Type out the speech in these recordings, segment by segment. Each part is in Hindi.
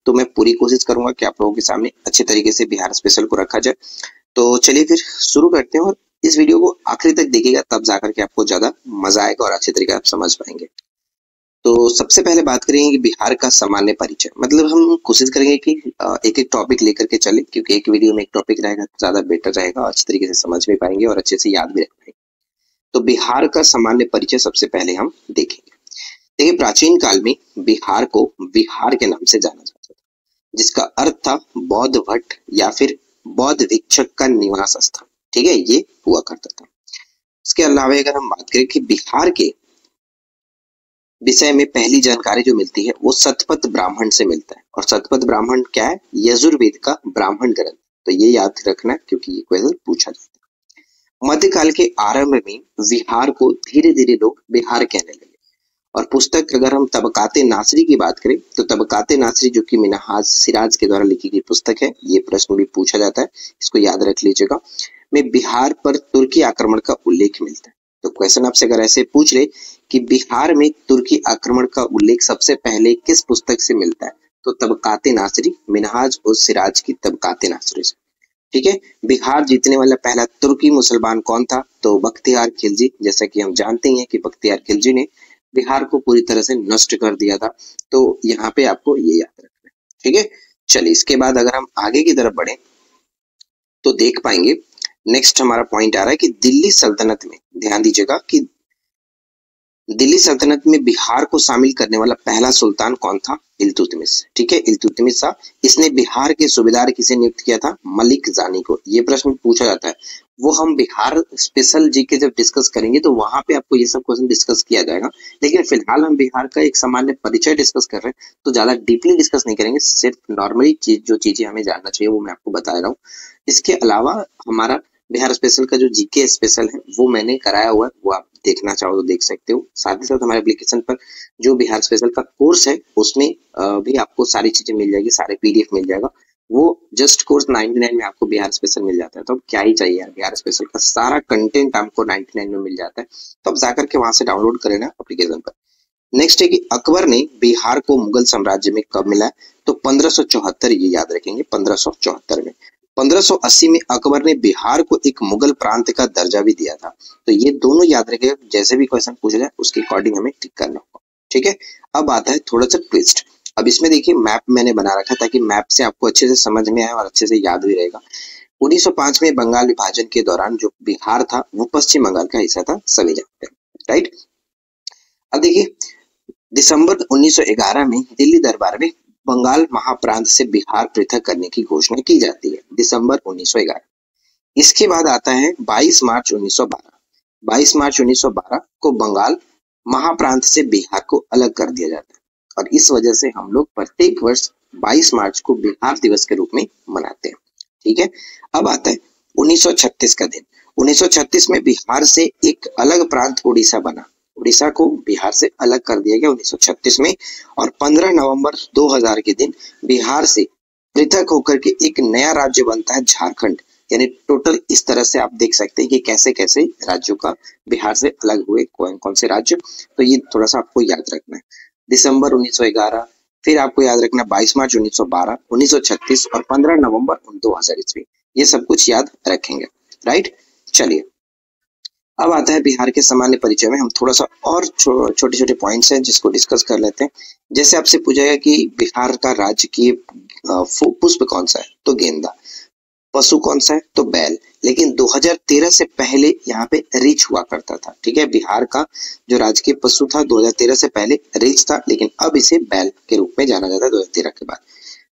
तो मैं पूरी कोशिश करूंगा कि आप लोगों के सामने अच्छे तरीके से बिहार स्पेशल को रखा जाए। तो चलिए फिर शुरू करते हैं, और इस वीडियो को आखिरी तक देखिएगा, तब जाकर के आपको ज्यादा मजा आएगा और अच्छे तरीके से आप समझ पाएंगे। तो सबसे पहले बात करेंगे कि बिहार का सामान्य परिचय। मतलब हम कोशिश करेंगे कि एक एक टॉपिक लेकर के चले, क्योंकि एक वीडियो में एक टॉपिक रहेगा तो ज्यादा बेटर रहेगा, अच्छे तरीके से समझ भी पाएंगे और अच्छे से याद भी रख पाएंगे। तो बिहार का सामान्य परिचय सबसे पहले हम देखेंगे। देखिए, प्राचीन काल में बिहार को बिहार के नाम से जाना जाता था, जिसका अर्थ था बौद्ध भट्ट या फिर बौद्ध भिक्षक का निवास स्थान। ठीक है, ये हुआ करता था। इसके अलावा अगर हम बात करें कि बिहार के विषय में पहली जानकारी जो मिलती है वो शतपथ ब्राह्मण से मिलता है। और शतपथ ब्राह्मण क्या है? यजुर्वेद का ब्राह्मण ग्रंथ। तो ये याद रखना, क्योंकि ये क्वेश्चन पूछा जाता है। मध्यकाल के आरंभ में बिहार को धीरे धीरे लोग बिहार कहने लगे। और पुस्तक अगर हम तबकाते नासरी की बात करें तो तबकाते नासरी, जो कि मिनहाज सिराज के द्वारा लिखी गई पुस्तक है, ये प्रश्न भी पूछा जाता है, इसको याद रख लीजिएगा, में बिहार पर तुर्की आक्रमण का उल्लेख मिलता है। तो क्वेश्चन आपसे अगर ऐसे पूछ ले कि बिहार में तुर्की आक्रमण का उल्लेख सबसे पहले किस पुस्तक से मिलता है, तो तबकाते नासरी, मिनहाज और सिराज की तबकाते नासरी से। ठीक है, बिहार जीतने वाला पहला तुर्की मुसलमान कौन था? तो बख्तियार खिलजी। जैसा कि हम जानते हैं कि बख्तियार खिलजी ने बिहार को पूरी तरह से नष्ट कर दिया था। तो यहाँ पे आपको ये याद रखना है। ठीक है, चलिए इसके बाद अगर हम आगे की तरफ बढ़े तो देख पाएंगे, नेक्स्ट हमारा पॉइंट आ रहा है कि दिल्ली सल्तनत में, ध्यान दीजिएगा कि दिल्ली सल्तनत में बिहार को शामिल करने वाला पहला सुल्तान कौन था? इल्तुतमिश। ठीक है, इल्तुतमिश शाह। इसने बिहार के सूबेदार किसे नियुक्त किया था? मलिक जानी को। ये प्रश्न पूछा जाता है, वो हम बिहार स्पेशल जी के जब डिस्कस करेंगे तो वहां पे आपको ये सब क्वेश्चन डिस्कस किया जाएगा। लेकिन फिलहाल हम बिहार का एक सामान्य परिचय डिस्कस कर रहे हैं, तो ज्यादा डीपली डिस्कस नहीं करेंगे, सिर्फ नॉर्मली जो चीजें हमें जानना चाहिए वो मैं आपको बता रहा हूँ। इसके अलावा हमारा बिहार स्पेशल का जो जीके स्पेशल है वो मैंने कराया हुआ है, वो आप देखना चाहो तो देख सकते हो। साथ ही साथ हमारे एप्लीकेशन पर जो बिहार स्पेशल का कोर्स है उसमें भी आपको सारी चीजें मिल जाएगी, सारे पीडीएफ मिल जाएगा। वो जस्ट कोर्स 99 में आपको बिहार स्पेशल मिल जाता है। तो अब क्या ही चाहिए यार, बिहार स्पेशल का सारा कंटेंट आपको 99 में मिल जाता है। तो अब जाकर के वहां से डाउनलोड कर लेना एप्लीकेशन पर। नेक्स्ट है कि अकबर ने बिहार को मुगल साम्राज्य में कब मिला? तो 1574, ये याद रखेंगे, 1574 में। 1580 में अकबर ने बिहार को एक मुगल प्रांत का दर्जा भी दिया था। तो ये दोनों याद रखेगा, जैसे भी क्वेश्चन पूछा जाए उसके अकॉर्डिंग हमें टिक करना होगा। ठीक है, अब आता है थोड़ा सा ट्विस्ट। अब इसमें देखिए मैप मैंने बना रखा ताकि मैप से आपको अच्छे से समझ में आए और अच्छे से याद भी रहेगा। 1905 में बंगाल विभाजन के दौरान जो बिहार था वो पश्चिम बंगाल का हिस्सा था, सभी जानते हैं, राइट। अब देखिए, दिसंबर 1911 में दिल्ली दरबार में बंगाल महाप्रांत से बिहार पृथक करने की घोषणा की जाती है, दिसंबर 1911। इसके बाद आता है 22 मार्च 1912। 22 मार्च 1912 को बंगाल महाप्रांत से बिहार को अलग कर दिया जाता है, और इस वजह से हम लोग प्रत्येक वर्ष 22 मार्च को बिहार दिवस के रूप में मनाते हैं। ठीक है, अब आता है 1936 का दिन। 1936 में बिहार से एक अलग प्रांत उड़ीसा बना। उड़ीसा को बिहार से अलग कर दिया गया 1936 में। और 15 नवंबर 2000 के दिन बिहार से पृथक होकर के एक नया राज्य बनता है, झारखंड। यानी टोटल इस तरह से आप देख सकते हैं कि कैसे कैसे राज्यों का बिहार से अलग हुए, कौन कौन से राज्य। तो ये थोड़ा सा आपको याद रखना है। दिसंबर 1911, फिर आपको याद रखना 22 मार्च 1912, 1936 और 15 नवंबर 2000 ईस्वी। ये सब कुछ याद रखेंगे, राइट। चलिए, अब आता है बिहार के सामान्य परिचय में हम थोड़ा सा और छोटे छोटे पॉइंट्स हैं जिसको डिस्कस कर लेते हैं। जैसे आपसे पूछा गया कि बिहार का राजकीय पुष्प कौन सा है, तो गेंदा। पशु कौन सा है, तो बैल। लेकिन 2013 से पहले यहाँ पे रीछ हुआ करता था। ठीक है, बिहार का जो राजकीय पशु था 2013 से पहले रीछ था, लेकिन अब इसे बैल के रूप में जाना जाता है 2013 के बाद।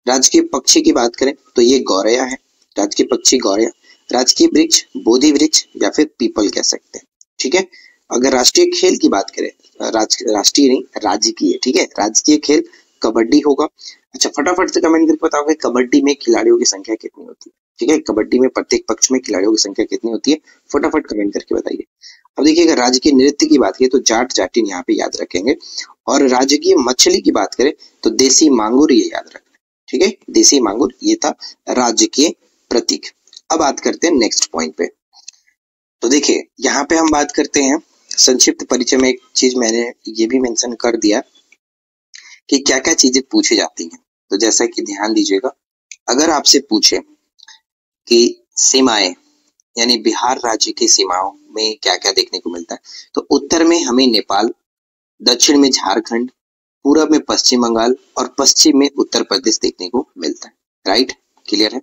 राजकीय पक्षी की बात करें तो ये गौरैया है, राजकीय पक्षी गौरैया। राजकीय वृक्ष बोधि वृक्ष या फिर पीपल कह सकते हैं। ठीक है, अगर राष्ट्रीय खेल की बात करें, राष्ट्रीय नहीं राजकीय, ठीक है, राजकीय खेल कबड्डी होगा। अच्छा, फटाफट से कमेंट करके बताओगे कबड्डी में खिलाड़ियों की संख्या कितनी होती है? ठीक है, कबड्डी में प्रत्येक पक्ष में खिलाड़ियों की संख्या कितनी होती है, फटाफट कमेंट करके बताइए। अब देखिए, अगर राज्य नृत्य की बात करें तो जाट जाटिन यहाँ पे याद रखेंगे। और राजकीय मछली की बात करें तो देसी मांगुर, ये याद रखना। ठीक है, देसी मांगुर ये था राजकीय प्रतीक। अब बात करते हैं नेक्स्ट पॉइंट पे। तो देखिए, यहाँ पे हम बात करते हैं संक्षिप्त परिचय में। एक चीज मैंने ये भी मेंशन कर दिया कि क्या क्या चीजें पूछी जाती हैं। तो जैसा कि ध्यान दीजिएगा, अगर आपसे पूछे कि सीमाएं यानी बिहार राज्य की सीमाओं में क्या क्या देखने को मिलता है, तो उत्तर में हमें नेपाल, दक्षिण में झारखंड, पूरब में पश्चिम बंगाल और पश्चिम में उत्तर प्रदेश देखने को मिलता है। राइट, क्लियर है।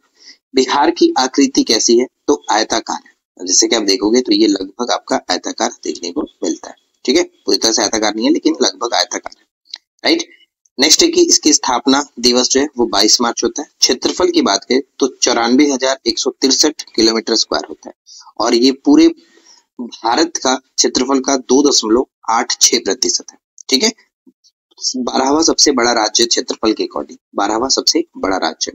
बिहार की आकृति कैसी है, तो आयताकार है। जैसे कि आप देखोगे तो ये लगभग आपका आयताकार देखने को मिलता है। ठीक है, पूरी तरह से आयताकार नहीं है लेकिन लगभग आयताकार है। राइट, नेक्स्ट है कि इसकी स्थापना दिवस जो है वो 22 मार्च होता है। क्षेत्रफल की बात करें तो 94,163 किलोमीटर स्क्वायर होता है और ये पूरे भारत का क्षेत्रफल का 2.86% है। ठीक है, 12वां सबसे बड़ा राज्य क्षेत्रफल के अकॉर्डिंग, 12वां सबसे बड़ा राज्य।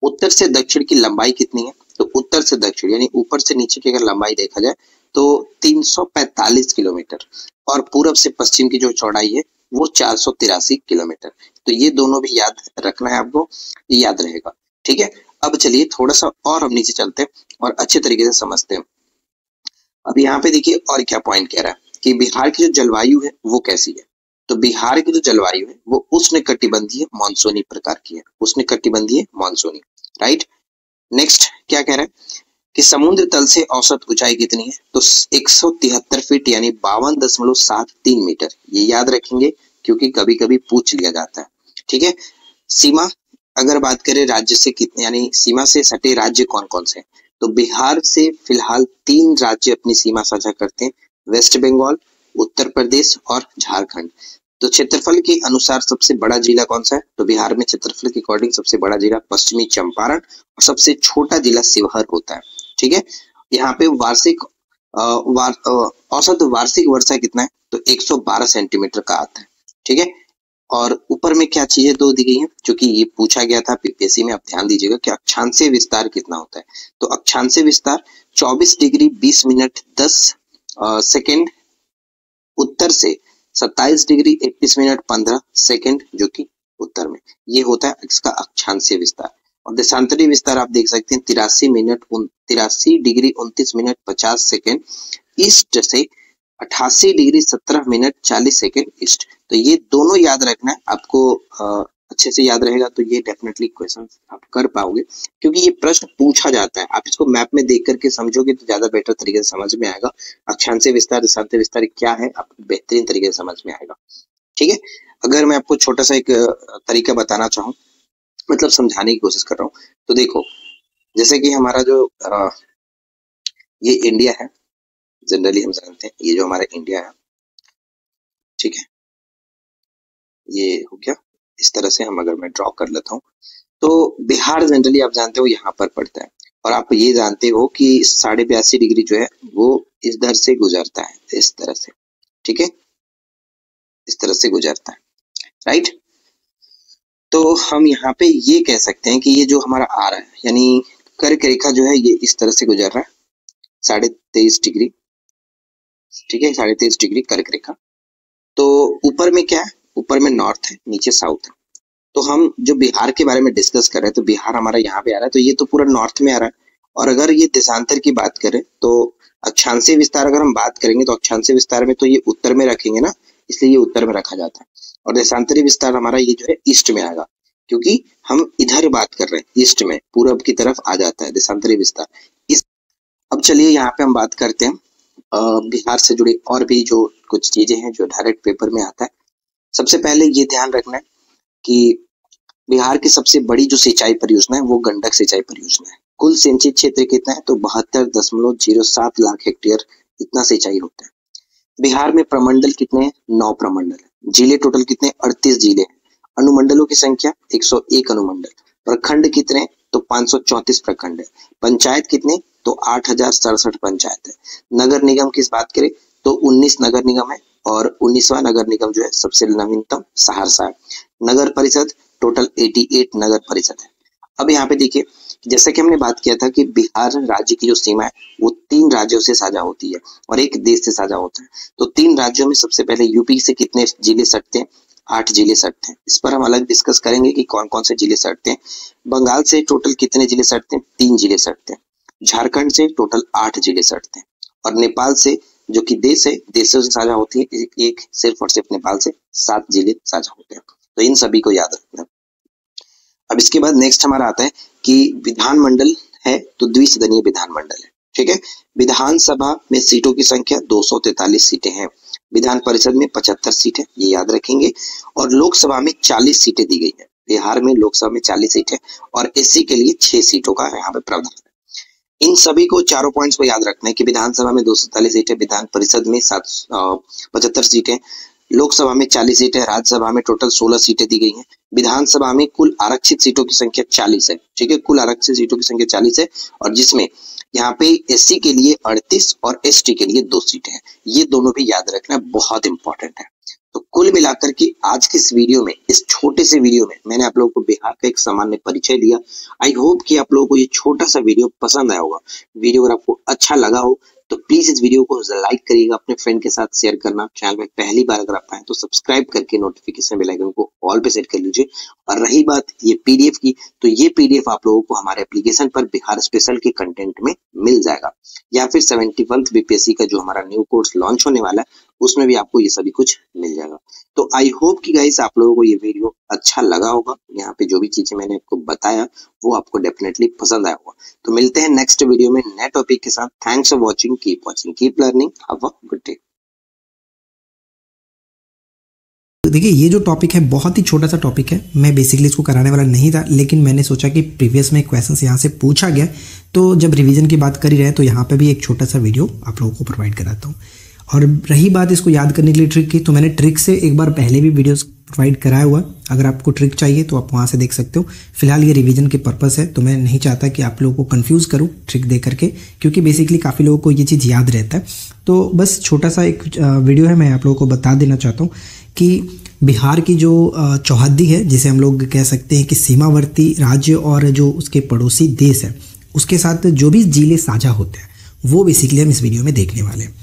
उत्तर से दक्षिण की लंबाई कितनी है, तो उत्तर से दक्षिण यानी ऊपर से नीचे की अगर लंबाई देखा जाए तो 345 किलोमीटर और पूरब से पश्चिम की जो चौड़ाई है वो 483 किलोमीटर। तो ये दोनों भी याद रखना है आपको, ये याद रहेगा। ठीक है, अब चलिए थोड़ा सा और हम नीचे चलते हैं और अच्छे तरीके से समझते हैं। अब यहाँ पे देखिए और क्या पॉइंट कह रहा है कि बिहार की जो जलवायु है वो कैसी है, तो बिहार की जो जलवायु है वो उष्णकटिबंधीय मानसूनी प्रकार की है, उष्णकटिबंधीय मानसूनी। राइट, नेक्स्ट क्या कह रहा है कि समुद्र तल से औसत ऊंचाई कितनी है, तो 173 फीट यानी 52.73 मीटर। ये याद रखेंगे क्योंकि कभी कभी पूछ लिया जाता है। ठीक है, सीमा अगर बात करें राज्य से कितने यानी सीमा से सटे राज्य कौन कौन से हैं, तो बिहार से फिलहाल 3 राज्य अपनी सीमा साझा करते हैं, वेस्ट बंगाल, उत्तर प्रदेश और झारखंड। तो क्षेत्रफल के अनुसार सबसे बड़ा जिला कौन सा है, तो बिहार में क्षेत्रफल के अकॉर्डिंग सबसे बड़ा जिला पश्चिमी चंपारण और सबसे छोटा जिला शिवहर होता है। ठीक है, यहाँ पे वार्षिक औसत वार्षिक वर्षा कितना है, तो 112 सेंटीमीटर का आता है। ठीक है, और ऊपर में क्या चीजें दो दी गई हैं, क्योंकि ये पूछा गया था पीपीएससी में, आप ध्यान दीजिएगा कि अक्षांशीय विस्तार कितना होता है, तो अक्षांशीय विस्तार 24 डिग्री 20 मिनट 10 सेकेंड उत्तर से 27 डिग्री 31 मिनट 15 सेकेंड जो कि उत्तर में, ये होता है इसका अक्षांशीय विस्तार। और देशांतरी विस्तार आप देख सकते हैं 83 डिग्री 29 मिनट 50 सेकेंड ईस्ट से 88 डिग्री 17 मिनट 40 सेकेंड ईस्ट। तो ये दोनों याद रखना है आपको, अच्छे से याद रहेगा तो ये डेफिनेटली क्वेश्चन आप कर पाओगे, क्योंकि ये प्रश्न पूछा जाता है। आप इसको मैप में देख करके समझोगे तो ज्यादा बेटर तरीके से समझ में आएगा। अक्षांशीय विस्तार देशांतरी विस्तार क्या है आपको बेहतरीन तरीके से समझ में आएगा। ठीक है, अगर मैं आपको छोटा सा एक तरीका बताना चाहूँ, मतलब समझाने की कोशिश कर रहा हूँ, तो देखो जैसे कि हमारा जो ये इंडिया है, जनरली हम जानते हैं ये जो हमारा इंडिया है, ठीक है, ये हो गया। इस तरह से हम अगर मैं ड्रॉ कर लेता हूँ तो बिहार जनरली आप जानते हो यहाँ पर पड़ता है, और आप ये जानते हो कि 82.5 डिग्री जो है वो इधर से गुजरता है, इस तरह से। ठीक है, इस तरह से गुजरता है। राइट, तो हम यहाँ पे ये कह सकते हैं कि ये जो हमारा आ रहा है यानी कर्क रेखा जो है ये इस तरह से गुजर रहा है 23.5 डिग्री। ठीक है, 23.5 डिग्री कर्क रेखा। तो ऊपर में क्या है, ऊपर में नॉर्थ है, नीचे साउथ है। तो हम जो बिहार के बारे में डिस्कस कर रहे हैं, तो बिहार हमारा यहाँ पे आ रहा है, तो ये तो पूरा नॉर्थ में आ रहा है। और अगर ये देशांतर की बात करें तो अक्षांशीय विस्तार अगर हम बात करेंगे तो अक्षांशीय विस्तार में तो ये उत्तर में रखेंगे ना, इसलिए ये उत्तर में रखा जाता है। और देशांतरी विस्तार हमारा ये जो है ईस्ट में आएगा, क्योंकि हम इधर बात कर रहे हैं, ईस्ट में पूरब की तरफ आ जाता है देशांतरी विस्तार। इस अब चलिए यहाँ पे हम बात करते हैं बिहार से जुड़ी और भी जो कुछ चीजें हैं जो डायरेक्ट पेपर में आता है। सबसे पहले ये ध्यान रखना है कि बिहार की सबसे बड़ी जो सिंचाई परियोजना है वो गंडक सिंचाई परियोजना है। कुल सिंचित क्षेत्र कितना है, तो 72.07 लाख हेक्टेयर इतना सिंचाई होता है। बिहार में प्रमंडल कितने हैं, 9 प्रमंडल है। जिले टोटल कितने, 38 जिले हैं। अनुमंडलों की संख्या 101 अनुमंडल। प्रखंड कितने, तो 534 प्रखंड है। पंचायत कितने, तो 8067 पंचायत है। नगर निगम की बात करें तो 19 नगर निगम है और 19वां नगर निगम जो है सबसे नवीनतम सहरसा है। नगर परिषद टोटल 88 नगर परिषद है। अब यहाँ पे देखिए जैसा कि हमने बात किया था कि बिहार राज्य की जो सीमा है वो 3 राज्यों से साझा होती है और एक देश से साझा होता है। तो 3 राज्यों में सबसे पहले यूपी से कितने जिले सटते हैं, 8 जिले सटते हैं। इस पर हम अलग डिस्कस करेंगे कि कौन कौन से जिले सटते हैं। बंगाल से टोटल कितने जिले सटते हैं, 3 जिले सटते हैं। झारखंड से टोटल 8 जिले सटते हैं और नेपाल से जो कि देश है, देशों से साझा होती है एक सिर्फ और सिर्फ नेपाल से 7 जिले साझा होते हैं। तो इन सभी को याद रखना। अब इसके बाद नेक्स्ट हमारा आता है कि विधानमंडल है तो द्विसदनीय विधानमंडल है, ठीक है। विधानसभा में सीटों की संख्या 243 सीटें हैं, विधान परिषद में 75 सीट है, ये याद रखेंगे, और लोकसभा में 40 सीटें दी गई है। बिहार में लोकसभा में 40 सीटें और एससी के लिए 6 सीटों का यहाँ पे प्रावधान है। इन सभी को चारों पॉइंट्स को याद रखना है कि विधानसभा में 243 सीटें, विधान परिषद में 75 सीटें, लोकसभा में 40 सीटें, राज्यसभा में टोटल 16 सीटें दी गई हैं। विधानसभा में कुल आरक्षित सीटों की संख्या 40 है, ठीक है, कुल आरक्षित सीटों की संख्या 40 है, और जिसमें यहाँ पे एससी के लिए 38 और एसटी के लिए 2 सीटें हैं। ये दोनों भी याद रखना बहुत इंपॉर्टेंट है। तो कुल मिलाकर के आज के इस वीडियो में, इस छोटे से वीडियो में मैंने आप लोगों को बिहार का एक सामान्य परिचय दिया। आई होप कि आप लोगों को ये छोटा सा वीडियो पसंद आया होगा। वीडियो अगर आपको अच्छा लगा हो तो प्लीज इस वीडियो को लाइक करिएगा, अपने फ्रेंड के साथ शेयर करना। चैनल में पहली बार अगर आप आए तो सब्सक्राइब करके नोटिफिकेशन बेल आइकन को ऑल पे सेट कर लीजिए। और रही बात ये पीडीएफ की, तो ये पीडीएफ आप लोगों को हमारे एप्लीकेशन पर बिहार स्पेशल के कंटेंट में मिल जाएगा, या फिर 71th बीपीएससी का जो हमारा न्यू कोर्स लॉन्च होने वाला है उसमें भी आपको ये सभी कुछ मिल जाएगा। तो आई होप कि गाइस आप लोगों को ये वीडियो अच्छा लगा होगा। यहाँ पे जो भी चीजें मैंने आपको बताया वो आपको डेफिनेटली पसंद आया होगा। तो मिलते हैं नेक्स्ट वीडियो में नए टॉपिक के साथ। Thanks for watching, keep learning, have a good day. देखिए ये जो टॉपिक है बहुत ही छोटा सा टॉपिक है, मैं बेसिकली इसको कराने वाला नहीं था, लेकिन मैंने सोचा कि प्रीवियस में क्वेश्चंस यहाँ से पूछा गया, तो जब रिवीजन की बात कर ही रहे तो यहाँ पे भी एक छोटा सा वीडियो आप लोगों को प्रोवाइड कराता हूँ। और रही बात इसको याद करने के लिए ट्रिक की, तो मैंने ट्रिक से एक बार पहले भी वीडियोस प्रोवाइड कराया हुआ। अगर आपको ट्रिक चाहिए तो आप वहाँ से देख सकते हो। फिलहाल ये रिवीजन के पर्पस है, तो मैं नहीं चाहता कि आप लोगों को कंफ्यूज करूँ ट्रिक दे करके, क्योंकि बेसिकली काफ़ी लोगों को ये चीज़ याद रहता है। तो बस छोटा सा एक वीडियो है, मैं आप लोगों को बता देना चाहता हूँ कि बिहार की जो चौहद्दी है, जिसे हम लोग कह सकते हैं कि सीमावर्ती राज्य और जो उसके पड़ोसी देश है, उसके साथ जो भी जिले साझा होते हैं वो बेसिकली हम इस वीडियो में देखने वाले हैं।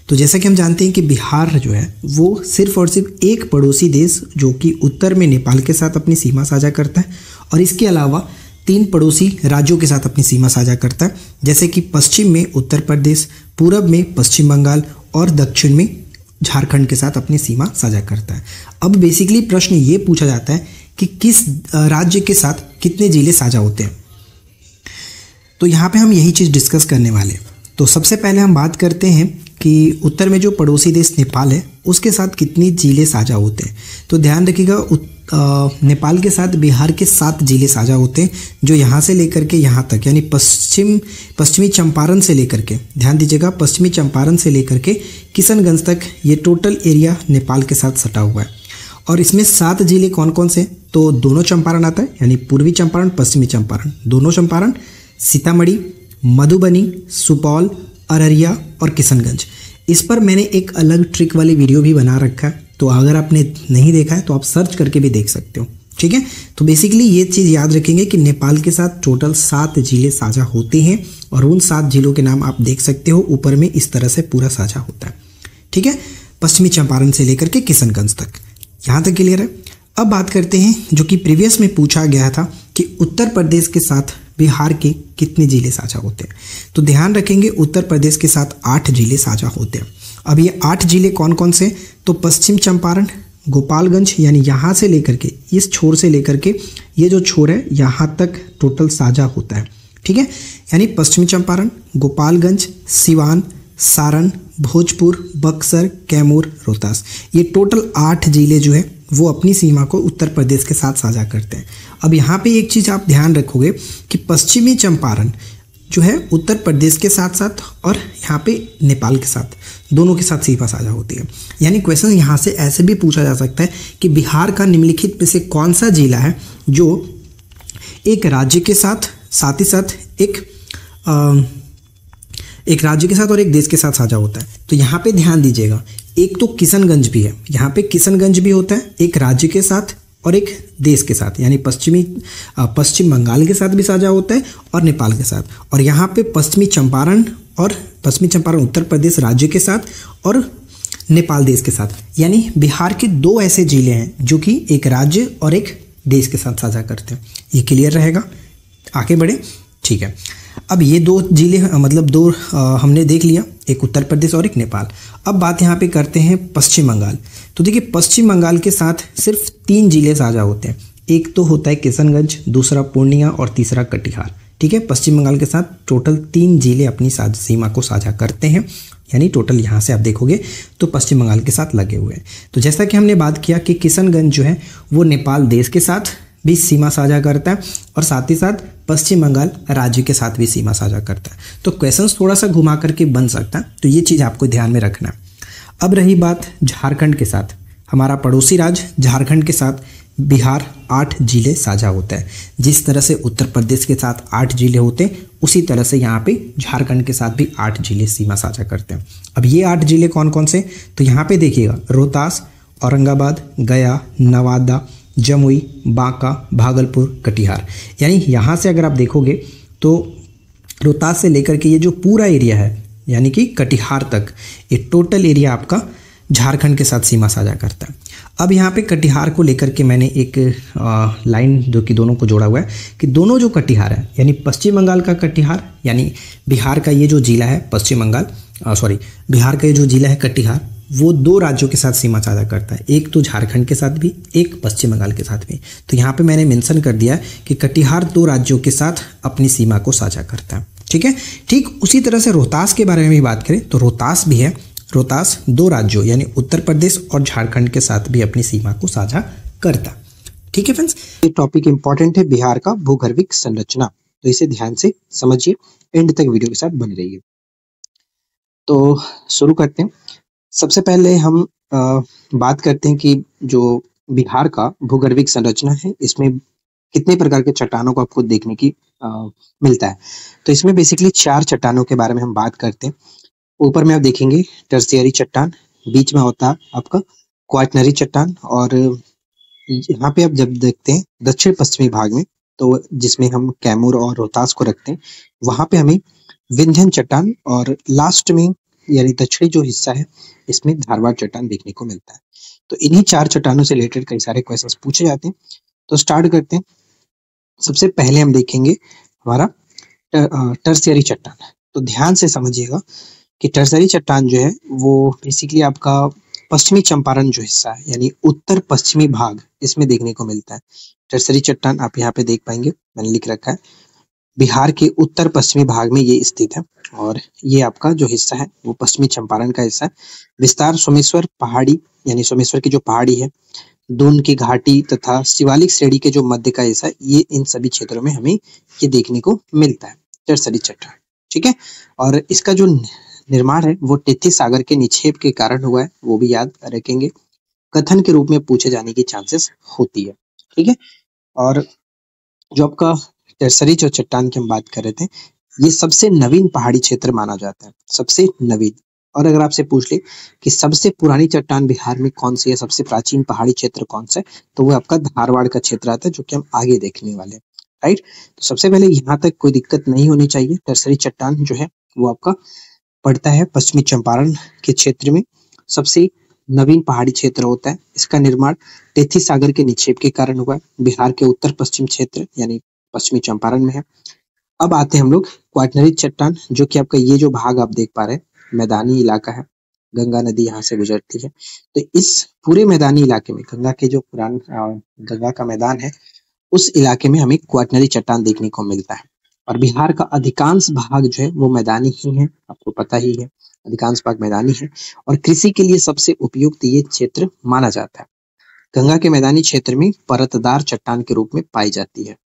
तो जैसा कि हम जानते हैं कि बिहार जो है वो सिर्फ और सिर्फ एक पड़ोसी देश जो कि उत्तर में नेपाल के साथ अपनी सीमा साझा करता है, और इसके अलावा 3 पड़ोसी राज्यों के साथ अपनी सीमा साझा करता है, जैसे कि पश्चिम में उत्तर प्रदेश, पूरब में पश्चिम बंगाल और दक्षिण में झारखंड के साथ अपनी सीमा साझा करता है। अब बेसिकली प्रश्न ये पूछा जाता है कि किस राज्य के साथ कितने जिले साझा होते हैं। तो यहाँ पे हम यही चीज़ डिस्कस करने वाले हैं। तो सबसे पहले हम बात करते हैं कि उत्तर में जो पड़ोसी देश नेपाल है उसके साथ कितनी जिले साझा होते हैं। तो ध्यान रखिएगा, नेपाल के साथ बिहार के 7 जिले साझा होते हैं, जो यहाँ से लेकर के यहाँ तक, यानी पश्चिमी चंपारण से लेकर के, ध्यान दीजिएगा, पश्चिमी चंपारण से लेकर के किशनगंज तक ये टोटल एरिया नेपाल के साथ सटा हुआ है। और इसमें 7 जिले कौन कौन से? तो दोनों चंपारण आता है, यानी पूर्वी चंपारण, पश्चिमी चंपारण, दोनों चंपारण, सीतामढ़ी, मधुबनी, सुपौल, अररिया और किशनगंज। इस पर मैंने एक अलग ट्रिक वाली वीडियो भी बना रखा है, तो अगर आपने नहीं देखा है तो आप सर्च करके भी देख सकते हो, ठीक है। तो बेसिकली ये चीज़ याद रखेंगे कि नेपाल के साथ टोटल 7 जिले साझा होते हैं, और उन 7 जिलों के नाम आप देख सकते हो ऊपर में, इस तरह से पूरा साझा होता है, ठीक है, पश्चिमी चंपारण से लेकर के किशनगंज तक। यहाँ तक क्लियर है। अब बात करते हैं जो कि प्रीवियस में पूछा गया था कि उत्तर प्रदेश के साथ बिहार के कितने जिले साझा होते हैं। तो ध्यान रखेंगे उत्तर प्रदेश के साथ 8 जिले साझा होते हैं। अब ये 8 जिले कौन कौन से? तो पश्चिम चंपारण, गोपालगंज, यानी यहाँ से लेकर के इस छोर से लेकर के ये जो छोर है यहाँ तक टोटल साझा होता है, ठीक है। यानी पश्चिमी चंपारण, गोपालगंज, सिवान, सारण, भोजपुर, बक्सर, कैमूर, रोहतास, ये टोटल 8 जिले जो है वो अपनी सीमा को उत्तर प्रदेश के साथ साझा करते हैं। अब यहाँ पे एक चीज़ आप ध्यान रखोगे कि पश्चिमी चंपारण जो है उत्तर प्रदेश के साथ साथ और यहाँ पे नेपाल के साथ, दोनों के साथ सीमा साझा होती है। यानी क्वेश्चन यहाँ से ऐसे भी पूछा जा सकता है कि बिहार का निम्नलिखित में से कौन सा जिला है जो एक राज्य के साथ ही साथ एक राज्य के साथ और एक देश के साथ साझा होता है। तो यहाँ पे ध्यान दीजिएगा, एक तो किशनगंज भी है, यहाँ पे किशनगंज भी होता है एक राज्य के साथ और एक देश के साथ, यानी पश्चिम बंगाल के साथ भी साझा होता है और नेपाल के साथ। और यहाँ पे पश्चिमी चंपारण उत्तर प्रदेश राज्य के साथ और नेपाल देश के साथ, यानी बिहार के 2 ऐसे जिले हैं जो कि एक राज्य और एक देश के साथ साझा करते हैं। ये क्लियर रहेगा, आगे बढ़े, ठीक है। अब ये 2 जिले मतलब 2 हमने देख लिया, एक उत्तर प्रदेश और एक नेपाल। अब बात यहाँ पे करते हैं पश्चिम बंगाल। तो देखिए पश्चिम बंगाल के साथ सिर्फ 3 जिले साझा होते हैं, एक तो होता है किशनगंज, दूसरा पूर्णिया और तीसरा कटिहार। ठीक है, पश्चिम बंगाल के साथ टोटल 3 जिले अपनी सीमा को साझा करते हैं, यानी टोटल यहाँ से आप देखोगे तो पश्चिम बंगाल के साथ लगे हुए हैं। तो जैसा कि हमने बात किया कि किशनगंज जो है वो नेपाल देश के साथ भी सीमा साझा करता है और साथ ही साथ पश्चिम बंगाल राज्य के साथ भी सीमा साझा करता है। तो क्वेश्चंस थोड़ा सा घुमा करके बन सकता है, तो ये चीज़ आपको ध्यान में रखना है। अब रही बात झारखंड के साथ, हमारा पड़ोसी राज्य झारखंड के साथ बिहार 8 जिले साझा होता है। जिस तरह से उत्तर प्रदेश के साथ 8 जिले होते हैं, उसी तरह से यहाँ पे झारखंड के साथ भी 8 जिले सीमा साझा करते हैं। अब ये 8 जिले कौन कौन से, तो यहाँ पे देखिएगा रोहतास, औरंगाबाद, गया, नवादा, जमुई, बांका, भागलपुर, कटिहार। यानी यहाँ से अगर आप देखोगे तो रोहतास से लेकर के ये जो पूरा एरिया है यानी कि कटिहार तक, ये टोटल एरिया आपका झारखंड के साथ सीमा साझा करता है। अब यहाँ पे कटिहार को लेकर के मैंने एक लाइन जो कि दोनों को जोड़ा हुआ है कि दोनों जो कटिहार है यानी पश्चिम बंगाल का कटिहार, यानी बिहार का ये जो जिला है बिहार का ये जो जिला है कटिहार, वो 2 राज्यों के साथ सीमा साझा करता है, एक तो झारखंड के साथ भी, एक पश्चिम बंगाल के साथ भी। तो यहाँ पे मैंने मेंशन कर दिया कि कटिहार 2 राज्यों के साथ अपनी सीमा को साझा करता है। ठीक है, ठीक उसी तरह से रोहतास के बारे में भी बात करें तो रोहतास भी है, रोहतास 2 राज्यों यानी उत्तर प्रदेश और झारखंड के साथ भी अपनी सीमा को साझा करता। ठीक है फ्रेंड्स, ये टॉपिक इंपॉर्टेंट है, बिहार का भूगर्भिक संरचना, तो इसे ध्यान से समझिए, एंड तक वीडियो के साथ बने रहिए। तो शुरू करते हैं। सबसे पहले हम बात करते हैं कि जो बिहार का भूगर्भिक संरचना है, इसमें कितने प्रकार के चट्टानों को आपको देखने की मिलता है। तो इसमें बेसिकली 4 चट्टानों के बारे में हम बात करते हैं। ऊपर में आप देखेंगे टर्शियरी चट्टान, बीच में होता है आपका क्वाटनरी चट्टान, और यहाँ पे आप जब देखते हैं दक्षिण पश्चिमी भाग में, तो जिसमें हम कैमूर और रोहतास को रखते हैं, वहां पे हमें विंध्यन चट्टान, और लास्ट में यानी दक्षिणी जो हिस्सा है इसमें धारवाड़ चट्टान देखने को मिलता है। तो इन्हीं 4 चट्टानों से रिलेटेड कई सारे क्वेश्चंस पूछे जाते हैं। तो स्टार्ट करते हैं। सबसे पहले हम देखेंगे हमारा टर्शियरी चट्टान। तो ध्यान से समझिएगा कि टर्शियरी चट्टान जो है वो बेसिकली आपका पश्चिमी चंपारण जो हिस्सा है यानी उत्तर पश्चिमी भाग, इसमें देखने को मिलता है। टर्शियरी चट्टान आप यहाँ पे देख पाएंगे, मैंने लिख रखा है बिहार के उत्तर पश्चिमी भाग में ये स्थित है, और ये आपका जो हिस्सा है वो पश्चिमी चंपारण का हिस्सा है। विस्तार सोमेश्वर पहाड़ी यानी सोमेश्वर की जो पहाड़ी है, दून की घाटी तथा शिवालिक श्रेणी के जो मध्य का हिस्सा है, ये इन सभी क्षेत्रों में हमें ये देखने को मिलता है टर्शियरी चट्टान। ठीक है, और इसका जो निर्माण है वो टेथी सागर के निक्षेप के कारण हुआ है, वो भी याद रखेंगे। कथन के रूप में पूछे जाने की चांसेस होती है। ठीक है, और जो आपका टर्शियरी जो चट्टान की हम बात कर रहे थे, ये सबसे नवीन पहाड़ी क्षेत्र माना जाता है, सबसे नवीन। और अगर आपसे पूछ ले कि सबसे पुरानी चट्टान बिहार में कौन सी है, सबसे प्राचीन पहाड़ी क्षेत्र कौन सा है, तो वो आपका धारवाड़ का क्षेत्र आता है, जो कि हम आगे देखने वाले हैं। राइट, तो सबसे पहले यहाँ तक कोई दिक्कत नहीं होनी चाहिए। टर्शियरी चट्टान जो है वो आपका पड़ता है पश्चिमी चंपारण के क्षेत्र में, सबसे नवीन पहाड़ी क्षेत्र होता है। इसका निर्माण टेथी सागर के निक्षेप के कारण हुआ है, बिहार के उत्तर पश्चिम क्षेत्र यानी पश्चिमी चंपारण में है। अब आते हैं हम लोग क्वाटनरी चट्टान, जो कि आपका ये जो भाग आप देख पा रहे हैं मैदानी इलाका है, गंगा नदी यहाँ से गुजरती है। तो इस पूरे मैदानी इलाके में गंगा के जो गंगा का मैदान है, उस इलाके में हमें क्वाटनरी चट्टान देखने को मिलता है। और बिहार का अधिकांश भाग जो है वो मैदानी ही है, आपको पता ही है, अधिकांश भाग मैदानी है, और कृषि के लिए सबसे उपयुक्त ये क्षेत्र माना जाता है। गंगा के मैदानी क्षेत्र में परतदार चट्टान के रूप में पाई जाती है,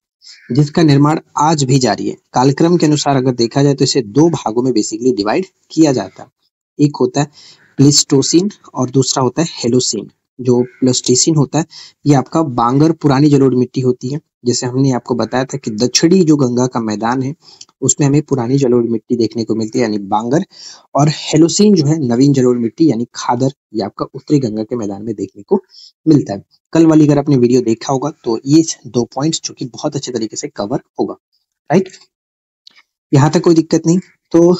जिसका निर्माण आज भी जारी है। कालक्रम के अनुसार अगर देखा जाए तो इसे 2 भागों में बेसिकली डिवाइड किया जाता है। एक होता है प्लीस्टोसिन और दूसरा होता है हेलोसिन। जो प्लीस्टोसिन होता है ये आपका बांगर पुरानी जलोढ़ मिट्टी होती है, जैसे हमने आपको बताया था कि दक्षिणी जो गंगा का मैदान है उसमें हमें पुरानी जलोढ़ मिट्टी देखने को मिलती है यानी बांगर, और हेलोसिन जो है नवीन जलोढ़ मिट्टी यानी खादर, ये आपका उत्तरी गंगा के मैदान में देखने को मिलता है। कल वाली अगर आपने वीडियो देखा होगा तो ये 2 पॉइंट्स जो कि बहुत अच्छे तरीके से कवर होगा। राइट, यहाँ तक कोई दिक्कत नहीं। तो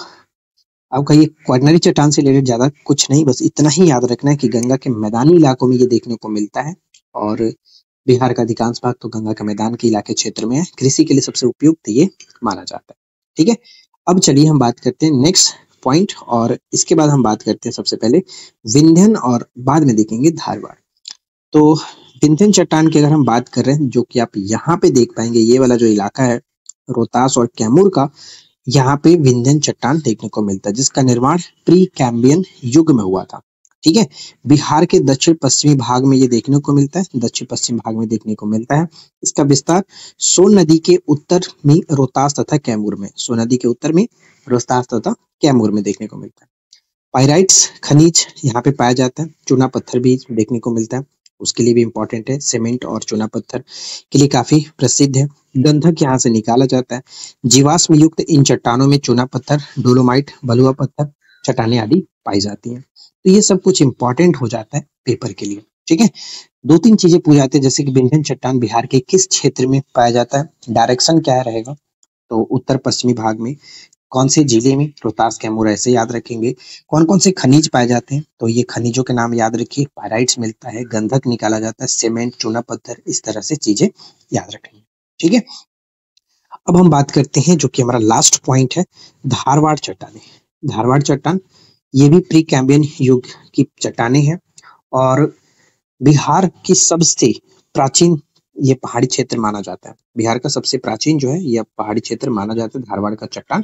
आपका ये क्वाटनरी चट्टान से रिलेटेड ज्यादा कुछ नहीं, बस इतना ही याद रखना है कि गंगा के मैदानी इलाकों में ये देखने को मिलता है, और बिहार का अधिकांश भाग तो गंगा के मैदान के इलाके क्षेत्र में है। कृषि के लिए सबसे उपयुक्त ये माना जाता है। ठीक है, अब चलिए हम बात करते हैं नेक्स्ट पॉइंट, और इसके बाद हम बात करते हैं सबसे पहले विंध्यन और बाद में देखेंगे धारवाड़। तो विंध्यन चट्टान की अगर हम बात कर रहे हैं, जो कि आप यहाँ पे देख पाएंगे, ये वाला जो इलाका है रोहतास और कैमूर का, यहाँ पे विंध्यन चट्टान देखने को मिलता है, जिसका निर्माण प्री कैम्बियन युग में हुआ था। ठीक है, बिहार के दक्षिण पश्चिमी भाग में ये देखने को मिलता है, दक्षिण पश्चिम भाग में देखने को मिलता है। इसका विस्तार सोन नदी के उत्तर में रोहतास तथा कैमूर में, सोन नदी के उत्तर में रोहतास तथा कैमूर में देखने को मिलता है। पाइराइट्स खनिज यहाँ पे पाया जाता है, चूना पत्थर भी देखने को मिलता है, उसके लिए भी इम्पोर्टेंट है, सीमेंट और चूना पत्थर के लिए काफी प्रसिद्ध है। गंधक यहाँ से निकाला जाता है। जीवाश्म युक्त इन चट्टानों में चूना पत्थर, डोलोमाइट, बलुआ पत्थर, चट्टानें आदि पाई जाती हैं। तो ये सब कुछ इम्पोर्टेंट हो जाता है पेपर के लिए। ठीक है, दो तीन चीजें पूछ जाती है, जैसे कि विंध्यन चट्टान बिहार के किस क्षेत्र में पाया जाता है, डायरेक्शन क्या रहेगा, तो उत्तर पश्चिमी भाग में, कौन से जिले में, रोहतास कैमूर, ऐसे याद रखेंगे। कौन कौन से खनिज पाए जाते हैं, तो ये खनिजों के नाम याद रखिए। पाइराइट्स मिलता है, गंधक निकाला जाता है, सीमेंट, चूना पत्थर, इस तरह से चीजें याद रखेंगे। ठीक है, अब हम बात करते हैं जो कि हमारा लास्ट पॉइंट है, धारवाड़ चट्टानें। धारवाड़ चट्टान ये भी प्री कैम्बियन युग की चट्टानें हैं और बिहार की सबसे प्राचीन ये पहाड़ी क्षेत्र माना जाता है। बिहार का सबसे प्राचीन जो है यह पहाड़ी क्षेत्र माना जाता है, धारवाड़ का चट्टान,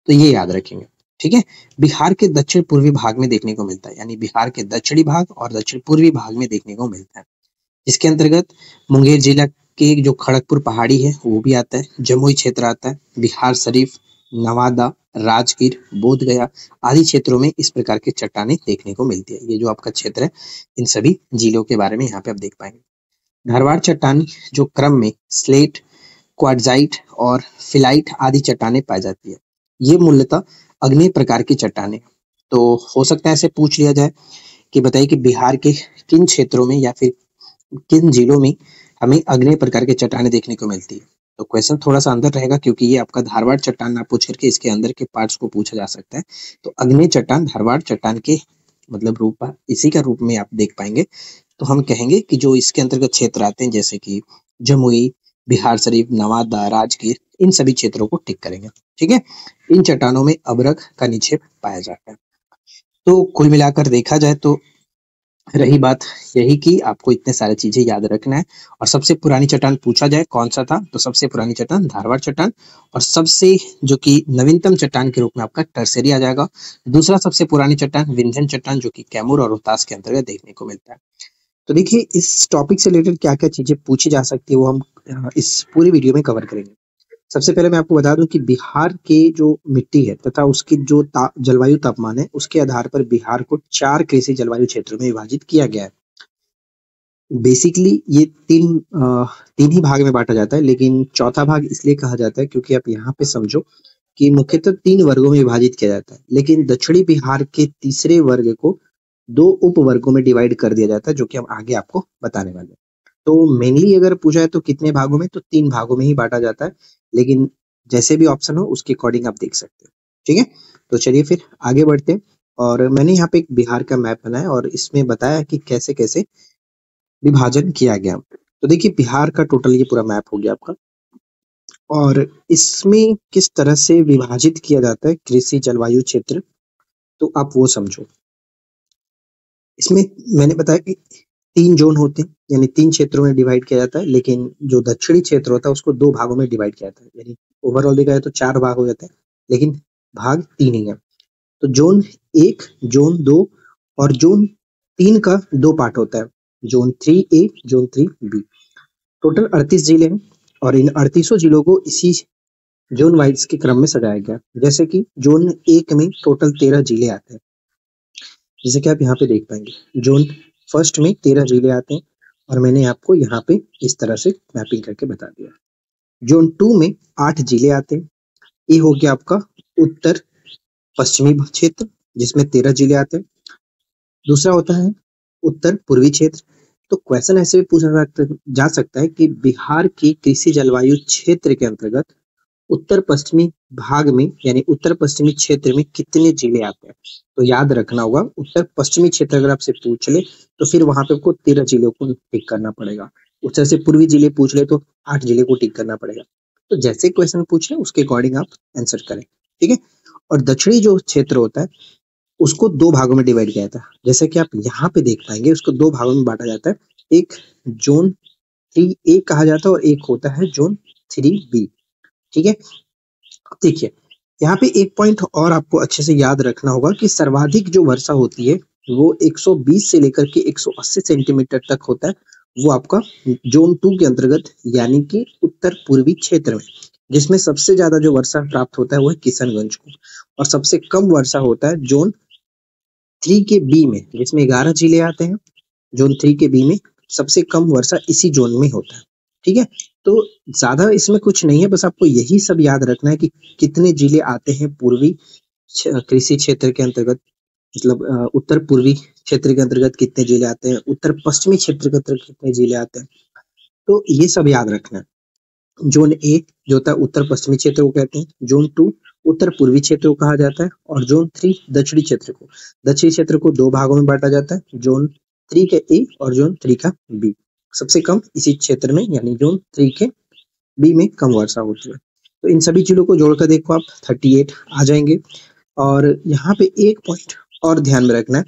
तो ये याद रखेंगे। ठीक है, बिहार के दक्षिण पूर्वी भाग में देखने को मिलता है, यानी बिहार के दक्षिणी भाग और दक्षिण पूर्वी भाग में देखने को मिलता है। इसके अंतर्गत मुंगेर जिला के जो खड़गपुर पहाड़ी है वो भी आता है, जमुई क्षेत्र आता है, बिहार शरीफ, नवादा, राजगीर, बोध गया आदि क्षेत्रों में इस प्रकार की चट्टानें देखने को मिलती है। ये जो आपका क्षेत्र है, इन सभी जिलों के बारे में यहाँ पे आप देख पाएंगे। धारवाड़ चट्टान जो क्रम में स्लेट, क्वार्टजाइट और फिलाइट आदि चट्टानें पाई जाती है। ये मूलतः अग्नेय प्रकार की चट्टानें। तो हो सकता है ऐसे पूछ लिया जाए कि बताइए कि बिहार के किन क्षेत्रों में या फिर किन जिलों में हमें अग्नेय प्रकार के चट्टानें देखने को मिलती है। तो क्वेश्चन थोड़ा सा अंदर रहेगा, क्योंकि ये आपका धारवाड़ चट्टान ना पूछ करके इसके अंदर के पार्ट्स को पूछा जा सकता है। तो अग्नेय चट्टान धारवाड़ चट्टान के मतलब रूप इसी का रूप में आप देख पाएंगे। तो हम कहेंगे कि जो इसके अंतर्गत क्षेत्र आते हैं, जैसे कि जमुई, बिहार शरीफ, नवादा, राजगीर, इन सभी क्षेत्रों को टिक करेंगे। ठीक है, इन चट्टानों में अभ्रक का निक्षेप पाया जाता है। तो कुल मिलाकर देखा जाए तो रही बात यही कि आपको इतने सारे चीजें याद रखना है। और सबसे पुरानी चट्टान पूछा जाए कौन सा था, तो सबसे पुरानी चट्टान धारवाड़ चट्टान, और सबसे जो कि नवीनतम चट्टान के रूप में आपका टर्सेरी आ जाएगा। दूसरा सबसे पुरानी चट्टान विंध्यन चट्टान, जो कि कैमूर और रोहतास के अंतर्गत देखने को मिलता है। तो देखिए, इस टॉपिक से रिलेटेड क्या क्या चीजें पूछी जा सकती है वो हम इस पूरी वीडियो में कवर करेंगे। सबसे पहले मैं आपको बता दूं कि बिहार के जो मिट्टी है तथा उसकी जो जलवायु तापमान है, उसके आधार पर बिहार को 4 कृषि जलवायु क्षेत्रों में विभाजित किया गया है। बेसिकली ये तीन ही भाग में बांटा जाता है, लेकिन चौथा भाग इसलिए कहा जाता है क्योंकि आप यहाँ पे समझो कि मुख्यतः 3 वर्गों में विभाजित किया जाता है, लेकिन दक्षिणी बिहार के तीसरे वर्ग को 2 उप वर्गों में डिवाइड कर दिया जाता है, जो कि हम आगे आपको बताने वाले हैं। तो मेनली अगर पूछा है तो कितने भागों में, तो 3 भागों में ही बांटा जाता है, लेकिन जैसे भी ऑप्शन हो उसके अकॉर्डिंग आप देख सकते हो। ठीक है, तो चलिए फिर आगे बढ़ते हैं। और मैंने यहाँ पे एक बिहार का मैप बनाया और इसमें बताया कि कैसे कैसे विभाजन किया गया। तो देखिए, बिहार का टोटल ये पूरा मैप हो गया आपका, और इसमें किस तरह से विभाजित किया जाता है कृषि जलवायु क्षेत्र, तो आप वो समझो। इसमें मैंने बताया कि 3 जोन होते हैं, यानी 3 क्षेत्रों में डिवाइड किया जाता है, लेकिन जो दक्षिणी क्षेत्र होता है उसको 2 भागों में डिवाइड किया जाता है, यानी ओवरऑल देखा जाए तो 4 भाग हो जाते हैं, लेकिन भाग 3 ही है। तो जोन 1, जोन 2 और जोन 3 का 2 पार्ट होता है, zone 3A, zone 3B। Total 38 जिले हैं और इन 38 जिलों को इसी जोन वाइज के क्रम में सजाया गया। जैसे कि जोन 1 में टोटल 13 जिले आते हैं, जैसे कि आप यहाँ पे देख पाएंगे जोन फर्स्ट में 13 जिले आते हैं, और मैंने आपको यहाँ पे इस तरह से मैपिंग करके बता दिया। जोन 2 में 8 जिले आते हैं, ये हो गया आपका उत्तर पश्चिमी क्षेत्र जिसमें 13 जिले आते हैं। दूसरा होता है उत्तर पूर्वी क्षेत्र। तो क्वेश्चन ऐसे भी पूछा जा सकता है कि बिहार की कृषि जलवायु क्षेत्र के अंतर्गत उत्तर पश्चिमी भाग में, यानी उत्तर पश्चिमी क्षेत्र में कितने जिले आते हैं। तो याद रखना होगा, उत्तर पश्चिमी क्षेत्र अगर आपसे पूछ ले तो फिर वहां पे आपको 13 जिलों को टिक करना पड़ेगा। उस तरह से पूर्वी जिले पूछ ले तो 8 जिले को टिक करना पड़ेगा। तो जैसे क्वेश्चन पूछ ले उसके अकॉर्डिंग आप आंसर करें। ठीक है, और दक्षिणी जो क्षेत्र होता है उसको 2 भागों में डिवाइड किया जाता है, जैसे कि आप यहाँ पे देख पाएंगे, उसको 2 भागों में बांटा जाता है। एक जोन 3A कहा जाता है और एक होता है जोन 3B। ठीक है, देखिए यहाँ पे एक पॉइंट और आपको अच्छे से याद रखना होगा कि सर्वाधिक जो वर्षा होती है वो 120 से लेकर के 180 सेंटीमीटर तक होता है, वो आपका जोन 2 के अंतर्गत यानी कि उत्तर पूर्वी क्षेत्र में, जिसमें सबसे ज्यादा जो वर्षा प्राप्त होता है वो है किशनगंज को, और सबसे कम वर्षा होता है जोन 3 के बी में, जिसमें 11 जिले आते हैं। जोन 3 के बी में सबसे कम वर्षा इसी जोन में होता है। ठीक है, तो ज्यादा इसमें कुछ नहीं है, बस आपको यही सब याद रखना है कि कितने जिले आते हैं पूर्वी कृषि क्षेत्र के अंतर्गत, मतलब उत्तर पूर्वी क्षेत्र के अंतर्गत कितने जिले आते हैं, उत्तर पश्चिमी क्षेत्र के अंतर्गत कितने जिले आते हैं, तो ये सब याद रखना है। जोन ए जो होता है उत्तर पश्चिमी क्षेत्र को कहते हैं, जोन 2 उत्तर पूर्वी क्षेत्र को कहा जाता है, और जोन 3 दक्षिणी क्षेत्र को। दक्षिणी क्षेत्र को दो भागों में बांटा जाता है, जोन 3 का ए और जोन 3 का बी। सबसे कम इसी क्षेत्र में यानी जोन 3 के बी में कम वर्षा होती है। तो इन सभी चीजों को जोड़कर देखो आप 38 आ जाएंगे। और यहाँ पे एक पॉइंट और ध्यान में रखना है,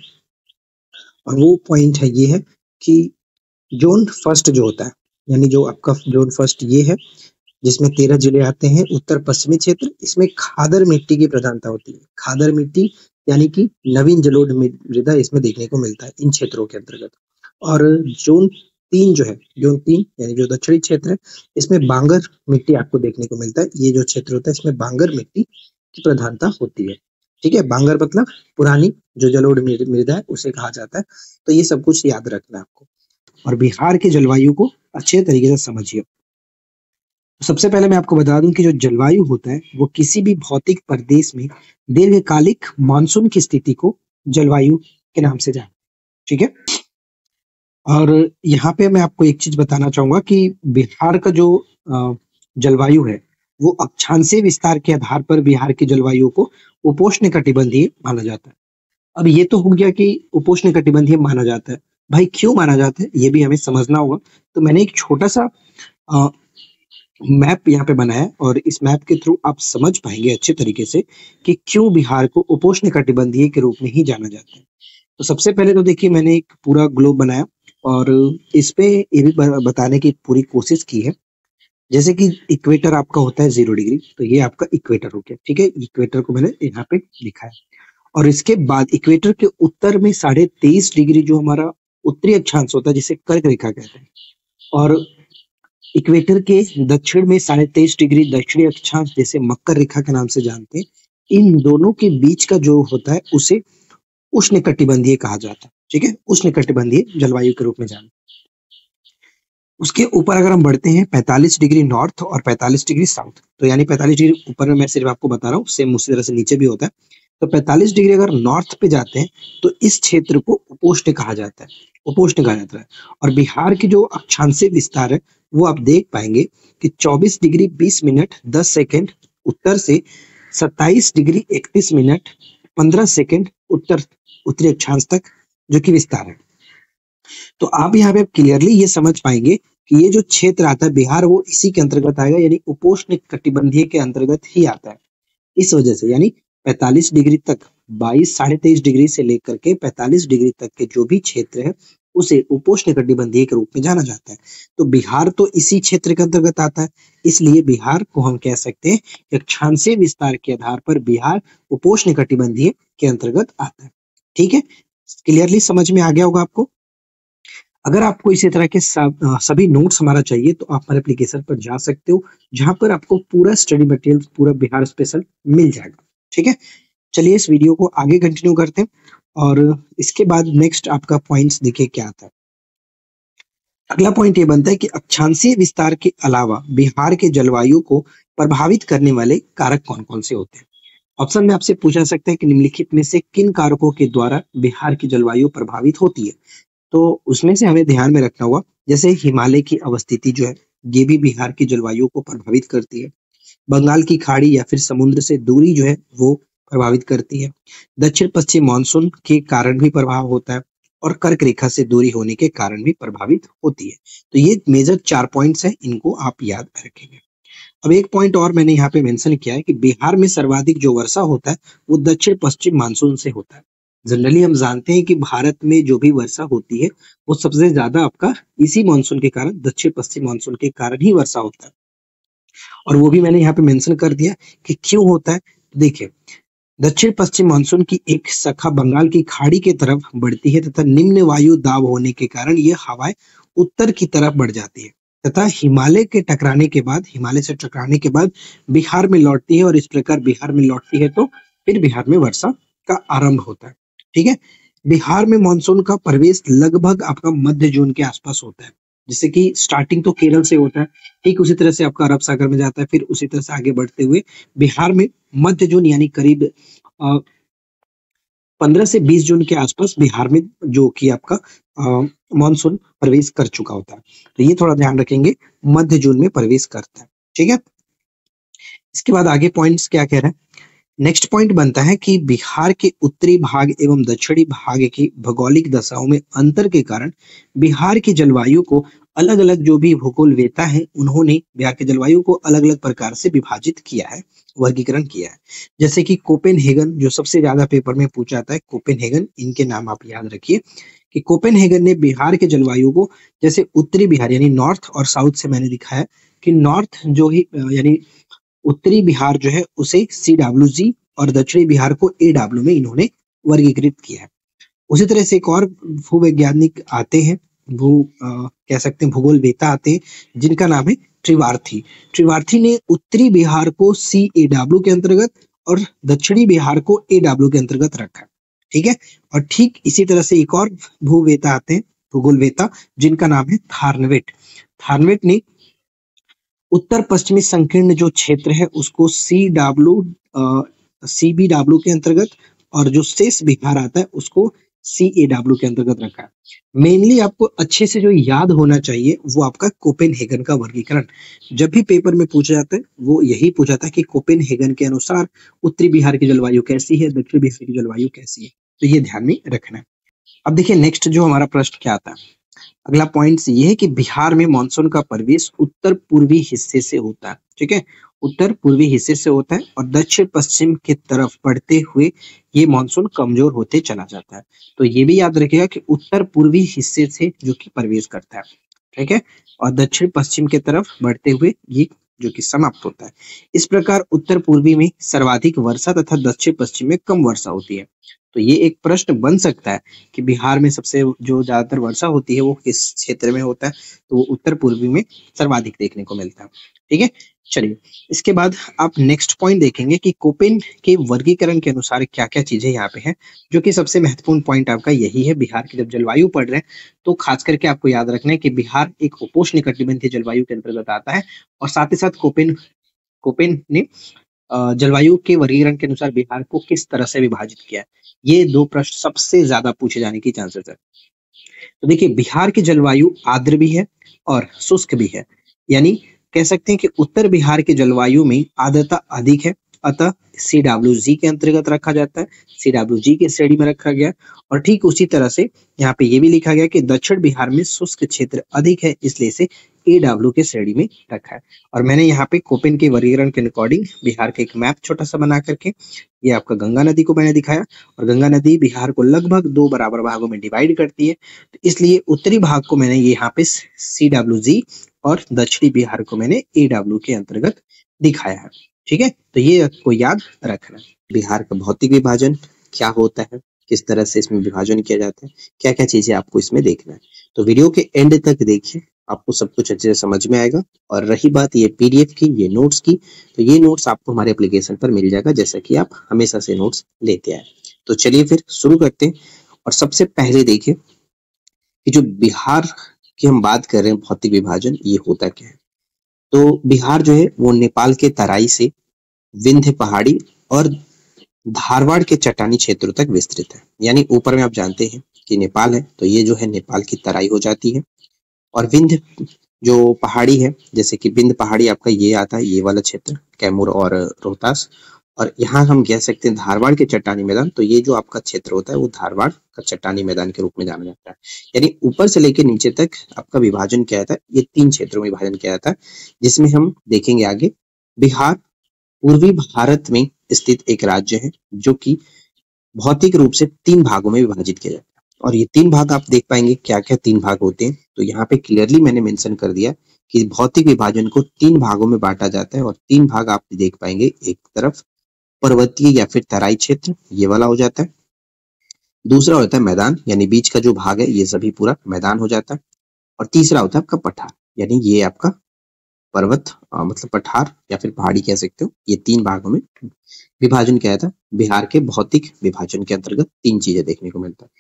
और वो पॉइंट है ये है कि जोन फर्स्ट जो होता है, यानी जो आपका जोन फर्स्ट ये है, जिसमें 13 जिले आते हैं, उत्तर पश्चिमी क्षेत्र, इसमें खादर मिट्टी की प्रधानता होती है। खादर मिट्टी यानी कि नवीन जलोढ़ मृदा इसमें देखने को मिलता है इन क्षेत्रों के अंतर्गत। और जोन 3 जो है, जोन 3 यानी जो दक्षिणी क्षेत्र है, इसमें बांगर मिट्टी आपको देखने को मिलता है। ये जो क्षेत्र होता है इसमें बांगर मिट्टी की प्रधानता होती है। ठीक है, बांगर मतलब पुरानी जो जलोढ़ मृदा है उसे कहा जाता है। तो ये सब कुछ याद रखना है आपको, और बिहार के जलवायु को अच्छे तरीके से समझिए। सबसे पहले मैं आपको बता दूं कि जो जलवायु होता है वो किसी भी भौतिक प्रदेश में दीर्घकालिक मानसून की स्थिति को जलवायु के नाम से जानते हैं। ठीक है, और यहाँ पे मैं आपको एक चीज बताना चाहूंगा कि बिहार का जो जलवायु है वो अक्षांशीय विस्तार के आधार पर बिहार की जलवायु को उपोष्ण कटिबंधीय माना जाता है। अब ये तो हो गया कि उपोष्ण कटिबंधीय माना जाता है, भाई क्यों माना जाता है ये भी हमें समझना होगा। तो मैंने एक छोटा सा मैप यहाँ पे बनाया है, और इस मैप के थ्रू आप समझ पाएंगे अच्छे तरीके से कि क्यों बिहार को उपोष्ण कटिबंधीय के रूप में ही जाना जाता है। तो सबसे पहले तो देखिए मैंने एक पूरा ग्लोब बनाया, और इस पे ये भी बताने की पूरी कोशिश की है। जैसे कि इक्वेटर आपका होता है 0 डिग्री, तो ये आपका इक्वेटर हो गया। ठीक है, इक्वेटर को मैंने यहाँ पे लिखा है। और इसके बाद इक्वेटर के उत्तर में 23.5 डिग्री जो हमारा उत्तरी अक्षांश होता है जिसे कर्क रेखा कहते हैं, और इक्वेटर के दक्षिण में 23.5 डिग्री दक्षिणी अक्षांश जिसे मकर रेखा के नाम से जानते हैं। इन दोनों के बीच का जो होता है उसे उष्णकटिबंधीय कहा जाता है। ठीक है, उष्णकटिबंधीय जलवायु के रूप में जानते हैं। उसके ऊपर अगर हम बढ़ते हैं 45 डिग्री नॉर्थ और 45 डिग्री साउथ, तो यानी 45 डिग्री ऊपर में मैं सिर्फ आपको बता रहा हूँ, सेम उसी तरह से नीचे भी होता है। तो 45 डिग्री अगर नॉर्थ पे जाते हैं तो इस क्षेत्र को उपोष्ण कहा जाता है, उपोष्ण कहा जाता है। और बिहार की जो अक्षांशीय विस्तार है वो आप देख पाएंगे कि 24 डिग्री 20 मिनट 10 सेकेंड उत्तर से 27 डिग्री 31 मिनट 15 सेकेंड उत्तरी अक्षांश तक जो कि विस्तार है। तो आप यहाँ पे क्लियरली ये समझ पाएंगे कि ये जो क्षेत्र आता है बिहार वो इसी के अंतर्गत आएगा, यानी उपोष्ण कटिबंधीय के अंतर्गत ही आता है। इस वजह से यानी 45 डिग्री तक 23 डिग्री से लेकर के 45 डिग्री तक के जो भी क्षेत्र है उसे उपोष्ण कटिबंधीय के रूप में जाना जाता है। तो बिहार तो इसी क्षेत्र के अंतर्गत आता है, इसलिए बिहार को हम कह सकते हैं कि अक्षांशीय विस्तार के आधार पर बिहार उपोष्ण कटिबंधीय के अंतर्गत आता है। ठीक है, क्लियरली समझ में आ गया होगा आपको। अगर आपको इसी तरह के सभी नोट्स हमारा चाहिए तो आप हमारे एप्लीकेशन पर जा सकते हो, जहां पर आपको पूरा स्टडी मटेरियल पूरा बिहार स्पेशल मिल जाएगा। ठीक है, चलिए इस वीडियो को आगे कंटिन्यू करते हैं, और इसके बाद नेक्स्ट आपका पॉइंट्स देखिए क्या आता है। अगला पॉइंट ये बनता है कि अक्षांशीय विस्तार के अलावा बिहार के जलवायु को प्रभावित करने वाले कारक कौन कौन से होते हैं। ऑप्शन में आपसे पूछा सकता है कि निम्नलिखित में से किन कारकों के द्वारा बिहार की जलवायु प्रभावित होती है। तो उसमें से हमें ध्यान में रखना होगा, जैसे हिमालय की अवस्थिति जो है ये भी बिहार की जलवायु को प्रभावित करती है। बंगाल की खाड़ी या फिर समुद्र से दूरी जो है वो प्रभावित करती है। दक्षिण पश्चिम मानसून के कारण भी प्रभाव होता है, और कर्क रेखा से दूरी होने के कारण भी प्रभावित होती है। तो ये मेजर 4 पॉइंट्स हैं, इनको आप याद रखेंगे। अब एक पॉइंट और मैंने यहाँ पे मेंशन किया है कि बिहार में सर्वाधिक जो वर्षा होता है वो दक्षिण पश्चिम मानसून से होता है। जनरली हम जानते हैं कि भारत में जो भी वर्षा होती है वो सबसे ज्यादा आपका इसी मानसून के कारण, दक्षिण पश्चिम मानसून के कारण ही वर्षा होता है। और वो भी मैंने यहाँ पे मेंशन कर दिया कि क्यों होता है। देखिए, दक्षिण पश्चिम मानसून की एक शाखा बंगाल की खाड़ी की तरफ बढ़ती है तथा निम्न वायु दाब होने के कारण ये हवाएं उत्तर की तरफ बढ़ जाती है तथा हिमालय से टकराने के बाद बिहार में लौटती है, और इस प्रकार बिहार में लौटती है तो फिर बिहार में वर्षा का आरंभ होता है। ठीक है, बिहार में मानसून का प्रवेश लगभग आपका मध्य जून के आसपास होता है। जैसे कि स्टार्टिंग तो केरल से होता है, ठीक उसी तरह से आपका अरब सागर में जाता है, फिर उसी तरह से आगे बढ़ते हुए बिहार में मध्य जून यानी करीब 15 से 20 जून के आसपास बिहार में जो कि आपका मानसून प्रवेश कर चुका होता है। तो ये थोड़ा ध्यान रखेंगे, मध्य जून में प्रवेश करता है। ठीक है, इसके बाद आगे पॉइंट्स क्या कह रहा है। नेक्स्ट पॉइंट बनता है कि बिहार के उत्तरी भाग एवं दक्षिणी भाग की भौगोलिक दशाओं में अंतर के कारण बिहार की जलवायु को अलग अलग जो भी भूगोलवेता है उन्होंने बिहार की जलवायु को अलग अलग प्रकार से विभाजित किया है, वर्गीकरण किया है। जैसे कि कोपेनहेगन, जो सबसे ज्यादा पेपर में पूछा जाता है, कोपेनहेगन, इनके नाम आप याद रखिए कि कोपेनहेगन ने बिहार के जलवायु को, जैसे उत्तरी बिहार यानी नॉर्थ और साउथ से मैंने दिखाया कि नॉर्थ जो ही यानी उत्तरी बिहार जो है उसे CWG और दक्षिणी बिहार को AW में इन्होंने वर्गीकृत किया है। उसी तरह से एक और भूवैज्ञानिक आते हैं, कह सकते हैं भूगोलवेता आते हैं, जिनका नाम है त्रिवार्थी। त्रिवार्थी ने उत्तरी बिहार को CAW के अंतर्गत और दक्षिणी बिहार को AW के अंतर्गत रखा। ठीक है, और ठीक इसी तरह से एक और भूवेता आते हैं, भूगोलवेता, जिनका नाम है थार्नवेट। थार्नवेट ने उत्तर पश्चिमी संकीर्ण जो क्षेत्र है उसको CBW के अंतर्गत, और जो शेष बिहार आता है उसको CAW के अंतर्गत रखा है। मेनली आपको अच्छे से जो याद होना चाहिए वो आपका कोपेनहेगन का वर्गीकरण। जब भी पेपर में पूछा जाता है वो यही पूछा था कि कोपेनहेगन के अनुसार उत्तरी बिहार की जलवायु कैसी है, दक्षिणी बिहार की जलवायु कैसी है, तो ये ध्यान में रखना है। अब देखिए नेक्स्ट जो हमारा प्रश्न क्या आता है, अगला पॉइंट ये है कि बिहार में मानसून का प्रवेश उत्तर पूर्वी हिस्से से होता है। ठीक है, उत्तर पूर्वी हिस्से से होता है और दक्षिण पश्चिम की तरफ बढ़ते हुए ये मानसून कमजोर होते चला जाता है। तो ये भी याद रखिएगा कि उत्तर पूर्वी हिस्से से जो कि प्रवेश करता है। ठीक है, और दक्षिण पश्चिम की तरफ बढ़ते हुए ये जो कि समाप्त होता है। इस प्रकार उत्तर पूर्वी में सर्वाधिक वर्षा तथा दक्षिण पश्चिम में कम वर्षा होती है। तो ये एक प्रश्न बन सकता है कि बिहार में सबसे जो ज्यादातर वर्षा होती है वो किस क्षेत्र में होता है, तो वो उत्तर पूर्वी में सर्वाधिक देखने को मिलता है। ठीक है, चलिए इसके बाद आप नेक्स्ट पॉइंट देखेंगे कि कोपेन के वर्गीकरण के अनुसार क्या क्या चीजें यहाँ पे हैं, जो कि सबसे महत्वपूर्ण पॉइंट आपका यही है। बिहार की जब जलवायु पढ़ रहे हैं तो खास करके आपको याद रखना है कि बिहार एक उपोष्णकटिबंधीय जलवायु के अंतर्गत आता है, और साथ ही साथ कोपेन ने जलवायु के वर्गीकरण के अनुसार बिहार को किस तरह से विभाजित किया है। ये दो प्रश्न सबसे ज्यादा पूछे जाने की चांसेस है। तो देखिए बिहार की जलवायु आर्द्र भी है और शुष्क भी है, यानी कह सकते हैं कि उत्तर बिहार की जलवायु में आर्द्रता अधिक है, अतः CWG के अंतर्गत रखा जाता है, CWG के श्रेणी में रखा गया। और ठीक उसी तरह से यहाँ पे ये भी लिखा गया कि दक्षिण बिहार में शुष्क क्षेत्र अधिक है, इसलिए इसे AW के श्रेणी में रखा है। और मैंने यहाँ पे कोपेन के वर्गीकरण के अकॉर्डिंग बिहार का एक मैप छोटा सा बना करके ये आपका गंगा नदी को मैंने दिखाया, और गंगा नदी बिहार को लगभग 2 बराबर भागों में डिवाइड करती है। तो इसलिए उत्तरी भाग को मैंने यहाँ पे CWG और दक्षिणी बिहार को मैंने AW के अंतर्गत दिखाया है। ठीक है, तो ये आपको याद रखना है। बिहार का भौतिक विभाजन क्या होता है, किस तरह से इसमें विभाजन किया जाता है, क्या क्या चीजें आपको इसमें देखना है। तो वीडियो के एंड तक देखिए, आपको सब कुछ अच्छे से समझ में आएगा। और रही बात ये PDF की, ये नोट्स की, तो ये नोट्स आपको हमारे एप्लीकेशन पर मिल जाएगा, जैसा कि आप हमेशा से नोट्स लेते आए। तो चलिए फिर शुरू करते हैं। और सबसे पहले देखिए कि जो बिहार की हम बात कर रहे हैं भौतिक विभाजन, ये होता क्या है। तो बिहार जो है वो नेपाल के तराई से विंध्य पहाड़ी और धारवाड़ के चट्टानी क्षेत्रों तक विस्तृत है। यानी ऊपर में आप जानते हैं कि नेपाल है, तो ये जो है नेपाल की तराई हो जाती है। और विंध्य जो पहाड़ी है, जैसे कि विंध्य पहाड़ी आपका ये आता है, ये वाला क्षेत्र कैमूर और रोहतास। और यहाँ हम कह सकते हैं धारवाड़ के चट्टानी मैदान, तो ये जो आपका क्षेत्र होता है वो धारवाड़ का चट्टानी मैदान के रूप में जाना जाता है। यानी ऊपर से लेकर नीचे तक आपका विभाजन किया जाता है, ये 3 क्षेत्रों में विभाजन किया जाता है, जिसमें हम देखेंगे आगे। बिहार पूर्वी भारत में स्थित एक राज्य है जो कि भौतिक रूप से 3 भागों में विभाजित किया जाता है। और ये 3 भाग आप देख पाएंगे क्या-क्या 3 भाग होते हैं। तो यहाँ पे क्लियरली मैंने मेंशन कर दिया कि भौतिक विभाजन को 3 भागों में बांटा जाता है और 3 भाग आप देख पाएंगे। एक तरफ पर्वतीय या फिर तराई क्षेत्र, ये वाला हो जाता है। दूसरा होता है मैदान, यानी बीच का जो भाग है ये सभी पूरा मैदान हो जाता है। और तीसरा होता है आपका पठार, यानी ये आपका पर्वत मतलब पठार या फिर पहाड़ी कह सकते हो। ये 3 भागों में विभाजन किया था। बिहार के भौतिक विभाजन के अंतर्गत 3 चीजें देखने को मिलता है।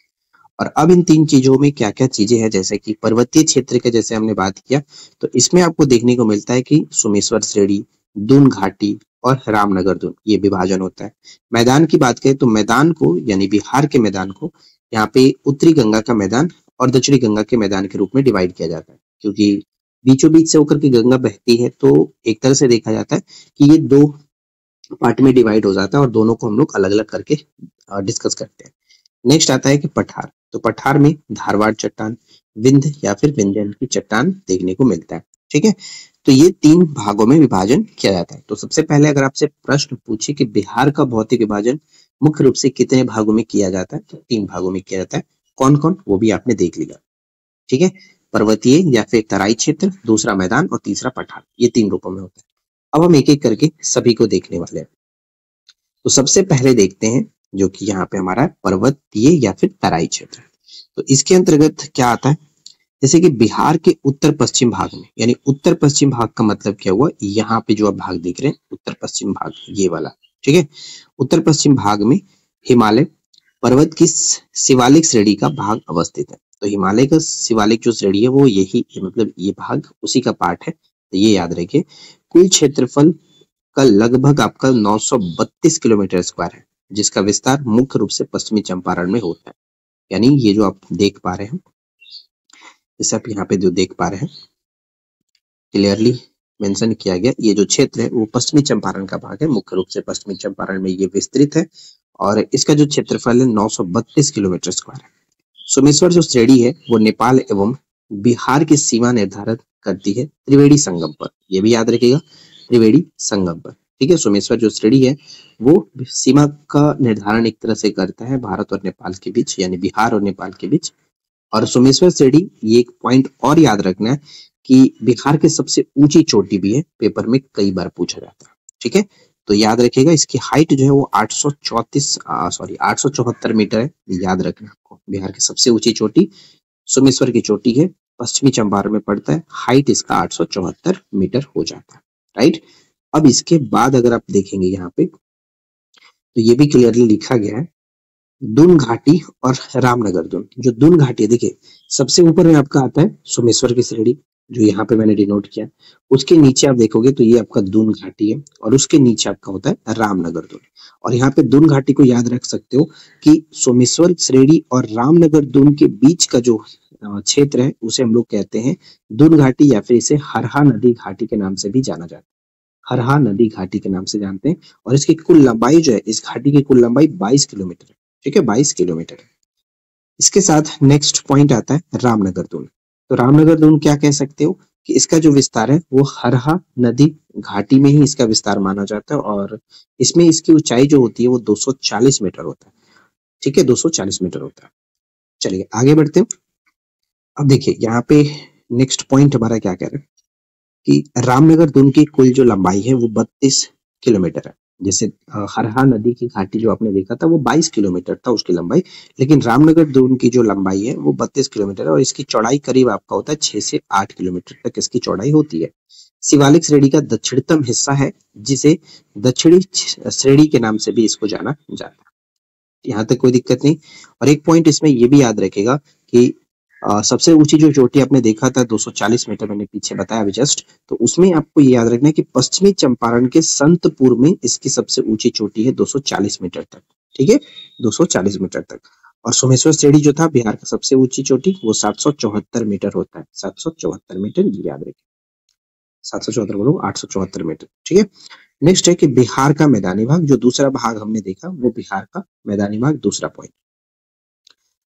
और अब इन 3 चीजों में क्या-क्या चीजें हैं, जैसे कि पर्वतीय क्षेत्र के जैसे हमने बात किया, तो इसमें आपको देखने को मिलता है कि सोमेश्वर श्रेणी, दून घाटी और रामनगर दून, ये विभाजन होता है। मैदान की बात करें तो मैदान को, यानी बिहार के मैदान को यहाँ पे उत्तरी गंगा का मैदान और दक्षिणी गंगा के मैदान के रूप में डिवाइड किया जाता है, क्योंकि बीचों बीच से होकर के गंगा बहती है। तो एक तरह से देखा जाता है कि ये 2 पार्ट में डिवाइड हो जाता है और दोनों को हम लोग अलग-अलग करके डिस्कस करते हैं। नेक्स्ट आता है कि पठार। तो पठार में धारवाड़ चट्टान, विंध्य या फिर विंध्यन की चट्टान देखने को मिलता है। ठीक है, तो ये 3 भागों में विभाजन किया जाता है। तो सबसे पहले अगर आपसे प्रश्न पूछे कि बिहार का भौतिक विभाजन मुख्य रूप से कितने भागों में किया जाता है, तो 3 भागों में किया जाता है। कौन कौन, वो भी आपने देख लिया। ठीक है, पर्वतीय या फिर तराई क्षेत्र, दूसरा मैदान और तीसरा पठार, ये 3 रूपों में होता है। अब हम एक एक करके सभी को देखने वाले हैं। तो सबसे पहले देखते हैं जो कि यहाँ पे हमारा पर्वतीय या फिर तराई क्षेत्र। तो इसके अंतर्गत क्या आता है, जैसे कि बिहार के उत्तर पश्चिम भाग में, यानी उत्तर पश्चिम भाग का मतलब क्या हुआ, यहाँ पे जो आप भाग देख रहे हैं उत्तर पश्चिम भाग, ये वाला। ठीक है, उत्तर पश्चिम भाग में हिमालय पर्वत की शिवालिक श्रेणी का भाग अवस्थित है। तो हिमालय का शिवालिक जो श्रेणी है वो यही, मतलब ये भाग उसी का पार्ट है। तो ये याद रखिए। कुल क्षेत्रफल का लगभग आपका 932 किलोमीटर स्क्वायर है, जिसका विस्तार मुख्य रूप से पश्चिमी चंपारण में होता है। यानी ये जो आप देख पा रहे हैं, जैसे आप यहाँ पे जो देख पा रहे हैं क्लियरली मेंशन किया गया, ये जो क्षेत्र है वो पश्चिमी चंपारण का भाग है। मुख्य रूप से पश्चिमी चंपारण में ये विस्तृत है और इसका जो क्षेत्रफल है 932 किलोमीटर स्क्वायर है। सोमेश्वर जो श्रेणी है वो नेपाल एवं बिहार की सीमा निर्धारित करती है त्रिवेणी संगम पर। ये भी याद रखिएगा, त्रिवेणी संगम पर। ठीक है, सोमेश्वर जो श्रेणी है वो सीमा का निर्धारण एक तरह से करता है भारत और नेपाल के बीच, यानी बिहार और नेपाल के बीच। और सोमेश्वर श्रेणी, ये एक पॉइंट और याद रखना है कि बिहार के सबसे ऊंची चोटी भी है, पेपर में कई बार पूछा जाता है। ठीक है, तो याद रखिएगा इसकी हाइट जो है वो 874 मीटर है। याद रखना आपको, बिहार की सबसे ऊंची चोटी सोमेश्वर की चोटी है, पश्चिमी चंपारण में पड़ता है। हाइट इसका 874 मीटर हो जाता है। राइट, अब इसके बाद अगर आप देखेंगे यहाँ पे तो ये भी क्लियरली लिखा गया है दून घाटी और रामनगर दून। जो दून घाटी है, देखिए सबसे ऊपर में आपका आता है सोमेश्वर की श्रेणी, जो यहाँ पे मैंने डिनोट किया। उसके नीचे आप देखोगे तो ये आपका दून घाटी है और उसके नीचे आपका होता है रामनगर दून। और यहाँ पे दून घाटी को याद रख सकते हो कि सोमेश्वर श्रेणी और रामनगर दून के बीच का जो क्षेत्र है उसे हम लोग कहते हैं दून घाटी, या फिर इसे हरहा नदी घाटी के नाम से भी जाना जाता है। हरहा नदी घाटी के नाम से जानते हैं। और इसकी कुल लंबाई जो है, इस घाटी की कुल लंबाई 22 किलोमीटर है। ठीक है, 22 किलोमीटर है। इसके साथ नेक्स्ट पॉइंट आता है रामनगर दून। तो रामनगर दून क्या कह सकते हो कि इसका जो विस्तार है वो हरहा नदी घाटी में ही इसका विस्तार माना जाता है और इसमें इसकी ऊंचाई जो होती है वो 240 मीटर होता है। ठीक है, 240 मीटर होता है। चलिए आगे बढ़ते हैं। अब देखिए यहाँ पे नेक्स्ट पॉइंट हमारा क्या कह रहा है कि रामनगर दून की कुल जो लंबाई है वो 32 किलोमीटर है। जैसे हरहा नदी की घाटी जो आपने देखा था वो 22 किलोमीटर था उसकी लंबाई, लेकिन रामनगर दून की जो लंबाई है वो 32 किलोमीटर है और इसकी चौड़ाई करीब आपका होता है 6 से 8 किलोमीटर तक इसकी चौड़ाई होती है। शिवालिक श्रेणी का दक्षिणतम हिस्सा है, जिसे दक्षिणी श्रेणी के नाम से भी इसको जाना जाता है। यहाँ तक कोई दिक्कत नहीं। और एक पॉइंट इसमें ये भी याद रखेगा कि सबसे ऊंची जो चोटी आपने देखा था 240 मीटर, मैंने पीछे बताया अभी जस्ट, तो उसमें आपको ये याद रखना है कि पश्चिमी चंपारण के संतपुर में इसकी सबसे ऊंची चोटी है 240 मीटर तक। ठीक है, 240 मीटर तक। और सोमेश्वर श्रेणी जो था बिहार का सबसे ऊंची चोटी, वो 774 मीटर होता है। 774 मीटर, ये याद रखें। 774 बोलो 874 मीटर। ठीक है, नेक्स्ट है कि बिहार का मैदानी भाग, जो दूसरा भाग हमने देखा वो बिहार का मैदानी भाग, दूसरा पॉइंट।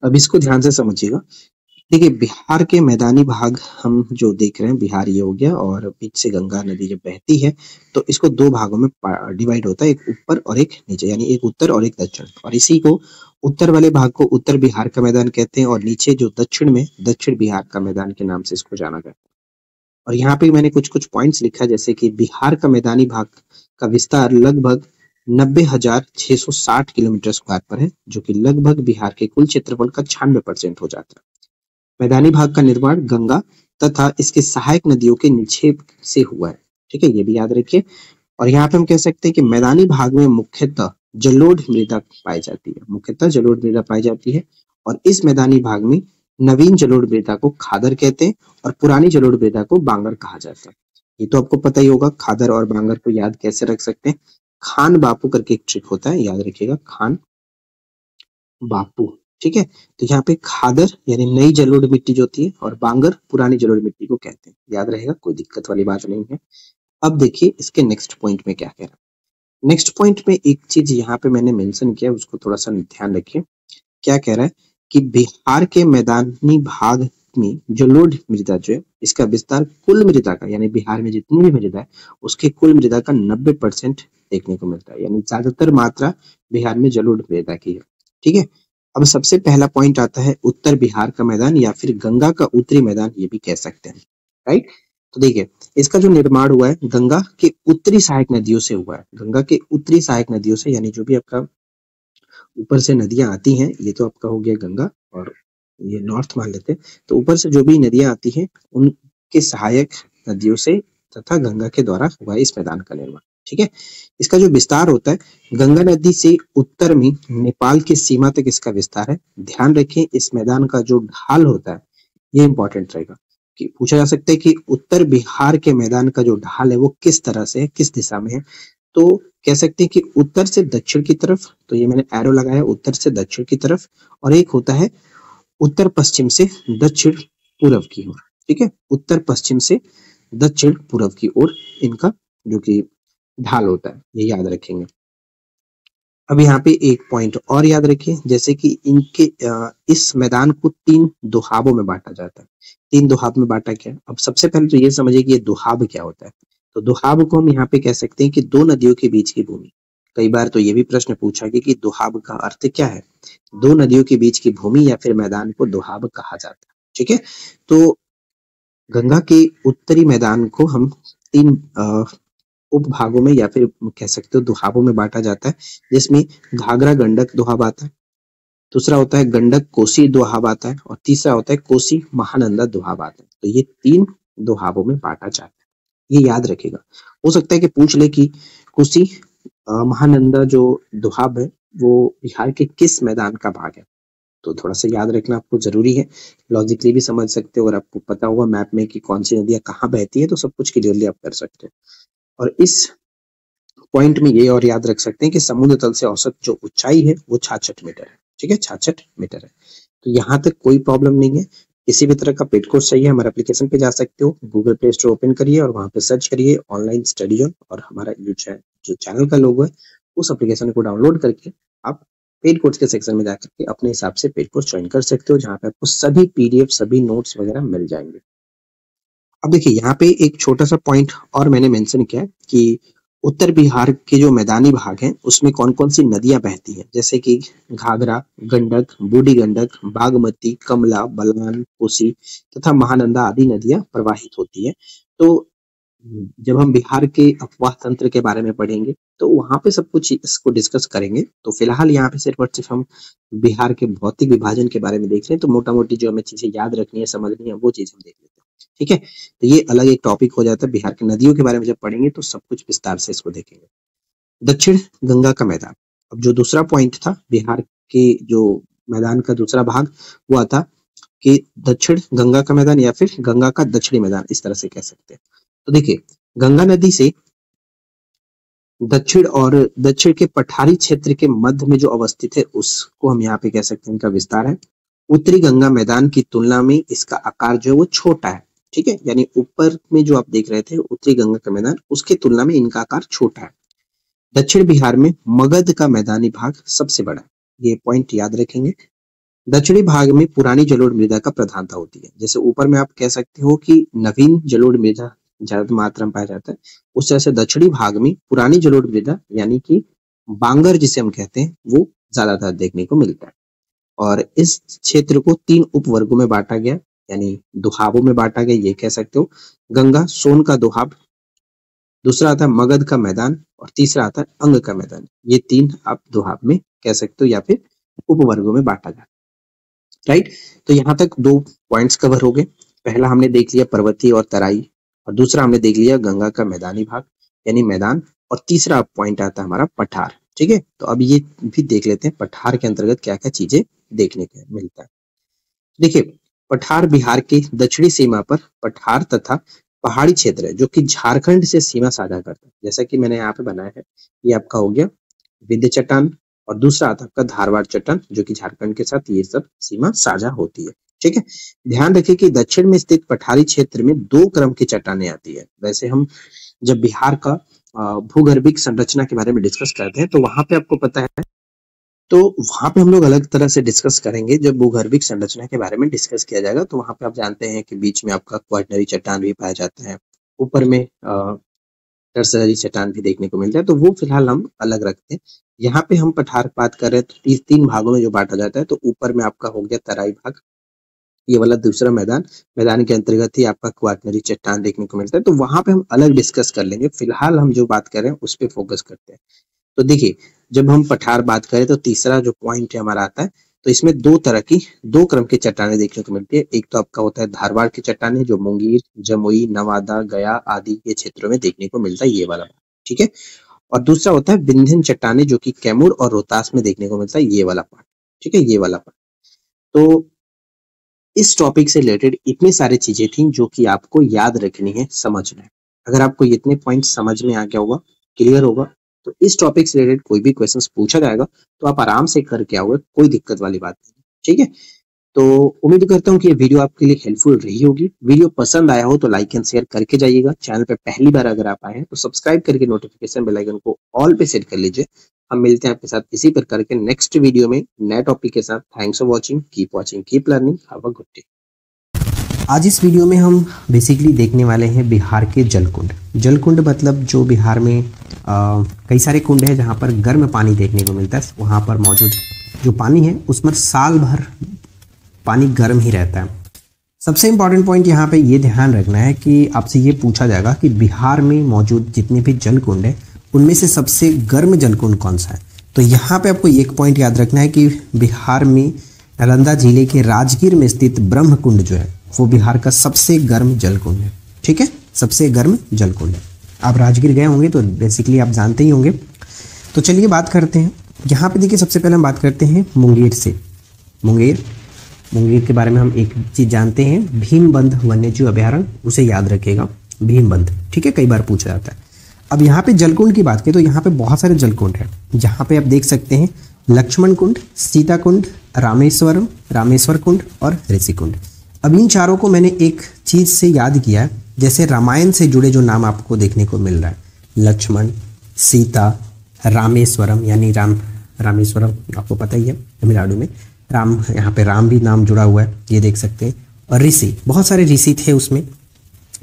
अब इसको ध्यान से समझिएगा। देखिए बिहार के मैदानी भाग हम जो देख रहे हैं, बिहार ये हो गया और बीच से गंगा नदी जब बहती है तो इसको दो भागों में डिवाइड होता है, एक ऊपर और एक नीचे, यानी एक उत्तर और एक दक्षिण। और इसी को उत्तर वाले भाग को उत्तर बिहार का मैदान कहते हैं और नीचे जो दक्षिण में दक्षिण बिहार का मैदान के नाम से इसको जाना जाता है। और यहाँ पे मैंने कुछ कुछ पॉइंट्स लिखा, जैसे कि बिहार का मैदानी भाग का विस्तार लगभग 90,660 किलोमीटर स्क्वायर पर है, जो कि लगभग बिहार के कुल क्षेत्रफल का 96% हो जाता है। मैदानी भाग का निर्माण गंगा तथा इसके सहायक नदियों के निक्षेप से हुआ है। ठीक है, ये भी याद रखिए। और यहाँ पे हम कह सकते हैं कि मैदानी भाग में मुख्यतः जलोढ़ मृदा पाई जाती है, मुख्यतः जलोढ़ मृदा पाई जाती है। और इस मैदानी भाग में नवीन जलोढ़ मृदा को खादर कहते हैं और पुरानी जलोढ़ मृदा को बांगर कहा जाता है। ये तो आपको पता ही होगा, खादर और बांगर को याद कैसे रख सकते हैं। खान बापू करके एक ट्रिक होता है, याद रखिएगा, खान बापू। ठीक है, तो यहाँ पे खादर यानी नई जलोढ़ मिट्टी जो होती है और बांगर पुरानी जलोढ़ मिट्टी को कहते हैं, याद रहेगा, कोई दिक्कत वाली बात नहीं है। अब देखिए इसके नेक्स्ट पॉइंट में क्या कह रहा है। नेक्स्ट पॉइंट में एक चीज यहाँ पे मैंने मेंशन किया, उसको थोड़ा सा ध्यान रखिए। क्या कह रहा है कि बिहार के मैदानी भाग में जलोढ़ मृदा जो है इसका विस्तार कुल मृदा का, यानी बिहार में जितनी भी मृदा है उसके कुल मृदा का 90% देखने को मिलता है, यानी ज्यादातर मात्रा बिहार में जलोढ़ मृदा की है। ठीक है, अब सबसे पहला पॉइंट आता है उत्तर बिहार का मैदान या फिर गंगा का उत्तरी मैदान, ये भी कह सकते हैं। राइट, तो देखिए इसका जो निर्माण हुआ है गंगा के उत्तरी सहायक नदियों से हुआ है, गंगा के उत्तरी सहायक नदियों से, यानी जो भी आपका ऊपर से नदियां आती हैं, ये तो आपका हो गया गंगा और ये नॉर्थ मान लेते हैं, तो ऊपर से जो भी नदियां आती हैं उनके सहायक नदियों से तथा गंगा के द्वारा हुआ है इस मैदान का निर्माण। ठीक है, इसका जो विस्तार होता है गंगा नदी से उत्तर में नेपाल की सीमा तक इसका विस्तार है। ध्यान रखें इस मैदान का जो ढाल होता है ये इंपॉर्टेंट रहेगा, कि पूछा जा सकता है कि उत्तर बिहार के मैदान का जो ढाल है वो किस तरह से है, किस दिशा में है। तो कह सकते हैं कि उत्तर से दक्षिण की तरफ, तो ये मैंने एरो लगाया उत्तर से दक्षिण की तरफ, और एक होता है उत्तर पश्चिम से दक्षिण पूर्व की ओर। ठीक है, उत्तर पश्चिम से दक्षिण पूर्व की ओर इनका जो कि ढाल होता है, ये याद रखेंगे। अब यहाँ पे एक पॉइंट और याद रखिए, जैसे कि इनके इस मैदान को 3 दोहाबों में बांटा जाता है। 3 दोहाब में बांटा गया। अब सबसे पहले तो ये समझिए कि ये दोहाब क्या होता है। तो दोहाब को हम यहाँ पे कह सकते हैं कि दो नदियों के बीच की भूमि। कई बार तो ये भी प्रश्न पूछा गया कि दोहाब का अर्थ क्या है। दो नदियों के बीच की भूमि या फिर मैदान को दोहाब कहा जाता है। ठीक है, तो गंगा के उत्तरी मैदान को हम 3 उपभागों में या फिर कह सकते हो दोहाबों में बांटा जाता है, जिसमें घाघरा गंडक दोहाब आता है, दूसरा होता है गंडक कोसी दोहाब आता है और तीसरा होता है कोसी महानंदा दोहाब आता है। तो ये 3 दोहाबों में बांटा जाता है, ये याद रखेगा। हो सकता है कि पूछ ले कि कोसी महानंदा जो दोहाब है वो बिहार के किस मैदान का भाग है, तो थोड़ा सा याद रखना आपको जरूरी है। लॉजिकली भी समझ सकते हो, अगर आपको पता होगा मैप में कि कौन सी नदियां कहाँ बहती है तो सब कुछ क्लियरली आप कर सकते हो। और इस पॉइंट में ये और याद रख सकते हैं कि समुद्र तल से औसत जो ऊंचाई है वो 66 मीटर है। ठीक है, 66 मीटर है, तो यहाँ तक कोई प्रॉब्लम नहीं है। किसी भी तरह का पेड कोर्स चाहिए हमारे एप्लीकेशन पे जा सकते हो, गूगल प्ले स्टोर ओपन करिए और वहां पे सर्च करिए ऑनलाइन स्टडी जोन, और हमारा जो चैनल का लोगो है उस एप्लीकेशन को डाउनलोड करके आप पेड कोर्स के सेक्शन में जाकर के अपने हिसाब से पेड कोर्स ज्वाइन कर सकते हो, जहाँ पे आपको सभी पीडीएफ सभी नोट्स वगैरह मिल जाएंगे। अब देखिए यहाँ पे एक छोटा सा पॉइंट और मैंने मेंशन किया कि उत्तर बिहार के जो मैदानी भाग हैं उसमें कौन कौन सी नदियां बहती हैं, जैसे कि घाघरा, गंडक, बूढ़ी गंडक, बागमती, कमला, बलान, कोसी तथा महानंदा आदि नदियां प्रवाहित होती है। तो जब हम बिहार के अफवाह तंत्र के बारे में पढ़ेंगे तो वहां पे सब कुछ इसको डिस्कस करेंगे। तो फिलहाल यहाँ पे सिर्फ और सिर्फ हम बिहार के भौतिक विभाजन के बारे में देख रहे हैं, तो मोटा मोटी जो हमें चीजें याद रखनी है समझनी है वो चीज हम देख लेते हैं। ठीक है, तो ये अलग एक टॉपिक हो जाता है। बिहार की नदियों के बारे में जब पढ़ेंगे तो सब कुछ विस्तार से इसको देखेंगे। दक्षिण गंगा का मैदान, अब जो दूसरा पॉइंट था बिहार के जो मैदान का दूसरा भाग वो आता कि दक्षिण गंगा का मैदान या फिर गंगा का दक्षिणी मैदान, इस तरह से कह सकते हैं। तो देखिए गंगा नदी से दक्षिण और दक्षिण के पठारी क्षेत्र के मध्य में जो अवस्थित है उसको हम यहाँ पे कह सकते हैं इनका विस्तार है। उत्तरी गंगा मैदान की तुलना में इसका आकार जो है वो छोटा है। ठीक है, यानी ऊपर में जो आप देख रहे थे उत्तरी गंगा का मैदान, उसकी तुलना में इनका आकार छोटा है। दक्षिण बिहार में मगध का मैदानी भाग सबसे बड़ा है, ये पॉइंट याद रखेंगे। दक्षिणी भाग में पुरानी जलोढ़ मृदा का प्रधानता होती है। जैसे ऊपर में आप कह सकते हो कि नवीन जलोढ़ मृदा ज्यादा मात्रा में पाया जाता है, उस तरह से दक्षिणी भाग में पुरानी जलोढ़ मृदा यानी कि बांगर जिसे हम कहते हैं वो ज्यादातर देखने को मिलता है। और इस क्षेत्र को 3 उपवर्गों में बांटा गया, यानी दोहाबों में बांटा गया, ये कह सकते हो। गंगा सोन का दोहाब, दूसरा आता है मगध का मैदान और तीसरा आता है अंग का मैदान। ये 3 आप दोहाब में कह सकते हो या फिर उपवर्गों में बांटा गया, राइट। तो यहाँ तक 2 पॉइंट्स कवर हो गए। पहला हमने देख लिया पर्वतीय और तराई, और दूसरा हमने देख लिया गंगा का मैदानी भाग यानी मैदान, और तीसरा पॉइंट आता है हमारा पठार। ठीक है, तो अब ये भी देख लेते हैं पठार के अंतर्गत क्या क्या चीजें देखने को मिलता है। देखिए, पठार बिहार की दक्षिणी सीमा पर पठार तथा पहाड़ी क्षेत्र है जो कि झारखंड से सीमा साझा करता है। जैसा कि मैंने यहाँ पे बनाया है, ये आपका हो गया विंध्य चट्टान, और दूसरा आता है आपका धारवाड़ चट्टान जो कि झारखंड के साथ ये सब सीमा साझा होती है। ठीक है, ध्यान रखिए कि दक्षिण में स्थित पठारी क्षेत्र में 2 क्रम की चट्टानें आती है। वैसे हम जब बिहार का भूगर्भिक संरचना के बारे में डिस्कस करते हैं तो वहां पे आपको पता है, तो वहां पे हम लोग अलग तरह से डिस्कस करेंगे। जब भूगर्भिक संरचना के बारे में डिस्कस किया जाएगा तो वहां पे आप जानते हैं कि बीच में आपका क्वाटरनरी चट्टान भी पाया जाता है, ऊपर में टर्सरी चट्टान भी देखने को मिलता है, तो वो फिलहाल हम अलग रखते हैं। यहाँ पे हम पठार बात कर रहे हैं तो 3 भागों में जो बांटा जाता है। तो ऊपर में आपका हो गया तराई भाग, ये वाला दूसरा मैदान, मैदान के अंतर्गत ही आपका क्वाटरनरी चट्टान देखने को मिलता है, तो वहां पे हम अलग डिस्कस कर लेंगे। फिलहाल हम जो बात कर रहे हैं उस पर फोकस करते हैं। तो देखिए, जब हम पठार बात करें तो तीसरा जो पॉइंट हमारा आता है, तो इसमें 2 क्रम की चट्टानें देखने को मिलती है। एक तो आपका होता है धारवाड़ की चट्टानें जो मुंगेर, जमुई, नवादा, गया आदि के क्षेत्रों में देखने को मिलता है, ये वाला। ठीक है, और दूसरा होता है विंध्यन चट्टानें जो कि कैमूर और रोहतास में देखने को मिलता है, ये वाला पार्ट। ठीक है, ये वाला पार्ट। तो इस टॉपिक से रिलेटेड इतनी सारी चीजें थी जो कि आपको याद रखनी है, समझना है। अगर आपको इतने पॉइंट समझ में आ गया होगा, क्लियर होगा, तो इस टॉपिक से रिलेटेड कोई भी क्वेश्चंस पूछा जाएगा तो आप आराम से करके आओगे, कोई दिक्कत वाली बात नहीं। ठीक है, तो उम्मीद करता हूँ कि ये वीडियो आपके लिए हेल्पफुल रही होगी। वीडियो पसंद आया हो तो लाइक एंड शेयर करके जाइएगा। चैनल पे पहली बार अगर आप आए हैं तो सब्सक्राइब करके नोटिफिकेशन बेल आइकन को ऑल पे सेट कर लीजिए। हम मिलते हैं आपके साथ इसी प्रकार के नेक्स्ट वीडियो में नए टॉपिक के साथ। Thanks for watching, keep learning, have a good day. आज इस वीडियो में हम बेसिकली देखने वाले हैं बिहार के जलकुंड। जलकुंड मतलब जो बिहार में कई सारे कुंड हैं जहाँ पर गर्म पानी देखने को मिलता है। वहाँ पर मौजूद जो पानी है उसमें साल भर पानी गर्म ही रहता है। सबसे इम्पॉर्टेंट पॉइंट यहाँ पे ये ध्यान रखना है कि आपसे ये पूछा जाएगा कि बिहार में मौजूद जितने भी जलकुंड हैं उनमें से सबसे गर्म जलकुंड कौन सा है। तो यहाँ पे आपको एक पॉइंट याद रखना है कि बिहार में नालंदा जिले के राजगीर में स्थित ब्रह्म कुंड जो है वो बिहार का सबसे गर्म जलकुंड है। ठीक है, सबसे गर्म जलकुंड है। आप राजगीर गए होंगे तो बेसिकली आप जानते ही होंगे। तो चलिए बात करते हैं। यहाँ पे देखिए, सबसे पहले हम बात करते हैं मुंगेर से। मुंगेर के बारे में हम एक चीज़ जानते हैं, भीमबंध वन्यजीव अभयारण्य, उसे याद रखिएगा, भीमबंध। ठीक है, कई बार पूछा जाता है। अब यहाँ पे जलकुंड की बात करें तो यहाँ पे बहुत सारे जलकुंड हैं जहाँ पे आप देख सकते हैं लक्ष्मण कुंड, सीता कुंड, रामेश्वर कुंड और ऋषि कुंड। अब इन चारों को मैंने एक चीज से याद किया, जैसे रामायण से जुड़े जो नाम आपको देखने को मिल रहा है, लक्ष्मण, सीता, रामेश्वरम यानी रामेश्वरम आपको पता ही है तमिलनाडु में, राम, यहाँ पे राम भी नाम जुड़ा हुआ है, ये देख सकते हैं। और ऋषि, बहुत सारे ऋषि थे उसमें।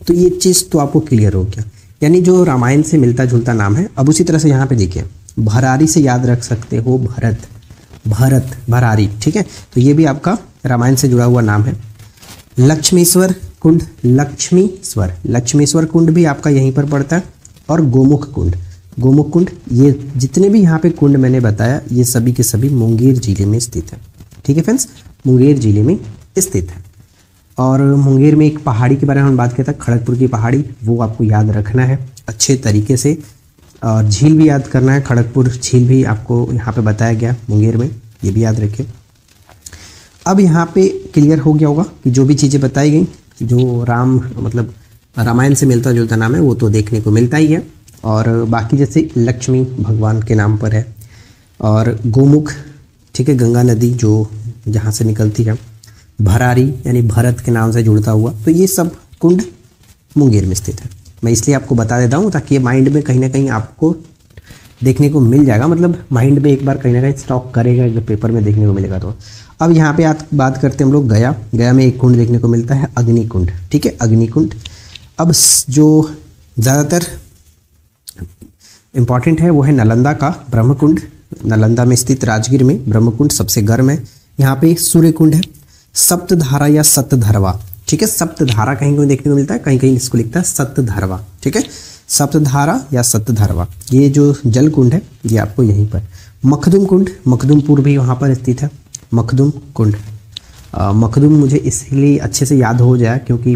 तो ये चीज़ तो आपको क्लियर हो गया, यानी जो रामायण से मिलता जुलता नाम है। अब उसी तरह से यहाँ पे देखिए, भरारी से याद रख सकते हो, भरत भरारी। ठीक है, तो ये भी आपका रामायण से जुड़ा हुआ नाम है। लक्ष्मेश्वर कुंड, लक्ष्मेश्वर कुंड भी आपका यहीं पर पड़ता है। और गोमुख कुंड, ये जितने भी यहाँ पे कुंड मैंने बताया ये सभी के सभी मुंगेर जिले में स्थित है। ठीक है फ्रेंड्स, मुंगेर जिले में स्थित है। और मुंगेर में एक पहाड़ी के बारे में हम बात करते हैं, खड़गपुर की पहाड़ी, वो आपको याद रखना है अच्छे तरीके से। और झील भी याद करना है, खड़गपुर झील भी आपको यहाँ पे बताया गया मुंगेर में, ये भी याद रखिए। अब यहाँ पे क्लियर हो गया होगा कि जो भी चीज़ें बताई गई, जो रामायण से मिलता जुलता नाम है वो तो देखने को मिलता ही है। और बाकी जैसे लक्ष्मी भगवान के नाम पर है, और गोमुख, ठीक है, गंगा नदी जो जहाँ से निकलती है, भरारी यानी भरत के नाम से जुड़ता हुआ, तो ये सब कुंड मुंगेर में स्थित है। मैं इसलिए आपको बता देता हूँ ताकि ये माइंड में कहीं ना कहीं आपको देखने को मिल जाएगा, मतलब माइंड में एक बार कहीं ना कहीं स्टॉक करेगा, अगर पेपर में देखने को मिलेगा तो। अब यहाँ पे बात करते हैं हम लोग गया। गया में एक कुंड देखने को मिलता है, अग्निकुंड। ठीक है, अग्निकुंड। अब जो ज़्यादातर इम्पॉर्टेंट है वो है नालंदा का ब्रह्मकुंड। नालंदा में स्थित राजगीर में ब्रह्मकुंड सबसे गर्म है। यहाँ पे सूर्यकुंड है, सप्तधारा या सप्तधरवा। ठीक है, सप्तधारा कहीं कहीं देखने को मिलता है, कहीं कहीं इसको लिखता है सप्तधरवा। ठीक है, सप्तधारा या सप्तधरवा, ये जो जल कुंड है ये आपको यहीं पर। मखदुम कुंड, मखदुमपुर भी वहाँ पर स्थित है, मखदुम कुंड। मखदुम मुझे इसलिए अच्छे से याद हो जाए क्योंकि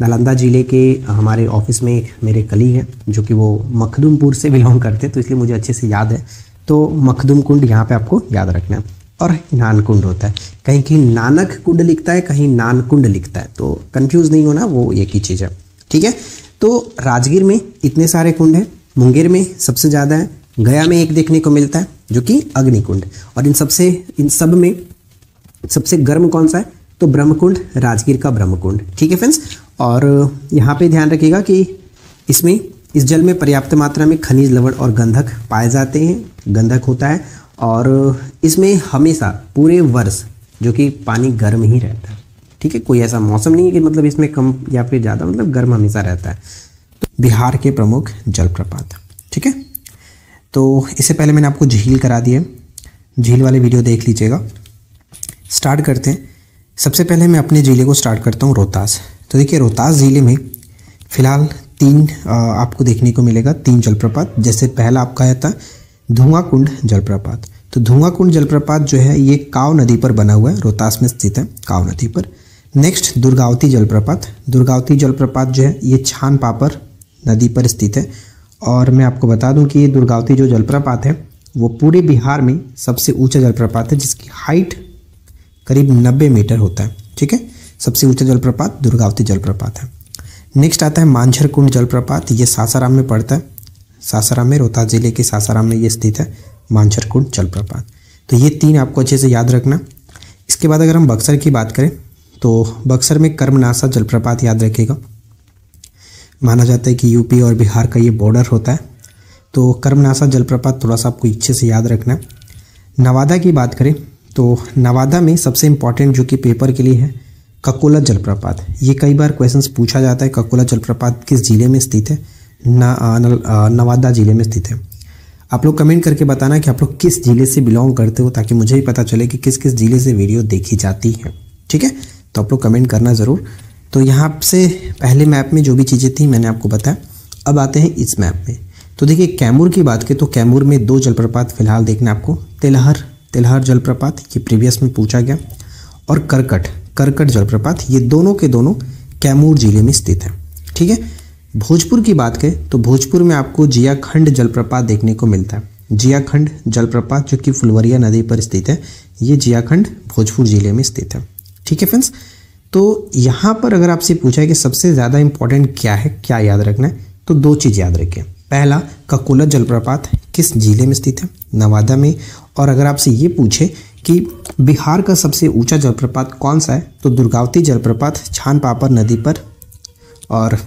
नालंदा ज़िले के हमारे ऑफिस में मेरे कलीग हैं जो कि वो मखदुमपुर से बिलोंग करते हैं, तो इसलिए मुझे अच्छे से याद है। तो मखदुम कुंड यहाँ पे आपको याद रखना है। और नानकुंड होता है, कहीं कहीं नानक कुंड लिखता है, कहीं नानकुंड लिखता है, तो कंफ्यूज नहीं होना, वो एक ही चीज़ है। ठीक है, तो राजगीर में इतने सारे कुंड हैं, मुंगेर में सबसे ज़्यादा है, गया में एक देखने को मिलता है जो कि अग्निकुंड। और इन सब में सबसे गर्म कौन सा है? तो ब्रह्मकुंड, राजगीर का ब्रह्मकुंड। ठीक है फ्रेंड्स, और यहाँ पे ध्यान रखिएगा कि इस जल में पर्याप्त मात्रा में खनिज, लवण और गंधक पाए जाते हैं, गंधक होता है। और इसमें हमेशा पूरे वर्ष जो कि पानी गर्म ही रहता है। ठीक है, कोई ऐसा मौसम नहीं है कि मतलब इसमें कम या फिर ज़्यादा, मतलब गर्म हमेशा रहता है। तो बिहार के प्रमुख जलप्रपात। ठीक है, तो इससे पहले मैंने आपको झील करा दी है, झील वाले वीडियो देख लीजिएगा। स्टार्ट करते हैं। सबसे पहले मैं अपने ज़िले को स्टार्ट करता हूँ, रोहतास। तो देखिए, रोहतास ज़िले में फ़िलहाल 3 आपको देखने को मिलेगा, 3 जलप्रपात। जैसे पहला आपका है था धुआं कुंड जलप्रपात। तो धुआं कुंड जलप्रपात जो है ये काव नदी पर बना हुआ है, रोहतास में स्थित है, काव नदी पर। नेक्स्ट दुर्गावती जलप्रपात। दुर्गावती जलप्रपात जो है ये छान पापर नदी पर स्थित है। और मैं आपको बता दूं कि ये दुर्गावती जो जलप्रपात है वो पूरे बिहार में सबसे ऊंचा जलप्रपात है, जिसकी हाइट करीब 90 मीटर होता है। ठीक है, सबसे ऊंचा जलप्रपात दुर्गावती जलप्रपात है। नेक्स्ट आता है मांझर कुंड जलप्रपात। ये सासाराम में पड़ता है, सासाराम में, रोहतास जिले के सासाराम में ये स्थित है मांझर कुंड जलप्रपात। तो ये 3 आपको अच्छे से याद रखना। इसके बाद अगर हम बक्सर की बात करें तो बक्सर में कर्मनासा जलप्रपात याद रखिएगा। माना जाता है कि यूपी और बिहार का ये बॉर्डर होता है, तो कर्मनासा जलप्रपात थोड़ा सा आपको अच्छे से याद रखना है। नवादा की बात करें तो नवादा में सबसे इम्पॉर्टेंट जो कि पेपर के लिए है ककोला जलप्रपात। ये कई बार क्वेश्चंस पूछा जाता है, ककोला जलप्रपात किस जिले में स्थित है? नवादा जिले में स्थित है। आप लोग कमेंट करके बताना कि आप लोग किस जिले से बिलोंग करते हो, ताकि मुझे भी पता चले कि किस किस जिले से वीडियो देखी जाती है। ठीक है, तो आप लोग कमेंट करना ज़रूर। तो यहाँ से पहले मैप में जो भी चीज़ें थी मैंने आपको बताया। अब आते हैं इस मैप में। तो देखिए, कैमूर की बात करें तो कैमूर में 2 जलप्रपात फिलहाल देखना आपको। तेलहर जलप्रपात, ये प्रीवियस में पूछा गया, और करकट जलप्रपात, ये दोनों के दोनों कैमूर जिले में स्थित है। ठीक है, भोजपुर की बात करें तो भोजपुर में आपको जियाखंड जलप्रपात देखने को मिलता है। जियाखंड जलप्रपात जो कि फुलवरिया नदी पर स्थित है, ये जियाखंड भोजपुर जिले में स्थित है। ठीक है फ्रेंड्स, तो यहाँ पर अगर आपसे पूछा है कि सबसे ज़्यादा इंपॉर्टेंट क्या है, क्या याद रखना है, तो 2 चीज़ याद रखें। पहला, ककोला जलप्रपात किस जिले में स्थित है? नवादा में। और अगर आपसे ये पूछे कि बिहार का सबसे ऊंचा जलप्रपात कौन सा है, तो दुर्गावती जलप्रपात छान पापर नदी पर, और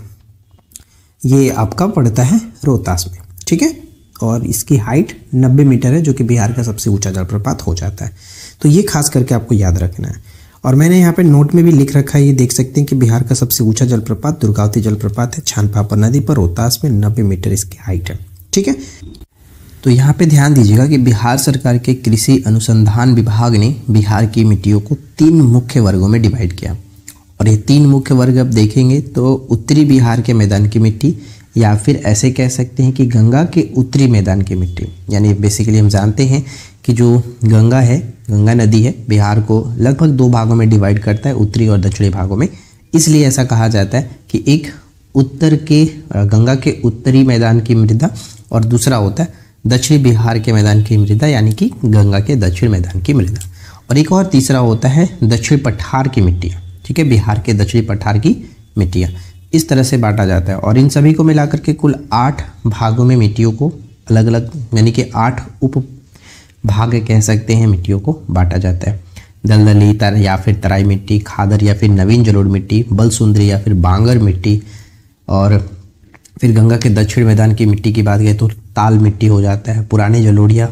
ये आपका पड़ता है रोहतास में। ठीक है, और इसकी हाइट 90 मीटर है, जो कि बिहार का सबसे ऊंचा जलप्रपात हो जाता है। तो ये खास करके आपको याद रखना है। और मैंने यहाँ पे नोट में भी लिख रखा है, ये देख सकते हैं कि बिहार का सबसे ऊंचा जलप्रपात दुर्गावती जलप्रपात है, छान पापर नदी पर, रोहतास में, 90 मीटर इसकी हाइट है। ठीक है, तो यहाँ पे ध्यान दीजिएगा कि बिहार सरकार के कृषि अनुसंधान विभाग ने बिहार की मिट्टियों को 3 मुख्य वर्गों में डिवाइड किया। और ये 3 मुख्य वर्ग अब देखेंगे तो उत्तरी बिहार के मैदान की मिट्टी, या फिर ऐसे कह सकते हैं कि गंगा के उत्तरी मैदान की मिट्टी। यानी बेसिकली हम जानते हैं कि जो गंगा है, गंगा नदी है, बिहार को लगभग 2 भागों में डिवाइड करता है, उत्तरी और दक्षिणी भागों में। इसलिए ऐसा कहा जाता है कि एक उत्तर के गंगा के उत्तरी मैदान की मृदा और दूसरा होता है दक्षिणी बिहार के मैदान की मृदा, यानी कि गंगा के दक्षिण मैदान की मृदा। और एक और तीसरा होता है दक्षिण पठार की मिट्टियाँ। ठीक है, बिहार के दक्षिणी पठार की मिट्टियाँ इस तरह से बांटा जाता है। और इन सभी को मिलाकर के कुल 8 भागों में मिट्टियों को अलग अलग, यानी कि 8 उप भाग कह सकते हैं, मिट्टियों को बांटा जाता है। दलदली या फिर तराई मिट्टी, खादर या फिर नवीन जलोढ़ मिट्टी, बलसुंदरी या फिर बांगर मिट्टी। और फिर गंगा के दक्षिण मैदान की मिट्टी की बात करें तो ताल मिट्टी हो जाता है, पुराने जलोढ़िया,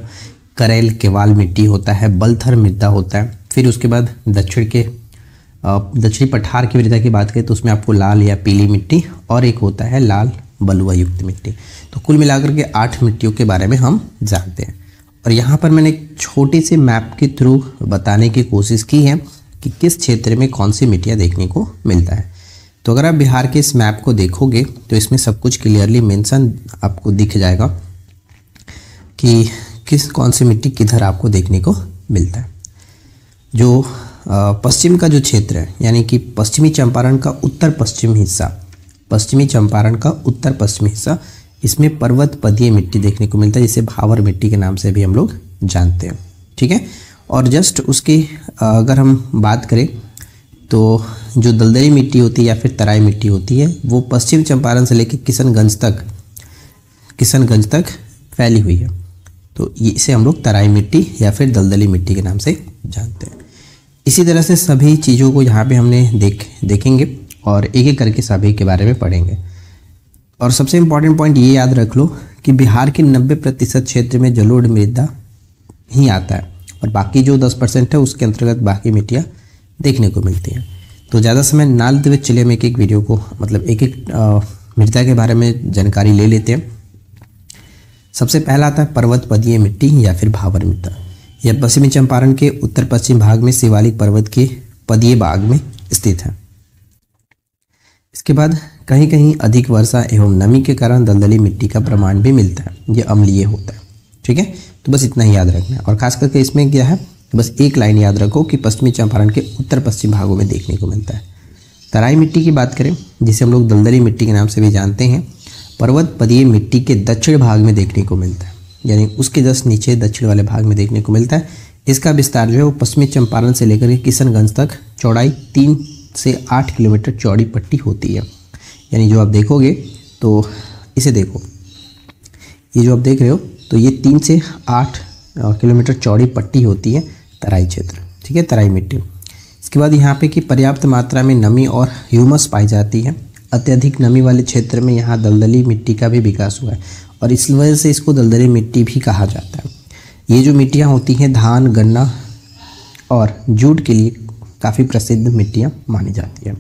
करेल केवाल मिट्टी होता है, बलथर मृदा होता है, फिर उसके बाद दक्षिणी पठार की मृदा की बात करें तो उसमें आपको लाल या पीली मिट्टी और एक होता है लाल बलुआ युक्त मिट्टी। तो कुल मिलाकर के 8 मिट्टियों के बारे में हम जानते हैं। और यहाँ पर मैंने एक छोटी सी मैप के थ्रू बताने की कोशिश की है कि किस क्षेत्र में कौन सी मिट्टियाँ देखने को मिलता है। तो अगर आप बिहार के इस मैप को देखोगे तो इसमें सब कुछ क्लियरली मेंशन आपको दिख जाएगा कि कौन सी मिट्टी किधर आपको देखने को मिलता है। जो पश्चिम का जो क्षेत्र है यानी कि पश्चिमी चंपारण का उत्तर पश्चिमी हिस्सा, इसमें पर्वत पदीय मिट्टी देखने को मिलता है, जिसे भावर मिट्टी के नाम से भी हम लोग जानते हैं। ठीक है। और जस्ट उसकी अगर हम बात करें तो जो दलदली मिट्टी होती है या फिर तराई मिट्टी होती है वो पश्चिम चंपारण से लेकर किशनगंज तक फैली हुई है। तो इसे हम लोग तराई मिट्टी या फिर दलदली मिट्टी के नाम से जानते हैं। इसी तरह से सभी चीज़ों को यहाँ पे हमने देखेंगे और एक एक करके सभी के बारे में पढ़ेंगे। और सबसे इम्पॉर्टेंट पॉइंट ये याद रख लो कि बिहार के 90% क्षेत्र में जलोढ़ मृदा ही आता है और बाकी जो 10% है उसके अंतर्गत बाकी मिट्टियाँ देखने को मिलती हैं। तो ज़्यादा समय ना लेते हुए चलिए हम एक एक वीडियो को एक मृदा के बारे में जानकारी ले लेते हैं। सबसे पहला आता है पर्वत पदीय मिट्टी या फिर भावर मृदा। यह पश्चिमी चंपारण के उत्तर पश्चिम भाग में शिवालिक पर्वत के पदीय भाग में स्थित है। इसके बाद कहीं कहीं अधिक वर्षा एवं नमी के कारण दलदली मिट्टी का प्रमाण भी मिलता है, यह अम्लीय होता है। ठीक है। तो बस इतना ही याद रखना है। और खास करके इसमें क्या है, बस एक लाइन याद रखो कि पश्चिमी चंपारण के उत्तर पश्चिम भागों में देखने को मिलता है। तराई मिट्टी की बात करें जिसे हम लोग दलदली मिट्टी के नाम से भी जानते हैं, पर्वत पदीय मिट्टी के दक्षिण भाग में देखने को मिलता है, यानी उसके जस्ट नीचे दक्षिण वाले भाग में देखने को मिलता है। इसका विस्तार जो है वो पश्चिमी चंपारण से लेकर किशनगंज तक चौड़ाई 3 से 8 किलोमीटर चौड़ी पट्टी होती है। यानी जो आप देखोगे तो इसे देखो, ये जो आप देख रहे हो तो ये 3 से 8 किलोमीटर चौड़ी पट्टी होती है तराई क्षेत्र। ठीक है, तराई मिट्टी। इसके बाद यहाँ पे कि पर्याप्त मात्रा में नमी और ह्यूमस पाई जाती है। अत्यधिक नमी वाले क्षेत्र में यहाँ दलदली मिट्टी का भी विकास हुआ है और इस वजह से इसको दलदली मिट्टी भी कहा जाता है। ये जो मिट्टियाँ होती हैं धान, गन्ना और जूट के लिए काफ़ी प्रसिद्ध मिट्टियाँ मानी जाती हैं।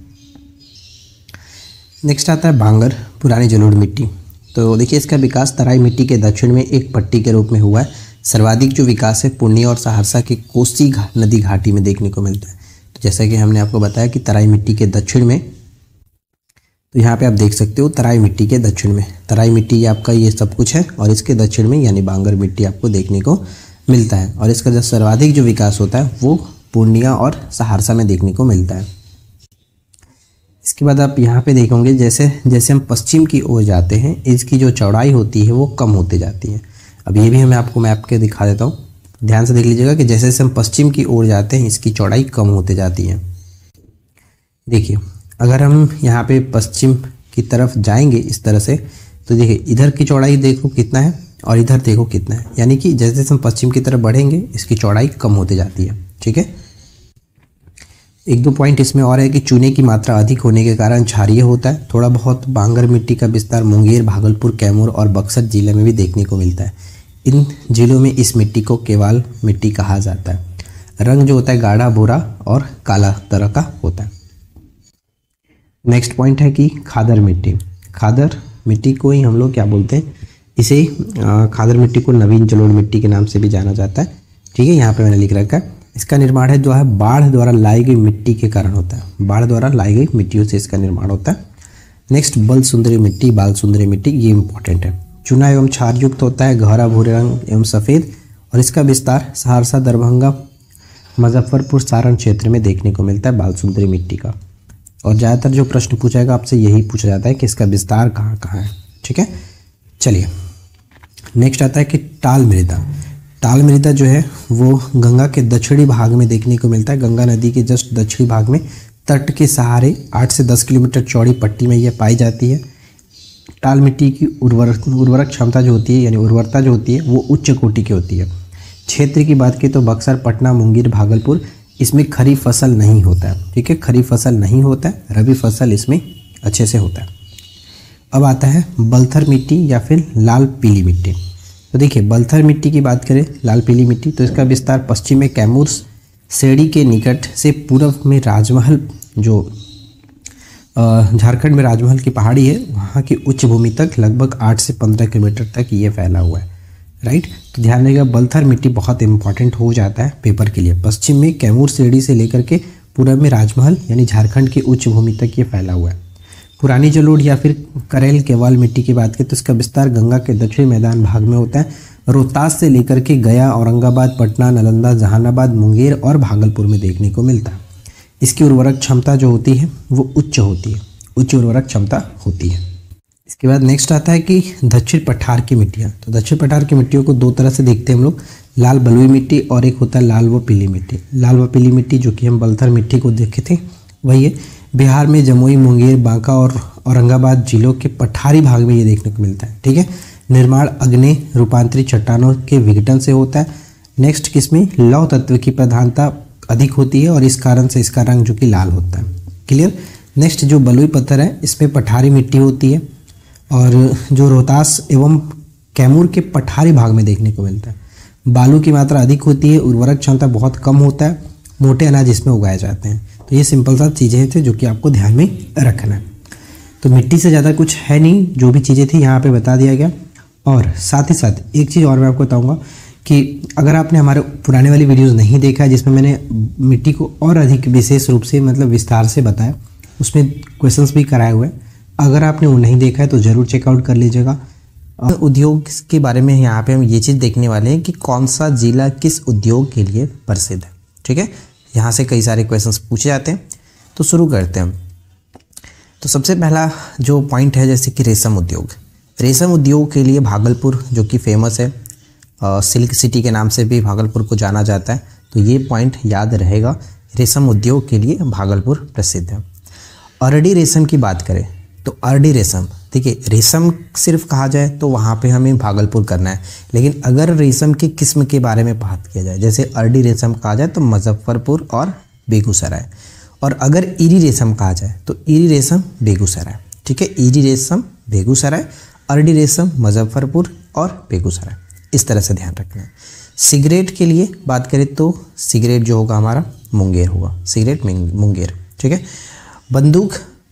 नेक्स्ट आता है बांगर, पुरानी जलोढ़ मिट्टी। तो देखिए इसका विकास तराई मिट्टी के दक्षिण में एक पट्टी के रूप में हुआ है। सर्वाधिक जो विकास है पूर्णिया और सहरसा के कोसी नदी घाटी में देखने को मिलता है। तो जैसा कि हमने आपको बताया कि तराई मिट्टी के दक्षिण में, तो यहाँ पे आप देख सकते हो तराई मिट्टी के दक्षिण में, तराई मिट्टी आपका ये सब कुछ है और इसके दक्षिण में यानी बांगर मिट्टी आपको देखने को मिलता है। और इसका जो सर्वाधिक जो विकास होता है वो पूर्णिया और सहरसा में देखने को मिलता है। इसके बाद आप यहाँ पे देखोगे जैसे जैसे हम पश्चिम की ओर जाते हैं इसकी जो चौड़ाई होती है वो कम होते जाती है। अब ये भी मैं आपको मैप के दिखा देता हूँ, ध्यान से देख लीजिएगा कि जैसे जैसे हम पश्चिम की ओर जाते हैं इसकी चौड़ाई कम होते जाती है। देखिए अगर हम यहाँ पे पश्चिम की तरफ जाएंगे इस तरह से तो देखिए इधर की चौड़ाई देखो कितना है और इधर देखो कितना है, यानी कि जैसे जैसे हम पश्चिम की तरफ बढ़ेंगे इसकी चौड़ाई कम होते जाती है। ठीक है। एक दो पॉइंट इसमें और है कि चूने की मात्रा अधिक होने के कारण क्षारीय होता है। थोड़ा बहुत बांगर मिट्टी का विस्तार मुंगेर, भागलपुर, कैमूर और बक्सर जिले में भी देखने को मिलता है। इन जिलों में इस मिट्टी को केवाल मिट्टी कहा जाता है। रंग जो होता है गाढ़ा भूरा और काला तरह का होता है। नेक्स्ट पॉइंट है कि खादर मिट्टी। खादर मिट्टी को ही हम लोग क्या बोलते हैं, इसे खादर मिट्टी को नवीन जलोढ़ मिट्टी के नाम से भी जाना जाता है। ठीक है, यहाँ पे मैंने लिख रखा है। इसका निर्माण है जो है बाढ़ द्वारा लाई गई मिट्टी के कारण होता है। बाढ़ द्वारा लाई गई मिट्टियों से इसका निर्माण होता है। नेक्स्ट बल सुंदरी मिट्टी, बाल सुंदरी मिट्टी, ये इंपॉर्टेंट है। चूना एवं क्षार युक्त होता है, गहरा भूरे रंग एवं सफ़ेद, और इसका विस्तार सहरसा, दरभंगा, मुजफ्फरपुर, सारण क्षेत्र में देखने को मिलता है बाल सुंदरी मिट्टी का। और ज़्यादातर जो प्रश्न पूछा जाएगा आपसे यही पूछा जाता है कि इसका विस्तार कहाँ कहाँ है। ठीक है, चलिए नेक्स्ट आता है कि टाल मृदा। टाल मृदा जो है वो गंगा के दक्षिणी भाग में देखने को मिलता है। गंगा नदी के जस्ट दक्षिणी भाग में तट के सहारे 8 से 10 किलोमीटर चौड़ी पट्टी में यह पाई जाती है। टाल मिट्टी की उर्वरक क्षमता जो होती है यानी उर्वरता जो होती है वो उच्च कोटि की होती है। क्षेत्र की बात की तो बक्सर, पटना, मुंगेर, भागलपुर, इसमें खरीफ फसल नहीं होता है। ठीक है, खरीफ फसल नहीं होता है, रबी फसल इसमें अच्छे से होता है। अब आता है बलथर मिट्टी या फिर लाल पीली मिट्टी। तो देखिए बलथर मिट्टी की बात करें, लाल पीली मिट्टी, तो इसका विस्तार पश्चिम में कैमूर, शिरडी के निकट से पूर्व में राजमहल, जो झारखंड में राजमहल की पहाड़ी है, वहाँ की उच्च भूमि तक लगभग 8 से 15 किलोमीटर तक ये फैला हुआ है। राइट, तो ध्यान रखिएगा बलथर मिट्टी बहुत इंपॉर्टेंट हो जाता है पेपर के लिए। पश्चिम में कैमूर शिरडी से लेकर के पूर्व में राजमहल यानी झारखंड की उच्च भूमि तक ये फैला हुआ है। पुरानी जलोढ़ या फिर करेल केवाल मिट्टी की बात करें तो इसका विस्तार गंगा के दक्षिणी मैदान भाग में होता है। रोहतास से लेकर के गया, औरंगाबाद, पटना, नालंदा, जहानाबाद, मुंगेर और भागलपुर में देखने को मिलता है। इसकी उर्वरक क्षमता जो होती है वो उच्च होती है, उच्च उर्वरक क्षमता होती है। इसके बाद नेक्स्ट आता है कि दक्षिण पठार की मिट्टियाँ। तो दक्षिण पठार की मिट्टियों को दो तरह से देखते हैं हम लोग, लाल बलुई मिट्टी और एक होता है लाल व पीली मिट्टी। लाल व पीली मिट्टी जो कि हम बलथर मिट्टी को देखे थे वही है। बिहार में जमुई, मुंगेर, बांका और औरंगाबाद जिलों के पठारी भाग में ये देखने को मिलता है। ठीक है, निर्माण अग्नि रूपांतरित चट्टानों के विघटन से होता है। नेक्स्ट किसमें लौह तत्व की प्रधानता अधिक होती है और इस कारण से इसका रंग जो कि लाल होता है। क्लियर। नेक्स्ट जो बलुई पत्थर है इसमें पठारी मिट्टी होती है और जो रोहतास एवं कैमूर के पठारी भाग में देखने को मिलता है। बालू की मात्रा अधिक होती है, उर्वरक क्षमता बहुत कम होता है, मोटे अनाज इसमें उगाए जाते हैं। तो ये सिंपल सा चीज़ें थे जो कि आपको ध्यान में रखना है। तो मिट्टी से ज़्यादा कुछ है नहीं, जो भी चीज़ें थी यहाँ पे बता दिया गया। और साथ ही साथ एक चीज़ और मैं आपको बताऊँगा कि अगर आपने हमारे पुराने वाली वीडियोज़ नहीं देखा है जिसमें मैंने मिट्टी को और अधिक विशेष रूप से मतलब विस्तार से बताया, उसमें क्वेश्चंस भी कराए हुए हैं, अगर आपने वो नहीं देखा है तो ज़रूर चेकआउट कर लीजिएगा। उद्योग के बारे में यहाँ पे हम ये चीज़ देखने वाले हैं कि कौन सा जिला किस उद्योग के लिए प्रसिद्ध है। ठीक है, यहाँ से कई सारे क्वेश्चंस पूछे जाते हैं, तो शुरू करते हैं। तो सबसे पहला जो पॉइंट है जैसे कि रेशम उद्योग। रेशम उद्योग के लिए भागलपुर जो कि फेमस है, सिल्क सिटी के नाम से भी भागलपुर को जाना जाता है, तो ये पॉइंट याद रहेगा। रेशम उद्योग के लिए भागलपुर प्रसिद्ध है। अरडी रेशम की बात करें तो अरडी रेशम, देखिए रेशम सिर्फ कहा जाए तो वहाँ पे हमें भागलपुर करना है, लेकिन अगर रेशम की किस्म के बारे में बात किया जाए जैसे अरडी रेशम कहा जाए तो मुजफ्फरपुर और बेगूसराय, और अगर ईरी रेशम कहा जाए तो ईरी रेशम बेगूसराय। ठीक है, ईरी रेशम बेगूसराय, अरडी रेशम मुजफ्फरपुर और बेगूसराय, इस तरह से ध्यान रखना है। सिगरेट के लिए बात करें तो सिगरेट जो होगा हमारा मुंगेर होगा, सिगरेट मुंगेर। ठीक है,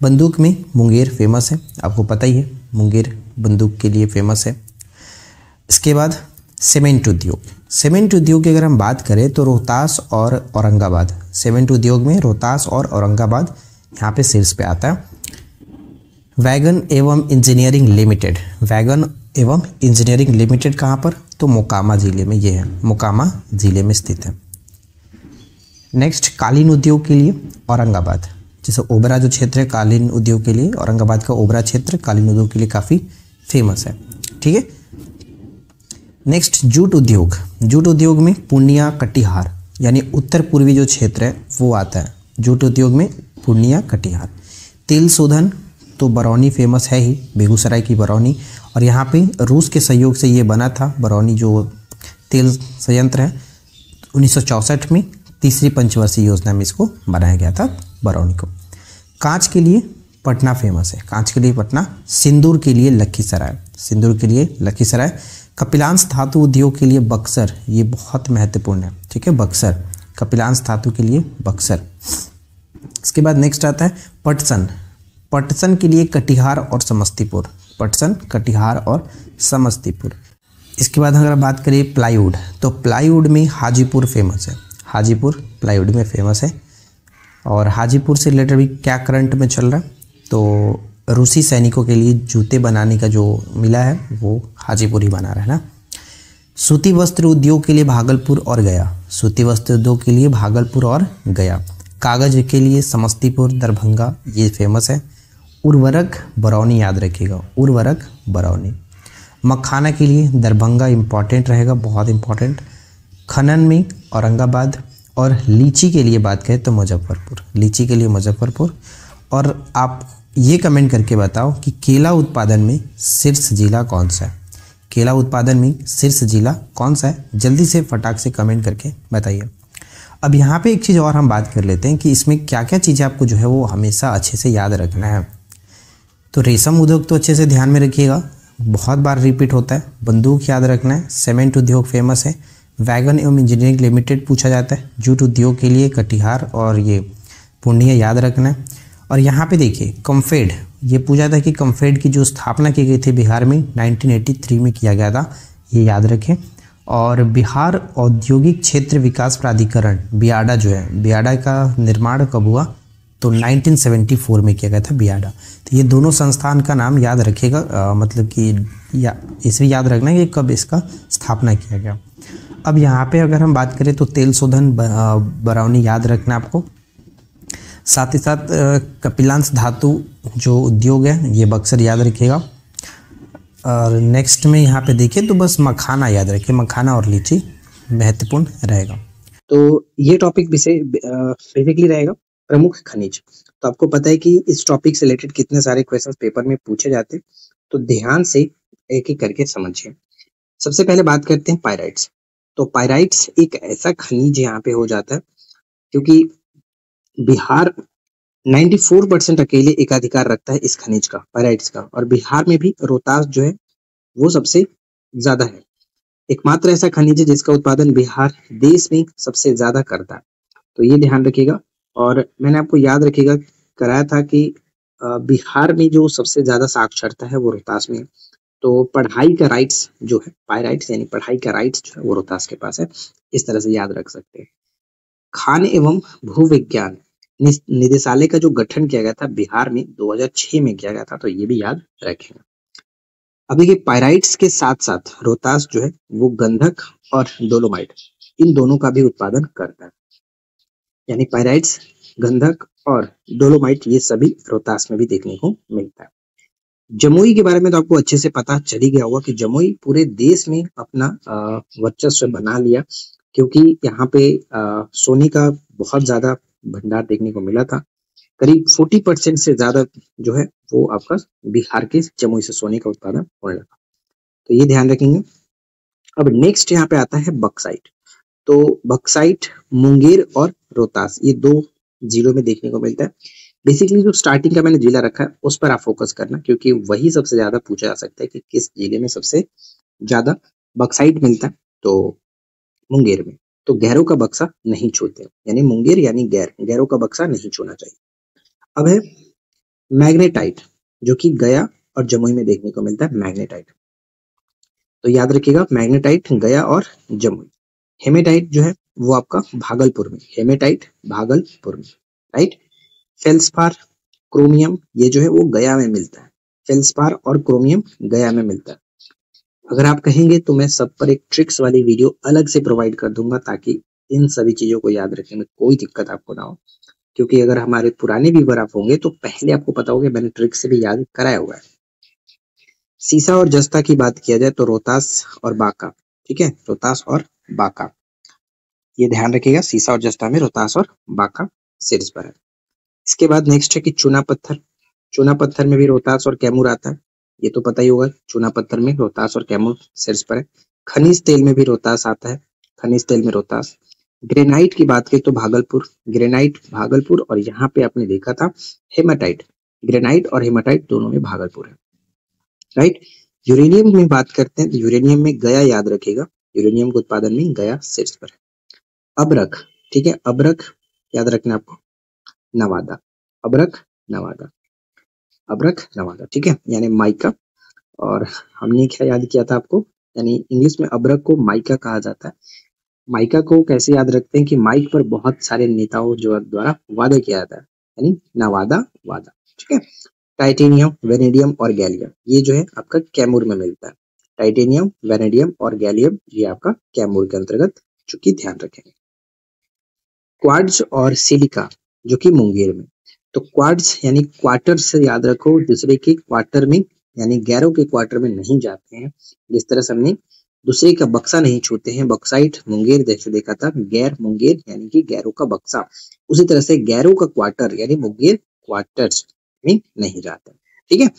बंदूक में मुंगेर फेमस है, आपको पता ही है, मुंगेर बंदूक के लिए फेमस है। इसके बाद सीमेंट उद्योग। सीमेंट उद्योग की अगर हम बात करें तो रोहतास और औरंगाबाद, सीमेंट उद्योग में रोहतास और औरंगाबाद यहाँ पे शीर्ष पे आता है। वैगन एवं इंजीनियरिंग लिमिटेड, वैगन एवं इंजीनियरिंग लिमिटेड कहाँ पर, तो मोकामा जिले में ये है, मोकामा जिले में स्थित है। नेक्स्ट कालीन उद्योग के लिए औरंगाबाद, जैसे ओबरा जो क्षेत्र है कालीन उद्योग के लिए, औरंगाबाद का ओबरा क्षेत्र कालीन उद्योग के लिए काफ़ी फेमस है। ठीक है, नेक्स्ट जूट उद्योग। जूट उद्योग में पूर्णिया, कटिहार यानी उत्तर पूर्वी जो क्षेत्र है वो आता है। जूट उद्योग में पूर्णिया, कटिहार। तेल शोधन तो बरौनी फेमस है ही, बेगूसराय की बरौनी, और यहाँ पे रूस के सहयोग से ये बना था बरौनी जो तेल संयंत्र है। 1964 में तीसरी पंचवर्षीय योजना में इसको बनाया गया था बरौनी को। कांच के लिए पटना फेमस है, कांच के लिए पटना। सिंदूर के लिए लखीसराय, सिंदूर के लिए लखीसराय। कपिलांश धातु उद्योग के लिए बक्सर, ये बहुत महत्वपूर्ण है। ठीक है, बक्सर, कपिलांश धातु के लिए बक्सर। इसके बाद नेक्स्ट आता है पटसन, पटसन के लिए कटिहार और समस्तीपुर, पटसन, कटिहार और समस्तीपुर। इसके बाद अगर बात करें प्लाईवुड, तो प्लाईवुड में हाजीपुर फेमस है, हाजीपुर प्लाईवुड में फेमस है। और हाजीपुर से रिलेटेड भी क्या करंट में चल रहा है, तो रूसी सैनिकों के लिए जूते बनाने का जो मिला है वो हाजीपुर ही बना रहा है ना। सूती वस्त्र उद्योग के लिए भागलपुर और गया, सूती वस्त्र उद्योग के लिए भागलपुर और गया। कागज के लिए समस्तीपुर, दरभंगा, ये फेमस है। उर्वरक बरौनी याद रखिएगा, उर्वरक बरौनी। मखाना के लिए दरभंगा इंपॉर्टेंट रहेगा, बहुत इंपॉर्टेंट। खनन में औरंगाबाद, और लीची के लिए बात करें तो मुजफ्फरपुर, लीची के लिए मुजफ्फरपुर। और आप ये कमेंट करके बताओ कि केला उत्पादन में शीर्ष जिला कौन सा है, केला उत्पादन में शीर्ष जिला कौन सा है, जल्दी से फटाक से कमेंट करके बताइए। अब यहाँ पे एक चीज़ और हम बात कर लेते हैं कि इसमें क्या क्या चीज़ें आपको जो है वो हमेशा अच्छे से याद रखना है। तो रेशम उद्योग तो अच्छे से ध्यान में रखिएगा, बहुत बार रिपीट होता है। बंदूक याद रखना है, सीमेंट उद्योग फेमस है। वैगन एवं इंजीनियरिंग लिमिटेड पूछा जाता है, जूट उद्योग के लिए कटिहार और ये पूर्णिया याद रखना है। और यहाँ पे देखिए कम्फेड, ये पूछा था कि कम्फेड की जो स्थापना की गई थी बिहार में 1983 में किया गया था, ये याद रखें। और बिहार औद्योगिक क्षेत्र विकास प्राधिकरण बियाडा जो है, बियाडा का निर्माण कब हुआ, तो 1974 में किया गया था बियाडा। तो ये दोनों संस्थान का नाम याद रखेगा, मतलब कि इसमें याद रखना है कि कब इसका स्थापना किया गया। अब यहाँ पे अगर हम बात करें तो तेल शोधन बरौनी याद रखना आपको। साथ ही साथ कपिलांश धातु जो उद्योग है ये बक्सर याद रखिएगा। और नेक्स्ट में यहाँ पे देखिए तो बस मखाना याद रखिए, मखाना और लीची महत्वपूर्ण रहेगा। तो ये टॉपिक बेसिकली रहेगा प्रमुख खनिज। तो आपको पता है कि इस टॉपिक से रिलेटेड कितने सारे क्वेश्चंस पेपर में पूछे जाते हैं, तो ध्यान से एक एक करके समझिए। सबसे पहले बात करते हैं पायराइट्स। तो पायराइट्स एक ऐसा खनिज यहाँ पे हो जाता है क्योंकि बिहार 94% अकेले एकाधिकार रखता है इस खनिज का, पायराइट्स का, और बिहार में भी रोहतास जो है वो सबसे ज्यादा है। एकमात्र ऐसा खनिज है जिसका उत्पादन बिहार देश में सबसे ज्यादा करता है, तो ये ध्यान रखिएगा। और मैंने आपको याद रखिएगा कराया था कि बिहार में जो सबसे ज्यादा साक्षरता है वो रोहतास में है। तो पढ़ाई का राइट्स जो है, पायराइट्स यानी पढ़ाई का राइट्स जो है वो रोहतास के पास है, इस तरह से याद रख सकते हैं। खान एवं भूविज्ञान निदेशालय का जो गठन किया गया था बिहार में 2006 में किया गया था, तो ये भी याद रखेंगे। अब देखिए पायराइट्स के साथ साथ रोहतास जो है वो गंधक और डोलोमाइट इन दोनों का भी उत्पादन करता है, यानी पायराइट्स, गंधक और डोलोमाइट ये सभी रोहतास में भी देखने को मिलता है। जमुई के बारे में तो आपको अच्छे से पता चल ही गया होगा कि जमुई पूरे देश में अपना वर्चस्व बना लिया, क्योंकि यहाँ पे सोने का बहुत ज्यादा भंडार देखने को मिला था। करीब 40% से ज्यादा जो है वो आपका बिहार के जमुई से सोने का उत्पादन होने लगा, तो ये ध्यान रखेंगे। अब नेक्स्ट यहाँ पे आता है बक्साइट। तो बक्साइट मुंगेर और रोहतास ये दो जिलों में देखने को मिलता है। बेसिकली जो स्टार्टिंग का मैंने जिला रखा है उस पर आप फोकस करना, क्योंकि वही सबसे ज्यादा पूछा जा सकता है कि किस जिले में सबसे ज्यादा बक्साइट मिलता है, तो मुंगेर में। तो गैरों का बक्सा नहीं छूते, यानी मुंगेर यानी गैरों का बक्सा नहीं छूना चाहिए। अब है मैग्नेटाइट, जो कि गया और जमुई में देखने को मिलता है मैग्नेटाइट, तो याद रखिएगा मैग्नेटाइट गया और जमुई। हेमेटाइट जो है वो आपका भागलपुर में, हेमेटाइट भागलपुर में, राइट। फेल्सपार, क्रोमियम ये जो है वो गया में मिलता है, फेल्सपार और क्रोमियम गया में मिलता है। अगर आप कहेंगे तो मैं सब पर एक ट्रिक्स वाली वीडियो अलग से प्रोवाइड कर दूंगा ताकि इन सभी चीजों को याद रखने में कोई दिक्कत आपको ना हो, क्योंकि अगर हमारे पुराने व्यूअर आप होंगे तो पहले आपको पता होगा मैंने ट्रिक से भी याद कराया हुआ है। सीसा और जस्ता की बात किया जाए तो रोहतास और बांका, ठीक है, रोहतास और बांका, ये ध्यान रखिएगा। सीसा और जस्ता में रोहतास और बांका शीर्ष पर है। इसके बाद नेक्स्ट है कि चूना पत्थर। चूना पत्थर में भी रोहतास और कैमूर आता है, ये तो पता ही होगा, चूना पत्थर में रोहतास और कैमूर शीर्ष पर है। खनिज तेल में भी रोहतास आता है, खनिज तेल में रोहतास। ग्रेनाइट की बात करें तो भागलपुर, ग्रेनाइट भागलपुर, और यहाँ पे आपने देखा था हेमाटाइट, ग्रेनाइट और हेमाटाइट दोनों में भागलपुर है, राइट। यूरेनियम में बात करते हैं तो यूरेनियम में गया याद रखेगा, यूरेनियम के उत्पादन में गया शीर्ष पर है। अबरख, ठीक है, अबरख याद रखना आपको, नवादा, अबरख नवादा, अबरख नवादा, ठीक है, यानी माइका। और हमने क्या याद किया था आपको, यानी इंग्लिश में अबरख को माइका कहा जाता है। माइका को कैसे याद रखते हैं कि माइक पर बहुत सारे नेताओं जो द्वारा वादा किया जाता है, यानी नवादा वादा, ठीक है। टाइटेनियम, वेनेडियम और गैलियम ये जो है आपका कैमूर में मिलता है। टाइटेनियम, वेनेडियम और गैलियम ये आपका कैमूर के अंतर्गत, चूंकि ध्यान रखेंगे। क्वार्ट्ज और सिलिका जो कि मुंगेर में। तो क्वार्ट्ज यानी क्वार्टर से याद रखो, दूसरे के क्वार्टर में यानी गैरों के क्वार्टर में नहीं जाते हैं, जिस तरह से हमने दूसरे का बक्सा नहीं छूते हैं, बक्साइट मुंगेर जैसे देखा था, गैर मुंगेर यानी कि गैरों का बक्सा, उसी तरह से गैरों का क्वार्टर यानी मुंगेर क्वार्टर्स में नहीं जाता, ठीक है,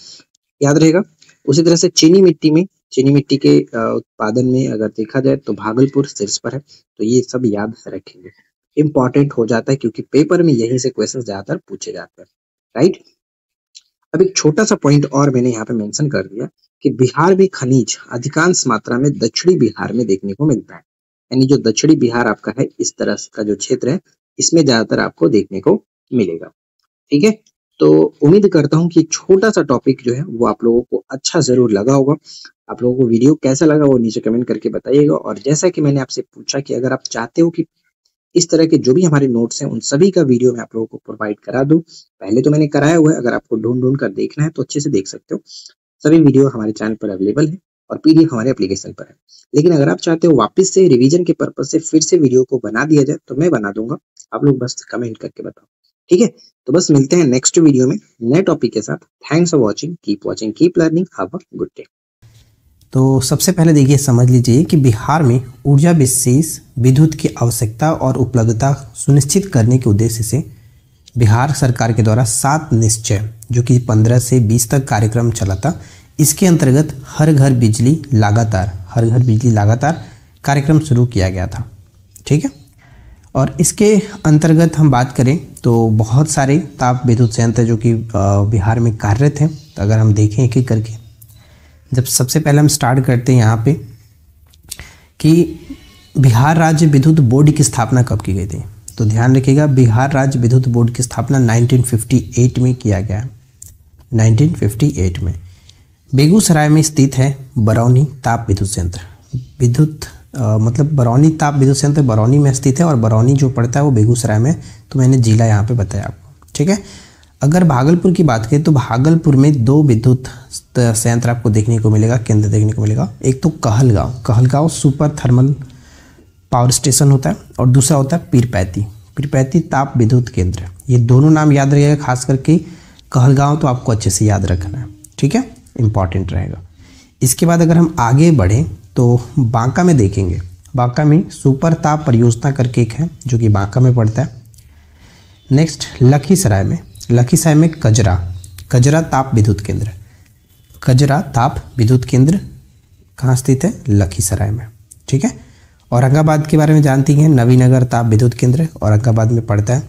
याद रहेगा। उसी तरह से चीनी मिट्टी में, चीनी मिट्टी के उत्पादन में अगर देखा जाए तो भागलपुर शीर्ष पर है, तो ये सब याद रखेंगे, इंपॉर्टेंट हो जाता है क्योंकि पेपर में यहीं से क्वेश्चन ज्यादातर पूछे जाते हैं, राइट। अब एक छोटा सा पॉइंट और मैंने यहाँ पे मेंशन कर दिया कि बिहार में खनिज अधिकांश मात्रा में दक्षिणी बिहार में देखने को मिलता है, यानी जो दक्षिणी बिहार आपका है, इस तरह का जो क्षेत्र है, इसमें ज्यादातर आपको देखने को मिलेगा। ठीक है, तो उम्मीद करता हूँ कि छोटा सा टॉपिक जो है वो आप लोगों को अच्छा जरूर लगा होगा। आप लोगों को वीडियो कैसा लगा वो नीचे कमेंट करके बताइएगा। और जैसा कि मैंने आपसे पूछा कि अगर आप चाहते हो कि इस तरह के जो भी हमारे नोट्स हैं उन सभी का वीडियो मैं आप लोगों को प्रोवाइड करा दूं, पहले तो मैंने कराया हुआ है, अगर आपको ढूंढ ढूंढ कर देखना है तो अच्छे से देख सकते हो। सभी वीडियो हमारे चैनल पर अवेलेबल है और पीडीएफ हमारे एप्लीकेशन पर है। लेकिन अगर आप चाहते हो वापस से रिवीजन के पर्पज से फिर से वीडियो को बना दिया जाए तो मैं बना दूंगा, आप लोग बस कमेंट करके बताओ। ठीक है, तो बस मिलते हैं नेक्स्ट वीडियो में नए टॉपिक के साथ। Thanks for watching, keep learning, have a good day. तो सबसे पहले देखिए समझ लीजिए कि बिहार में ऊर्जा विशेष विद्युत की आवश्यकता और उपलब्धता सुनिश्चित करने के उद्देश्य से बिहार सरकार के द्वारा 7 निश्चय जो कि 15 से 20 तक कार्यक्रम चला था। इसके अंतर्गत हर घर बिजली लगातार कार्यक्रम शुरू किया गया था। ठीक है, और इसके अंतर्गत हम बात करें तो बहुत सारे ताप विद्युत संयंत्र जो कि बिहार में कार्यरत हैं। तो अगर हम देखें एक एक करके, जब सबसे पहले हम स्टार्ट करते हैं यहाँ पे कि बिहार राज्य विद्युत बोर्ड की स्थापना कब की गई थी। तो ध्यान रखिएगा, बिहार राज्य विद्युत बोर्ड की स्थापना 1958 में किया गया है। 1958 में बेगूसराय में स्थित है बरौनी ताप विद्युत संयंत्र। मतलब बरौनी ताप विद्युत संयंत्र बरौनी में स्थित है और बरौनी जो पड़ता है वो बेगूसराय में, तो मैंने जिला यहाँ पे बताया आपको। ठीक है, अगर भागलपुर की बात करें तो भागलपुर में 2 विद्युत संयंत्र आपको देखने को मिलेगा, केंद्र देखने को मिलेगा। एक तो Kahalgaon super thermal power station होता है और दूसरा होता है पीरपैती ताप विद्युत केंद्र। ये दोनों नाम याद रखिएगा, खास करके कहलगांव तो आपको अच्छे से याद रखना है। ठीक है, इंपॉर्टेंट रहेगा। इसके बाद अगर हम आगे बढ़ें तो बांका में देखेंगे, बांका में सुपर ताप परियोजना करके एक है जो कि बांका में पड़ता है। नेक्स्ट लखीसराय में कजरा ताप विद्युत केंद्र कहाँ स्थित है? लखीसराय में। ठीक है, औरंगाबाद के बारे में जानती हैं, नवीनगर ताप विद्युत केंद्र औरंगाबाद में पड़ता है।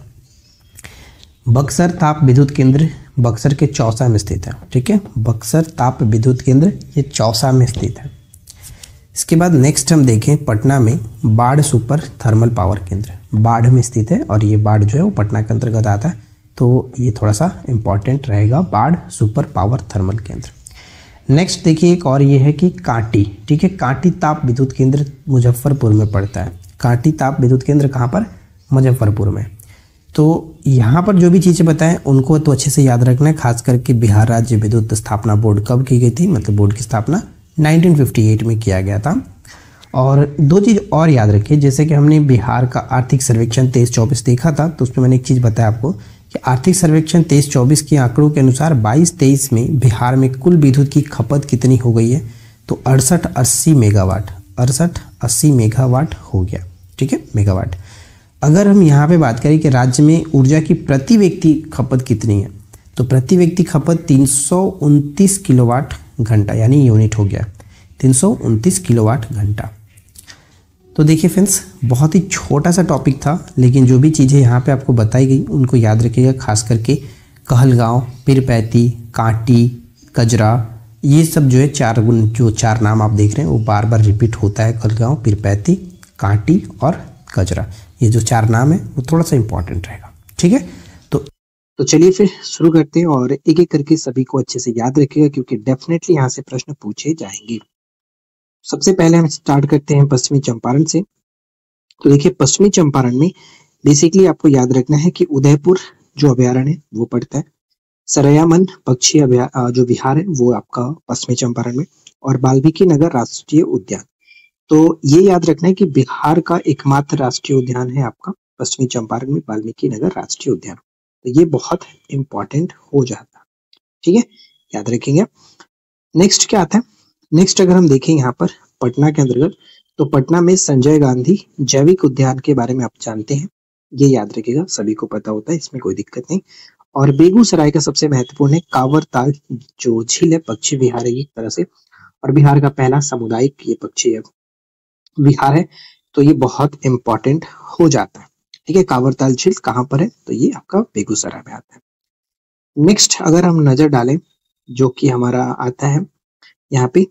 बक्सर ताप विद्युत केंद्र बक्सर के चौसा में स्थित है। ठीक है, बक्सर ताप विद्युत केंद्र ये चौसा में स्थित है। इसके बाद नेक्स्ट हम देखें पटना में बाढ़ सुपर थर्मल पावर केंद्र, बाढ़ में स्थित है और ये बाढ़ जो है वो पटना के अंतर्गत आता है, तो ये थोड़ा सा इंपॉर्टेंट रहेगा, बाढ़ सुपर पावर थर्मल केंद्र। नेक्स्ट देखिए एक और ये है कि कांटी। ठीक है, कांटी ताप विद्युत केंद्र मुजफ्फरपुर में पड़ता है। कांटी ताप विद्युत केंद्र कहाँ पर? मुजफ्फरपुर में। तो यहाँ पर जो भी चीज़ें बताएं उनको तो अच्छे से याद रखना है, खास करके बिहार राज्य विद्युत स्थापना बोर्ड कब की गई थी, मतलब बोर्ड की स्थापना 1958 में किया गया था। और 2 चीज़ और याद रखिए, जैसे कि हमने बिहार का आर्थिक सर्वेक्षण 23-24 देखा था, तो उसमें मैंने एक चीज़ बताया आपको कि आर्थिक सर्वेक्षण 23-24 के आंकड़ों के अनुसार 22-23 में बिहार में कुल विद्युत की खपत कितनी हो गई है? तो 68-80 मेगावाट हो गया। ठीक है, मेगावाट। अगर हम यहाँ पे बात करें कि राज्य में ऊर्जा की प्रति व्यक्ति खपत कितनी है, तो प्रति व्यक्ति खपत 329 किलोवाट घंटा, यानी यूनिट हो गया 329 किलोवाट घंटा। तो देखिए फ्रेंड्स, बहुत ही छोटा सा टॉपिक था, लेकिन जो भी चीज़ें यहाँ पे आपको बताई गई उनको याद रखिएगा, खास करके कहलगांव, पीरपैती, कांटी, कजरा, ये सब जो है चार नाम आप देख रहे हैं वो बार बार रिपीट होता है। कहलगांव, पीरपैती, कांटी और कजरा, ये जो 4 नाम है वो थोड़ा सा इंपॉर्टेंट रहेगा। ठीक है, तो चलिए फिर शुरू करते हैं और एक एक करके सभी को अच्छे से याद रखिएगा, क्योंकि डेफिनेटली यहाँ से प्रश्न पूछे जाएंगे। सबसे पहले हम स्टार्ट करते हैं पश्चिमी चंपारण से। तो देखिए पश्चिमी चंपारण में बेसिकली आपको याद रखना है कि उदयपुर जो अभयारण्य है वो पड़ता है, सरयामन पक्षी जो विहार है वो आपका पश्चिमी चंपारण में, और वाल्मीकि नगर राष्ट्रीय उद्यान। तो ये याद रखना है कि बिहार का एकमात्र राष्ट्रीय उद्यान है आपका पश्चिमी चंपारण में वाल्मीकि नगर राष्ट्रीय उद्यान। तो ये बहुत इंपॉर्टेंट हो जाता है। ठीक है, याद रखेंगे। नेक्स्ट क्या आता है? नेक्स्ट अगर हम देखें यहाँ पर पटना के अंतर्गत, तो पटना में संजय गांधी जैविक उद्यान के बारे में आप जानते हैं, ये याद रखिएगा, सभी को पता होता है, इसमें कोई दिक्कत नहीं। और बेगूसराय का सबसे महत्वपूर्ण है कांवरताल जो झील है, पक्षी विहार है एक तरह से, और बिहार का पहला सामुदायिक ये पक्षी विहार है। तो ये बहुत इंपॉर्टेंट हो जाता है। ठीक है, कांवरताल झील कहाँ पर है? तो ये आपका बेगूसराय में आता है। नेक्स्ट अगर हम नजर डालें जो कि हमारा आता है यहाँ पे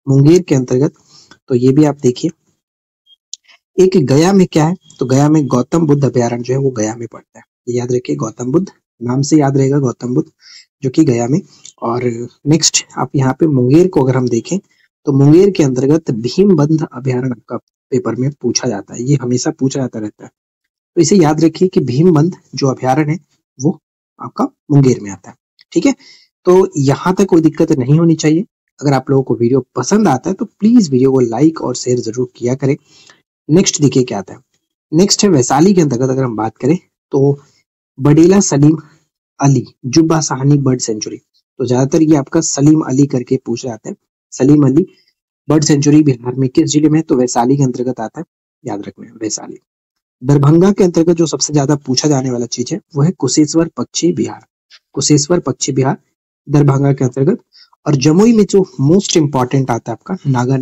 मुंगेर के अंतर्गत, तो ये भी आप देखिए एक गया में क्या है, तो गया में गौतम बुद्ध अभ्यारण्य जो है वो गया में पड़ता है, ये याद रखिए, गौतम बुद्ध नाम से याद रहेगा, गौतम बुद्ध जो कि गया में। और नेक्स्ट आप यहाँ पे मुंगेर को अगर हम देखें तो मुंगेर के अंतर्गत भीमबंध अभ्यारण्य आपका पेपर में पूछा जाता है, ये हमेशा पूछा जाता रहता है, तो इसे याद रखिए कि भीमबंध जो अभ्यारण्य है वो आपका मुंगेर में आता है। ठीक है, तो यहाँ तक कोई दिक्कत नहीं होनी चाहिए। अगर आप लोगों को वीडियो पसंद आता है तो प्लीज वीडियो को लाइक और शेयर जरूर किया करें। नेक्स्ट देखिए क्या आता है, नेक्स्ट है वैशाली के अंतर्गत अगर हम बात करें तो बडेला सलीम अली जुब्बा साहनी बर्ड सेंचुरी, तो ज्यादातर ये आपका सलीम अली करके पूछ जाते हैं। सलीम अली बर्ड सेंचुरी बिहार में किस जिले में, तो वैशाली के अंतर्गत आता है, याद रखना है वैशाली। दरभंगा के अंतर्गत जो सबसे ज्यादा पूछा जाने वाला चीज है वो है कुशेश्वर पक्षी विहार, कुशेश्वर पक्षी विहार दरभंगा के अंतर्गत। और जमुई में जो मोस्ट इंपॉर्टेंट आता है आपका नागी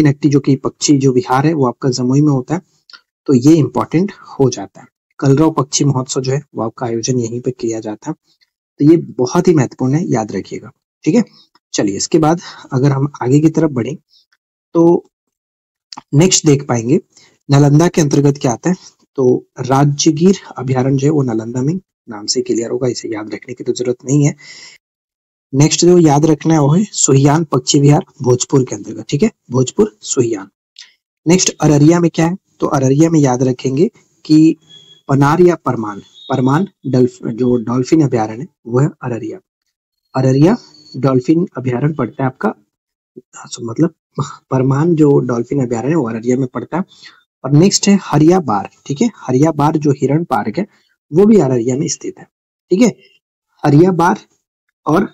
नकटी जो कि पक्षी जो विहार है वो आपका जमुई में होता है, तो ये इंपॉर्टेंट हो जाता है। कलरव पक्षी महोत्सव जो है वो आपका आयोजन यहीं पे किया जाता है, तो ये बहुत ही महत्वपूर्ण है, याद रखिएगा। ठीक है, चलिए इसके बाद अगर हम आगे की तरफ बढ़े तो नेक्स्ट देख पाएंगे नालंदा के अंतर्गत क्या आता है, तो राजगीर अभ्यारण्य जो है वो नालंदा में, नाम से क्लियर होगा, इसे याद रखने की तो जरूरत नहीं है। नेक्स्ट जो याद रखना है वो है सुहियान पक्षी विहार भोजपुर के अंतर्गत। ठीक है, भोजपुर सुहियान। नेक्स्ट अररिया में क्या है, तो अररिया में याद रखेंगे कि पनार या परमान जो डॉल्फिन अभ्यारण्य है वो है अररिया। अररिया डॉल्फिन अभ्यारण्य पड़ता है आपका, मतलब परमान जो डॉल्फिन अभ्यारण्य है वो अररिया में पड़ता है। और नेक्स्ट है हरिया बार। ठीक है, हरिया बार जो हिरण पार्क है वो भी अररिया में स्थित है। ठीक है, हरिया बार और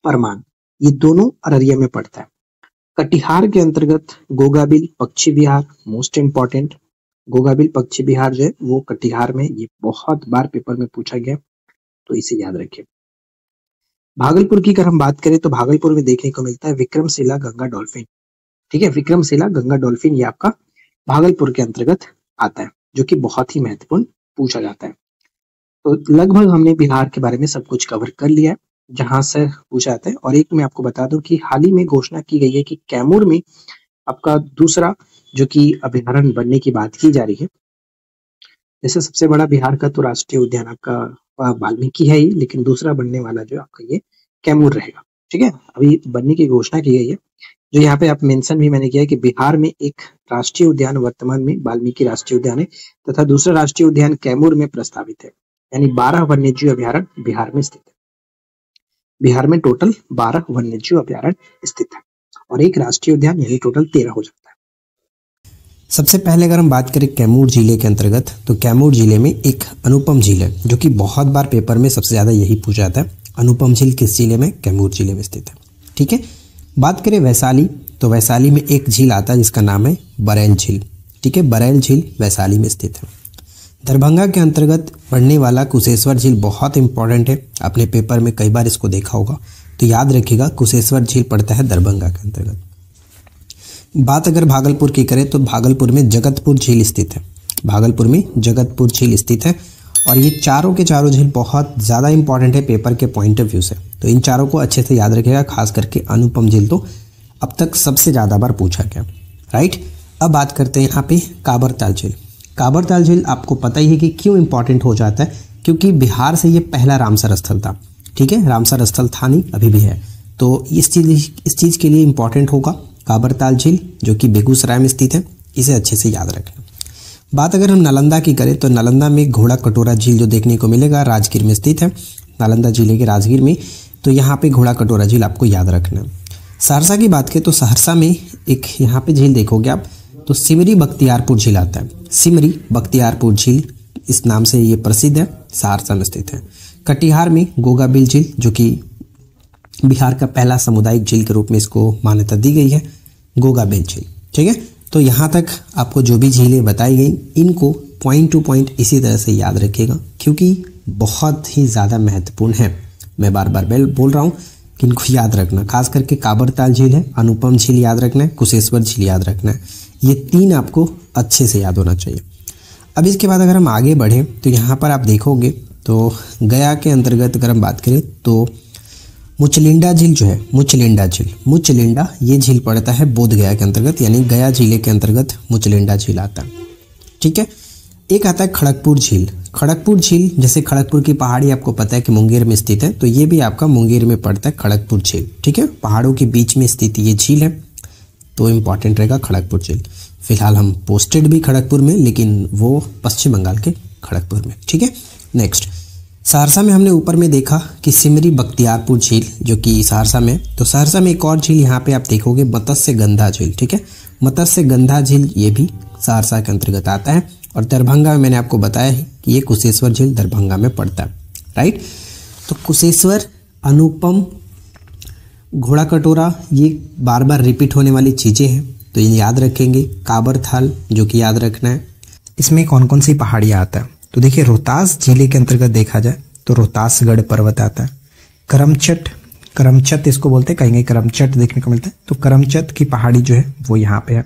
परमान ये दोनों अररिया में पड़ता है। कटिहार के अंतर्गत गोगाबिल पक्षी विहार, मोस्ट इंपॉर्टेंट, गोगाबिल पक्षी विहार जो है वो कटिहार में, ये बहुत बार पेपर में पूछा गया, तो इसे याद रखिए। भागलपुर की अगर हम बात करें तो भागलपुर में देखने को मिलता है विक्रमशिला गंगा डॉल्फिन। ठीक है, विक्रमशिला गंगा डॉल्फिन ये आपका भागलपुर के अंतर्गत आता है, जो कि बहुत ही महत्वपूर्ण पूछा जाता है। तो लगभग हमने बिहार के बारे में सब कुछ कवर कर लिया है जहां से पूछा जाता है। और एक मैं आपको बता दूं कि हाल ही में घोषणा की गई है कि कैमूर में आपका दूसरा जो कि अभ्यारण्य बनने की बात की जा रही है। जैसे सबसे बड़ा बिहार का तो राष्ट्रीय उद्यान आपका वाल्मीकि है ही, लेकिन दूसरा बनने वाला जो आपका ये कैमूर रहेगा। ठीक है, अभी बनने की घोषणा की गई है, जो यहाँ पे आप मेंशन भी मैंने किया है कि बिहार में एक राष्ट्रीय उद्यान वर्तमान में वाल्मीकि राष्ट्रीय उद्यान है तथा दूसरा राष्ट्रीय उद्यान कैमूर में प्रस्तावित है, यानी 12 वन्यजीव अभ्यारण्य बिहार में स्थित है। बिहार में टोटल 12 वन्यजीव अभ्यारण्य स्थित है और एक राष्ट्रीय उद्यान, यानी टोटल 13 हो जाता है। सबसे पहले अगर हम बात करें कैमूर जिले के अंतर्गत, तो कैमूर जिले में एक अनुपम झील है, जो कि बहुत बार पेपर में सबसे ज्यादा यही पूछा जाता है। अनुपम झील किस जिले में, कैमूर जिले में स्थित है। ठीक है, बात करें वैशाली, तो वैशाली में एक झील आता है जिसका नाम है बरैल झील। ठीक है, बरैल झील वैशाली में स्थित है। दरभंगा के अंतर्गत पड़ने वाला कुशेश्वर झील बहुत इंपॉर्टेंट है, आपने पेपर में कई बार इसको देखा होगा, तो याद रखिएगा कुशेश्वर झील पड़ता है दरभंगा के अंतर्गत। बात अगर भागलपुर की करें तो भागलपुर में जगतपुर झील स्थित है। भागलपुर में जगतपुर झील स्थित है और ये चारों के चारों झील बहुत ज़्यादा इंपॉर्टेंट है पेपर के पॉइंट ऑफ व्यू से, तो इन चारों को अच्छे से याद रखिएगा। खास करके अनुपम झील तो अब तक सबसे ज़्यादा बार पूछा गया। राइट, अब बात करते हैं यहाँ पे काबरताल झील। काबरताल झील आपको पता ही है कि क्यों इंपॉर्टेंट हो जाता है, क्योंकि बिहार से ये पहला रामसर स्थल था। ठीक है, रामसर स्थल था नहीं, अभी भी है, तो इस चीज़ के लिए इंपॉर्टेंट होगा काबरताल झील, जो कि बेगूसराय में स्थित है, इसे अच्छे से याद रखना। बात अगर हम नालंदा की करें तो नालंदा में घोड़ा कटोरा झील जो देखने को मिलेगा राजगीर में स्थित है, नालंदा जिले के राजगीर में, तो यहाँ पे घोड़ा कटोरा झील आपको याद रखना है। सहरसा की बात करें तो सहरसा में एक यहाँ पे झील देखोगे आप, तो सिमरी बख्तियारपुर झील आता है। सिमरी बख्तियारपुर झील इस नाम से ये प्रसिद्ध है, सहरसा में स्थित है। कटिहार में गोगाबिल झील, जो कि बिहार का पहला सामुदायिक झील के रूप में इसको मान्यता दी गई है, गोगाबिल झील। ठीक है, तो यहाँ तक आपको जो भी झीलें बताई गई इनको पॉइंट टू पॉइंट इसी तरह से याद रखिएगा, क्योंकि बहुत ही ज़्यादा महत्वपूर्ण है। मैं बार बार बोल रहा हूँ कि इनको याद रखना, खास करके काबरताल झील है, अनुपम झील याद रखना है, कुशेश्वर झील याद रखना है, ये तीन आपको अच्छे से याद होना चाहिए। अब इसके बाद अगर हम आगे बढ़ें तो यहाँ पर आप देखोगे तो गया के अंतर्गत अगर हम बात करें तो मुचलिंडा झील जो है, मुचलिंडा ये झील पड़ता है बोध गया के अंतर्गत, यानी गया जिले के अंतर्गत मुचलिंडा झील आता है। ठीक है, एक आता है खड़गपुर झील। खड़गपुर झील, जैसे खड़गपुर की पहाड़ी आपको पता है कि मुंगेर में स्थित है, तो ये भी आपका मुंगेर में पड़ता है खड़गपुर झील। ठीक है, पहाड़ों के बीच में स्थित ये झील है, तो इंपॉर्टेंट रहेगा खड़गपुर झील। फिलहाल हम पोस्टेड भी खड़गपुर में, लेकिन वो पश्चिम बंगाल के खड़गपुर में। ठीक है, नेक्स्ट सहरसा में हमने ऊपर में देखा कि सिमरी बख्तियारपुर झील जो कि सहरसा में, तो सहरसा में एक और झील यहाँ पे आप देखोगे मत्स्य गंधा झील। ठीक है, मत्स्य गंधा झील ये भी सहरसा के अंतर्गत आता है। और दरभंगा में मैंने आपको बताया है कि ये कुशेश्वर झील दरभंगा में पड़ता है। राइट, तो कुशेश्वर, अनुपम, घोड़ा कटोरा, ये बार बार रिपीट होने वाली चीज़ें हैं, तो ये याद रखेंगे। काबर थाल जो कि याद रखना है। इसमें कौन कौन सी पहाड़ियाँ आता है, तो देखिए रोहतास जिले के अंतर्गत देखा जाए तो रोहतासगढ़ पर्वत आता है। करमचट इसको बोलते हैं, कहीं कहीं करमचट देखने को मिलता है, तो करमचट की पहाड़ी जो है वो यहाँ पे है।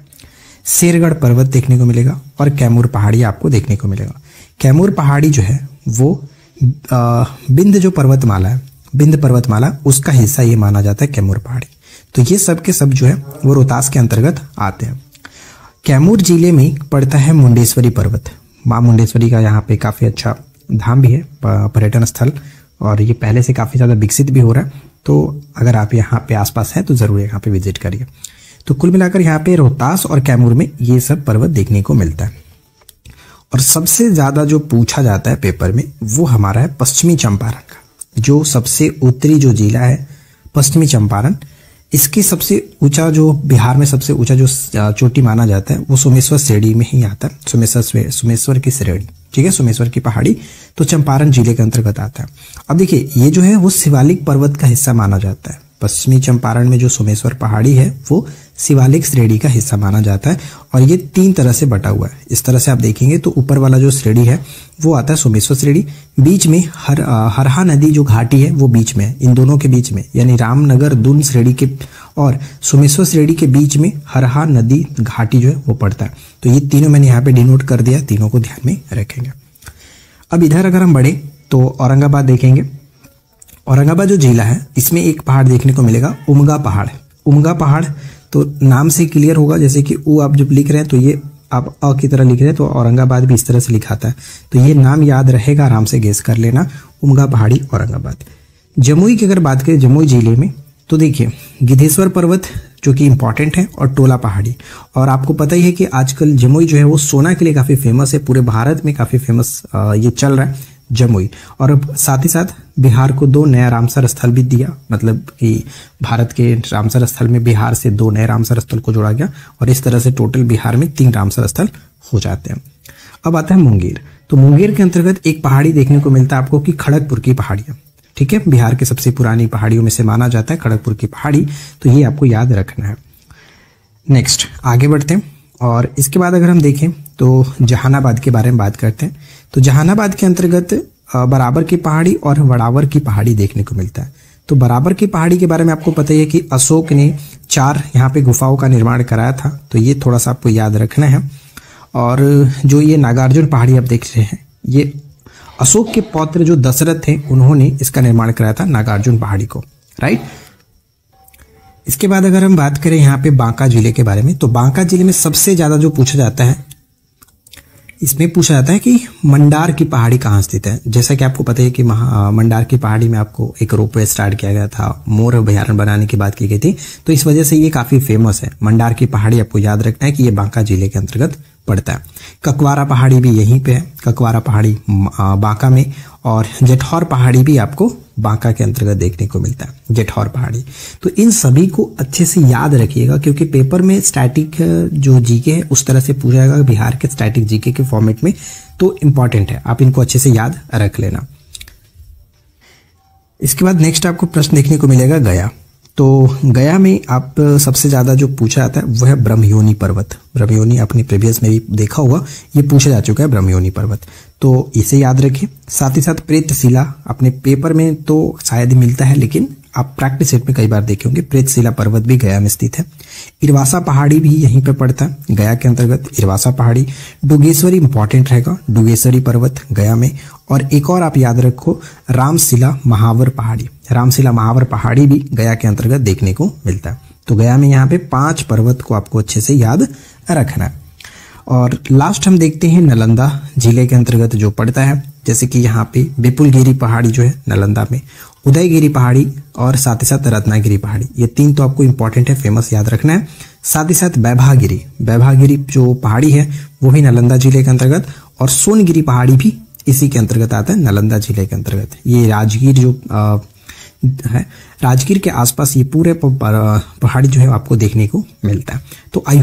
शेरगढ़ पर्वत देखने को मिलेगा और कैमूर पहाड़ी आपको देखने को मिलेगा। कैमूर पहाड़ी जो है वो बिंद जो पर्वतमाला है, बिंद पर्वतमाला उसका हिस्सा ये माना जाता है कैमूर पहाड़ी। तो ये सब के सब जो है वो रोहतास के अंतर्गत आते हैं। कैमूर जिले में पड़ता है मुंडेश्वरी पर्वत। माँ मुंडेश्वरी का यहाँ पे काफ़ी अच्छा धाम भी है, पर्यटन स्थल, और ये पहले से काफ़ी ज़्यादा विकसित भी हो रहा है। तो अगर आप यहाँ पे आसपास हैं तो ज़रूर यहाँ पे विजिट करिए। तो कुल मिलाकर यहाँ पे रोहतास और कैमूर में ये सब पर्वत देखने को मिलता है। और सबसे ज़्यादा जो पूछा जाता है पेपर में वो हमारा है पश्चिमी चंपारण का, जो सबसे उत्तरी जो जिला है पश्चिमी चंपारण। इसकी सबसे ऊंचा जो बिहार में सबसे ऊंचा जो चोटी माना जाता है वो सोमेश्वर श्रेणी में ही आता है। सोमेश्वर की श्रेणी, ठीक है, सोमेश्वर की पहाड़ी, तो चंपारण जिले के अंतर्गत आता है। अब देखिए ये जो है वो शिवालिक पर्वत का हिस्सा माना जाता है। पश्चिमी चंपारण में जो सोमेश्वर पहाड़ी है वो शिवालिक श्रेणी का हिस्सा माना जाता है, और ये 3 तरह से बटा हुआ है। इस तरह से आप देखेंगे तो ऊपर वाला जो श्रेणी है वो आता है सोमेश्वर श्रेणी, बीच में हरहा नदी जो घाटी है वो बीच में है, इन दोनों के बीच में, यानी रामनगर दून श्रेणी के और सोमेश्वर श्रेणी के बीच में हरहा नदी घाटी जो है वो पड़ता है। तो ये तीनों मैंने यहाँ पे डिनोट कर दिया, तीनों को ध्यान में रखेंगे। अब इधर अगर हम बढ़े तो औरंगाबाद देखेंगे। औरंगाबाद जो जिला है इसमें एक पहाड़ देखने को मिलेगा, उमगा पहाड़। उमगा पहाड़ तो नाम से क्लियर होगा, जैसे कि ऊ आप जब लिख रहे हैं तो ये आप अ की तरह लिख रहे हैं, तो औरंगाबाद भी इस तरह से लिखाता है, तो ये नाम याद रहेगा, आराम से गेस कर लेना, उमगा पहाड़ी औरंगाबाद। जमुई की अगर बात करें जमुई जिले में तो देखिए गिद्धेश्वर पर्वत जो कि इंपॉर्टेंट है, और टोला पहाड़ी। और आपको पता ही है कि आजकल जमुई जो है वो सोना के लिए काफ़ी फेमस है, पूरे भारत में काफ़ी फेमस ये चल रहा है जमुई। और साथ ही साथ बिहार को 2 नया रामसर स्थल भी दिया, मतलब कि भारत के रामसर स्थल में बिहार से 2 नए रामसर स्थल को जोड़ा गया, और इस तरह से टोटल बिहार में 3 रामसर स्थल हो जाते हैं। अब आता है मुंगेर। तो मुंगेर के अंतर्गत एक पहाड़ी देखने को मिलता है आपको कि खड़गपुर की पहाड़ियाँ, ठीक है, बिहार की सबसे पुरानी पहाड़ियों में से माना जाता है खड़गपुर की पहाड़ी, तो ये आपको याद रखना है। नेक्स्ट आगे बढ़ते हैं, और इसके बाद अगर हम देखें तो जहानाबाद के बारे में बात करते हैं। तो जहानाबाद के अंतर्गत बराबर की पहाड़ी और वड़ावर की पहाड़ी देखने को मिलता है। तो बराबर की पहाड़ी के बारे में आपको पता ही है कि अशोक ने 4 यहाँ पे गुफाओं का निर्माण कराया था, तो ये थोड़ा सा आपको याद रखना है। और जो ये नागार्जुन पहाड़ी आप देख रहे हैं, ये अशोक के पौत्र जो दशरथ थे उन्होंने इसका निर्माण कराया था, नागार्जुन पहाड़ी को। राइट, इसके बाद अगर हम बात करें यहाँ पे बांका जिले के बारे में, तो बांका जिले में सबसे ज्यादा जो पूछा जाता है, इसमें पूछा जाता है कि मंडार की पहाड़ी कहाँ स्थित है। जैसा कि आपको पता है कि मंडार की पहाड़ी में आपको एक रोपवे स्टार्ट किया गया था, मोर अभयारण्य बनाने की बात की गई थी, तो इस वजह से ये काफी फेमस है। मंडार की पहाड़ी आपको याद रखना है कि ये बांका जिले के अंतर्गत पड़ता है। ककवारा पहाड़ी भी यहीं पे है, ककवारा पहाड़ी बांका में, और जेठौर पहाड़ी भी आपको बांका के अंतर्गत देखने को मिलता है, जेठौर पहाड़ी। तो इन सभी को अच्छे से याद रखिएगा, क्योंकि पेपर में स्टैटिक जो जीके है उस तरह से पूछा जाएगा बिहार के स्टैटिक जीके के फॉर्मेट में, तो इंपॉर्टेंट है, आप इनको अच्छे से याद रख लेना। इसके बाद नेक्स्ट आपको प्रश्न देखने को मिलेगा गया। तो गया में आप सबसे ज्यादा जो पूछा जाता है वह है ब्रह्मयोनी पर्वत। ब्रह्मयोनी अपने प्रीवियस में भी देखा होगा, ये पूछा जा चुका है ब्रह्मयोनी पर्वत, तो इसे याद रखिए। साथ ही साथ प्रेतशिला अपने पेपर में तो शायद ही मिलता है, लेकिन आप प्रैक्टिस सेट में कई बार देखे होंगे, प्रेतशिला पर्वत भी गया में स्थित है। इरवासा पहाड़ी भी यहीं पे पड़ता है, गया के अंतर्गत इरवासा पहाड़ी। डुगेश्वरी इंपॉर्टेंट रहेगा, डुगेश्वरी पर्वत गया में। और एक और आप याद रखो, रामशिला महावर पहाड़ी। रामशिला महावर पहाड़ी भी गया के अंतर्गत देखने को मिलता है। तो गया में यहाँ पे 5 पर्वत को आपको अच्छे से याद रखना है। और लास्ट हम देखते हैं नालंदा जिले के अंतर्गत जो पड़ता है, जैसे कि यहाँ पे विपुलगिरी पहाड़ी जो है नालंदा में, उदयगिरी पहाड़ी और साथ ही साथ रत्नागिरी पहाड़ी, ये 3 तो आपको इंपॉर्टेंट है, फेमस याद रखना है। साथ ही साथ वैभागिरी जो पहाड़ी है वो भी नालंदा जिले के अंतर्गत, और सोनगिरी पहाड़ी भी इसी के अंतर्गत आता है, नालंदा जिले के अंतर्गत। ये राजगीर जो है, राजगीर के आसपास ये पूरे पहाड़ी जो है आपको देखने को मिलता है। तो आई